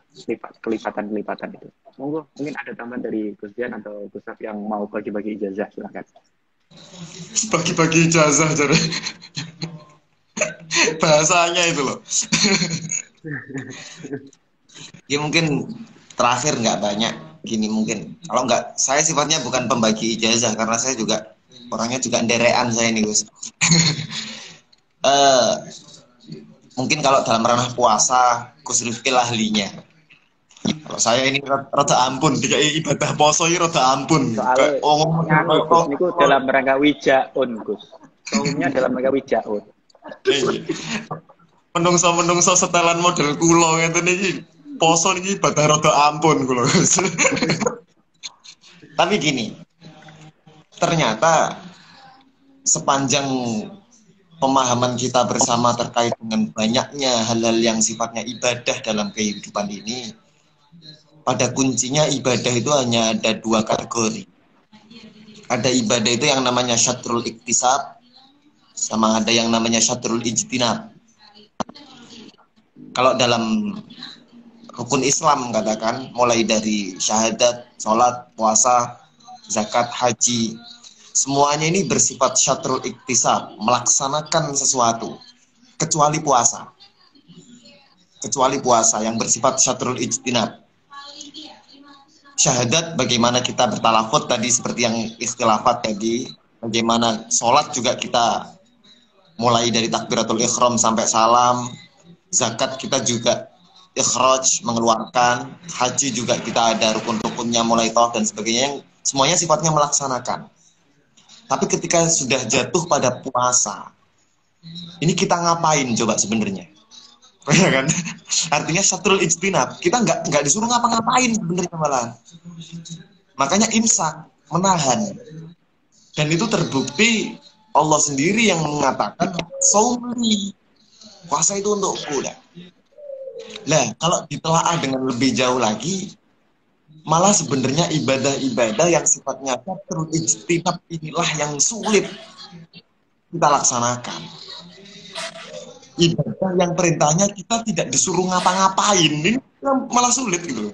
A: kelipatan-kelipatan itu. Monggo, mungkin ada tambahan dari Gus Dian atau Gus Saf yang mau bagi-bagi ijazah, silakan.
B: Bagi-bagi ijazah jadi bahasanya itu loh. Ya mungkin terakhir nggak banyak gini, mungkin kalau nggak, saya sifatnya bukan pembagi ijazah karena saya juga orangnya juga nderean saya ini Gus. Mungkin kalau dalam ranah puasa Gus Rifki ahlinya. Kalau saya ini rada ampun, dikai ibadah poso ini rada ampun.
A: Soalnya Gus niku dalam rangka wijaun Gus. Saumnya dalam rangka wijaun.
B: Menungso setelan model kula ngeten iki. Poso niki ibadah rada ampun kula Gus. Tapi gini, ternyata sepanjang pemahaman kita bersama terkait dengan banyaknya hal-hal yang sifatnya ibadah dalam kehidupan ini, pada kuncinya ibadah itu hanya ada 2 kategori. Ada ibadah itu yang namanya syatrul iktisab, sama ada yang namanya syatrul ijtinab. Kalau dalam rukun Islam katakan, mulai dari syahadat, sholat, puasa, zakat, haji, semuanya ini bersifat syatrul iktisab, melaksanakan sesuatu, kecuali puasa. Kecuali puasa yang bersifat syatrul ijtinab. Syahadat, bagaimana kita bertalafut tadi seperti yang ikhtilafat tadi, bagaimana sholat juga kita mulai dari takbiratul ihram sampai salam, zakat kita juga ikhraj, mengeluarkan, haji juga kita ada rukun-rukunnya mulai tawaf dan sebagainya, semuanya sifatnya melaksanakan. Tapi ketika sudah jatuh pada puasa, ini kita ngapain coba sebenarnya? Ya kan? Artinya syatrul ijtinab, kita nggak disuruh ngapa-ngapain sebenarnya malah. Makanya imsak, menahan. Dan itu terbukti Allah sendiri yang mengatakan saumli, puasa itu untukku. Lah, kalau ditelaah dengan lebih jauh lagi, malah sebenarnya ibadah-ibadah yang sifatnya syatrul ijtinab inilah yang sulit kita laksanakan. Ibadah yang perintahnya kita tidak disuruh ngapa-ngapain, ini malah sulit gitu.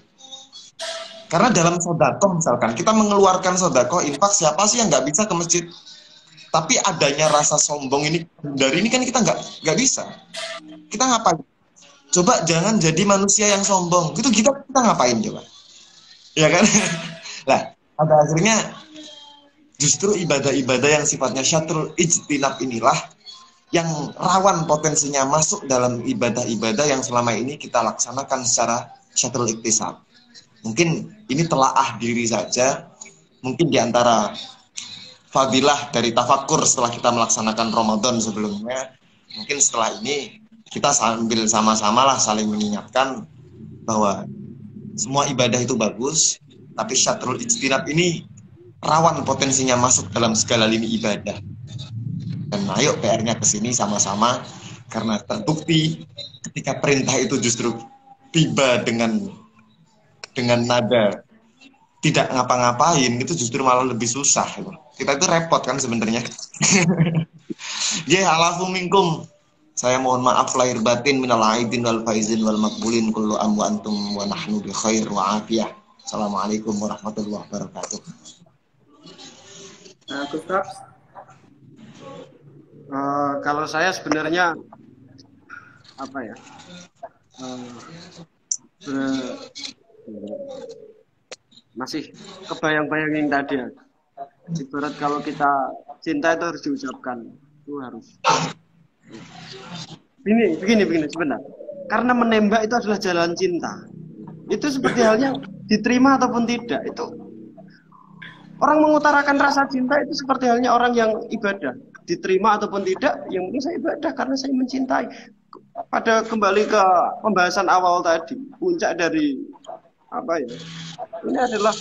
B: Karena dalam sedekah misalkan, kita mengeluarkan sedekah, infak, siapa sih yang nggak bisa ke masjid? Tapi adanya rasa sombong ini, dari ini kan kita nggak bisa. Kita ngapain? Coba jangan jadi manusia yang sombong. Itu kita ngapain coba? Ya kan? Lah, pada akhirnya justru ibadah-ibadah yang sifatnya syatrul ijtinab inilah yang rawan potensinya masuk dalam ibadah-ibadah yang selama ini kita laksanakan secara syatrul iktisab. Mungkin ini telaah diri saja, mungkin diantara fadilah dari tafakur setelah kita melaksanakan Ramadan sebelumnya, mungkin setelah ini kita sambil sama-sama lah saling mengingatkan bahwa semua ibadah itu bagus, tapi syatrul ijtinab ini rawan potensinya masuk dalam segala lini ibadah. Dan ayo PR-nya ke sini sama-sama, karena terbukti ketika perintah itu justru tiba dengan nada tidak ngapa-ngapain, itu justru malah lebih susah. Kita itu repot kan sebenarnya. Alafu minkum. Saya mohon maaf lahir batin minal aidin wal faizin wal makbulin kullu am wa antum wa nahnu bi khair wa afiyah. Assalamualaikum warahmatullahi wabarakatuh.
C: Gustaf, kalau saya sebenarnya apa ya? Masih kebayang-bayangin tadi ya. Ibarat kalau kita cinta itu harus diucapkan, itu harus. Begini sebentar. Karena menembak itu adalah jalan cinta. Itu seperti halnya diterima ataupun tidak. Itu orang mengutarakan rasa cinta itu seperti halnya orang yang ibadah. Diterima ataupun tidak, yang penting saya ibadah karena saya mencintai. Pada kembali ke pembahasan awal tadi, puncak dari apa ya? Ini adalah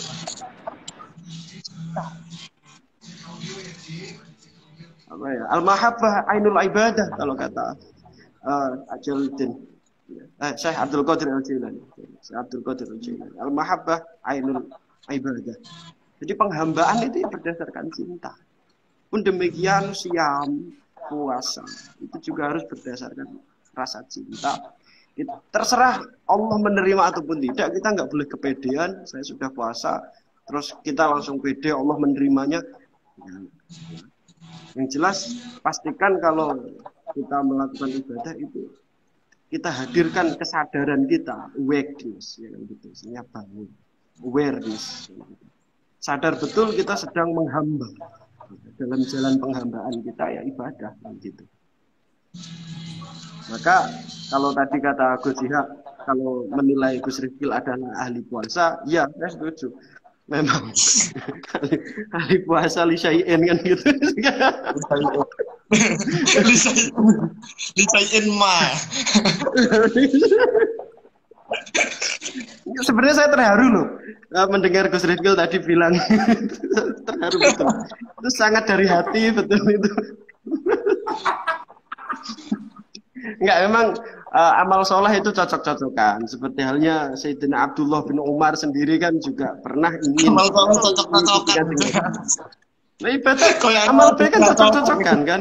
C: apa ya? Al-mahabbah ainul ibadah kalau kata Ajaluddin. Syekh Abdul Qadir Al-Jilani. Al-mahabbah ainul ibadah. Jadi penghambaan itu berdasarkan cinta. Pun demikian siam, puasa itu juga harus berdasarkan rasa cinta. Terserah Allah menerima ataupun tidak, kita nggak boleh kepedean. Saya sudah puasa, terus kita langsung pede Allah menerimanya. Yang jelas pastikan kalau kita melakukan ibadah itu kita hadirkan kesadaran kita, awareness, ya gitu, sebenarnya bangun, awareness. Sadar betul kita sedang menghamba. Dalam jalan penghambaan kita ya ibadah gitu. Maka kalau tadi kata Gus Jihad, kalau menilai Gus Rifkil adalah ahli puasa, ya saya setuju. Memang ahli puasa lisyain kan gitu.
B: Lisyain mah.
C: Sebenarnya saya terharu loh mendengar Gus Rifkil tadi bilang terharu betul. Itu sangat dari hati betul itu. Enggak, memang amal soleh itu cocok-cocokan. Seperti halnya Sayyidina Abdullah bin Umar sendiri kan juga pernah ingin
B: amal soleh cocok-cocokan.
C: Nah, ibadah amal baik kan cocok-cocokan kan.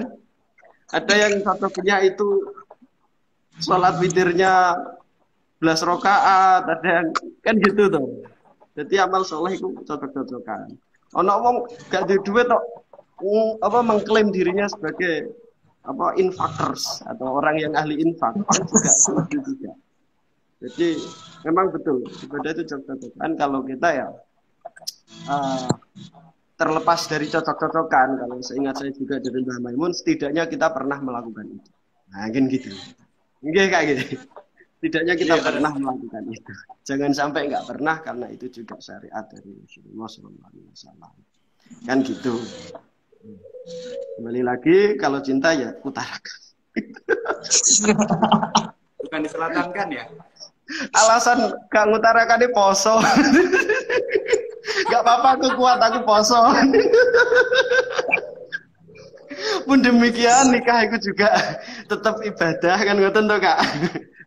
C: Ada yang cocoknya itu sholat witirnya 11 rakaat, ada yang kan gitu tuh. Jadi amal soleh itu cocok-cocokan. Ono wong gak duwe duit tok apa mengklaim dirinya sebagai apa infakers atau orang yang ahli infak kan juga. Jadi memang betul ibadah itu cocok-cocokan. Kalau kita ya terlepas dari cocok-cocokan, kalau seingat saya juga dari Mbah Maimun, setidaknya kita pernah melakukan itu. Nah, kan gitu. Nggih kayak gitu. Setidaknya kita pernah melakukan itu. Jangan sampai nggak pernah, karena itu juga syariat dari Rasulullah SAW. Kan gitu. Kembali lagi, kalau cinta ya utarakan.
A: Bukan diselatankan ya?
C: Alasan gak ngutarakan ini poso. Gak apa-apa, aku kuat, aku poso. Pun demikian nikah itu juga tetap ibadah kan ngoten to Kak.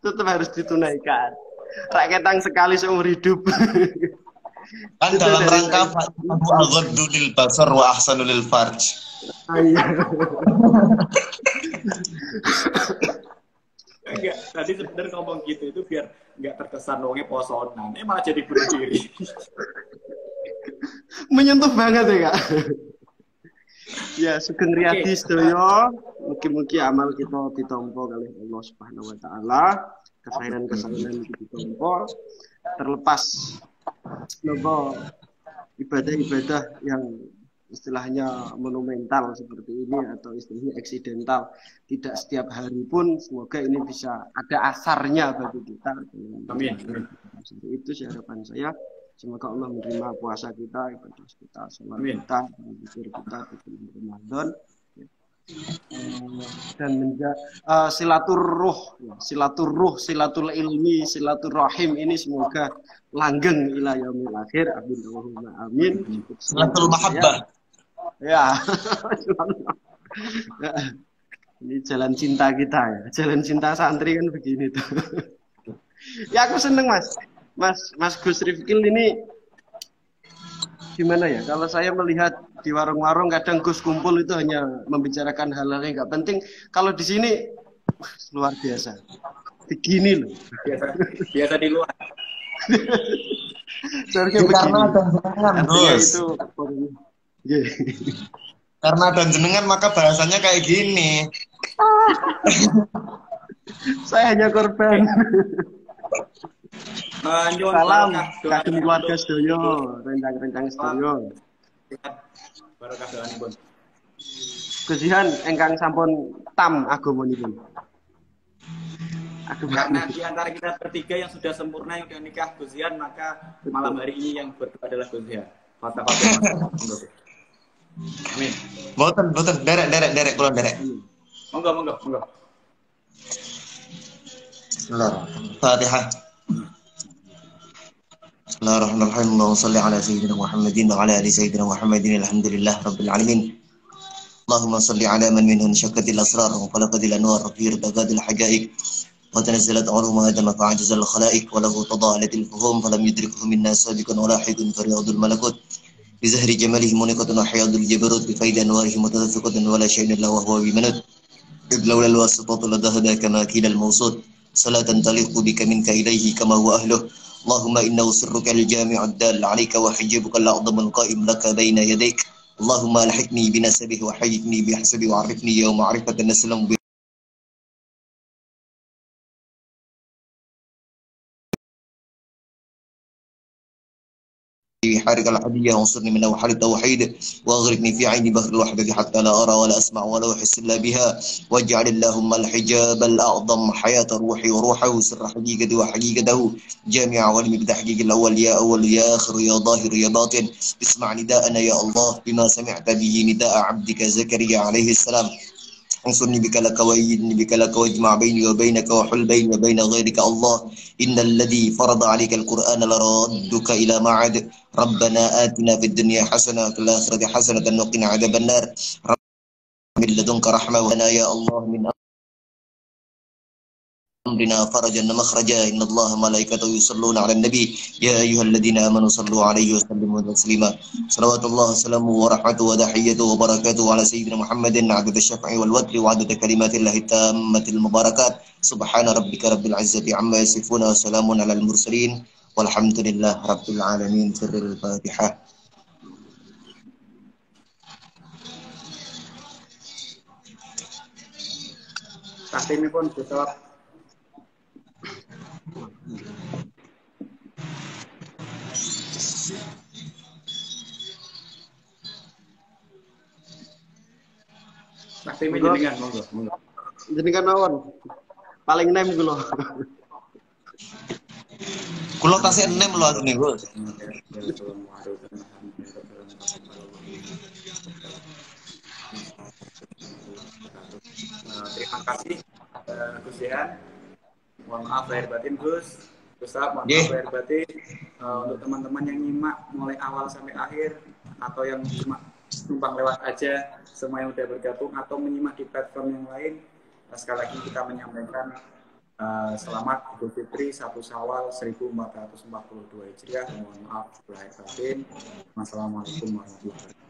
C: Tetap harus ditunaikan. Raketang sekali seumur hidup.
B: Kan
C: Itu
B: dalam
C: dari
B: rangka Abu aghaddu lil basar wa ahsanu lil farj.
C: iya.
A: Enggak, tadi sebenarnya ngomong gitu itu biar nggak terkesan wongnya posonan. Malah jadi bunuh diri.
C: Menyentuh banget ya Kak. Ya, sugeng riyadi sedaya. Mugi-mugi amal kita ditampa kalih Allah Subhanahu wa taala. Kesairan-kesairan itu ditampa. Terlepas nopo ibadah-ibadah yang istilahnya monumental seperti ini atau istilahnya eksidental, tidak setiap hari pun semoga ini bisa ada asarnya bagi kita.
A: Amin.
C: Itu sih harapan saya. Semoga Allah menerima puasa kita, ibadah kita, sholat
A: Amin.
C: kita, zikir kita di bulan Ramadan, dan silatul ilmi, silaturahim ini semoga langgeng ila yaumil akhir. Amin Allahumma amin.
B: Silatul mahabbah.
C: Ya. Ini jalan cinta kita ya. Jalan cinta santri kan begini tuh. Ya aku seneng Mas Gus Rifkil ini gimana ya? Kalau saya melihat di warung-warung kadang Gus kumpul itu hanya membicarakan hal-hal yang nggak penting. Kalau di sini luar biasa. Begini loh.
A: Biasa di luar.
C: Seharusnya
B: Karena
C: begini.
B: dan jenengan,
C: Artinya
B: Gus.
C: itu yeah.
B: Karena dan jenengan maka bahasanya kayak gini.
C: Saya hanya korban. Salam kagem keluarga sedaya, rencang-rencang sedaya.
A: Barokah doanipun.
C: Gusihan engkang sampun tam agamanipun.
A: Karena di antara kita bertiga yang sudah sempurna yang sudah nikah Gusian, maka malam hari ini yang berdoa adalah Gusian. Fatah. Amin.
B: Boten, derek kula derek.
A: Monggo.
B: Fatihah. Bismillahirrahmanirrahim. Allahumma shalli ala sayyidina Muhammadin wa ala ali sayyidina Muhammadin. Alhamdulillah rabbil alamin. Allahumma shalli ala man minhu shakkatil asrar wa qalaqatil anwar fi irtaqadil haqaiq wa tanazzalat ulum adama fa'ajazal khalaiq wa lahu tadalatil fuhum falam yudrikuhu minna sabiqun wa lahiqun fariyadul malakut بزهر جماله منقة وحياض الجبروت بفيد أنواره متدفقة ولا شيء إلا وهو بمند إذ لولا الواسطة لذهب كما كيل الموصود صلاة تليق بك منك إليه كما هو أهله اللهم إنه سرك الجامع الدال عليك وحجبك الأعظم القائم لك بين يديك اللهم ألحقني بنسبه وحيثني بحسبه وعرفني يوم معرفة نسلم حارق العدية وانصرني من أوحال التوحيد واغرقني في عين بحر الوحدة حتى لا أرى ولا أسمع ولا أحس إلا بها واجعل اللهم الحجاب الأعظم حياة روحي وروحه سر حقيقته وحقيقته جامع علمي بتحقيق الأول يا أول يا آخر يا ظاهر يا باطن اسمع نداءنا يا الله بما سمعت به نداء عبدك زكريا عليه السلام انصرني بك لك وأيدني بك لك واجمع بيني وبينك وحل بيني وبين غيرك الله إن الذي فرض عليك القرآن لرادك إلى معاد ربنا آتنا في الدنيا حسنة وفي الآخرة حسنة وقنا عذاب النار رب من لدنك رحمة وأنا يا الله من أمرنا فرجا مخرجا إن الله ملائكته يصلون على النبي يا أيها الذين آمنوا صلوا عليه وسلموا تسليما صلوات الله وسلامه ورحمته وتحيته وبركاته على سيدنا محمد عدد الشفع والوتر وعدد كلمات الله التامة المباركات سبحان ربك رب العزة عما يصفون وسلام على المرسلين والحمد لله رب العالمين سر الفاتحة.
A: Tahtimipun besok. Tahtimnya jenengan monggo.
C: Jenengan mawon. Paling nem kula.
B: Kulo tasih 6 lho asline, Gus.
A: Terima kasih Gus Jihan. Mohon maaf lahir batin Gus. Ustaz, mohon
B: Nggih.
A: maaf lahir batin. Untuk teman-teman yang nyimak mulai awal sampai akhir atau yang cuma
E: numpang lewat aja, semua yang udah bergabung atau menyimak di platform yang lain. Sekali lagi kita menyampaikan selamat Idul Fitri 1 Syawal 1442 Hijriah. Mohon maaf lahir batin. Wassalamualaikum warahmatullahi wabarakatuh.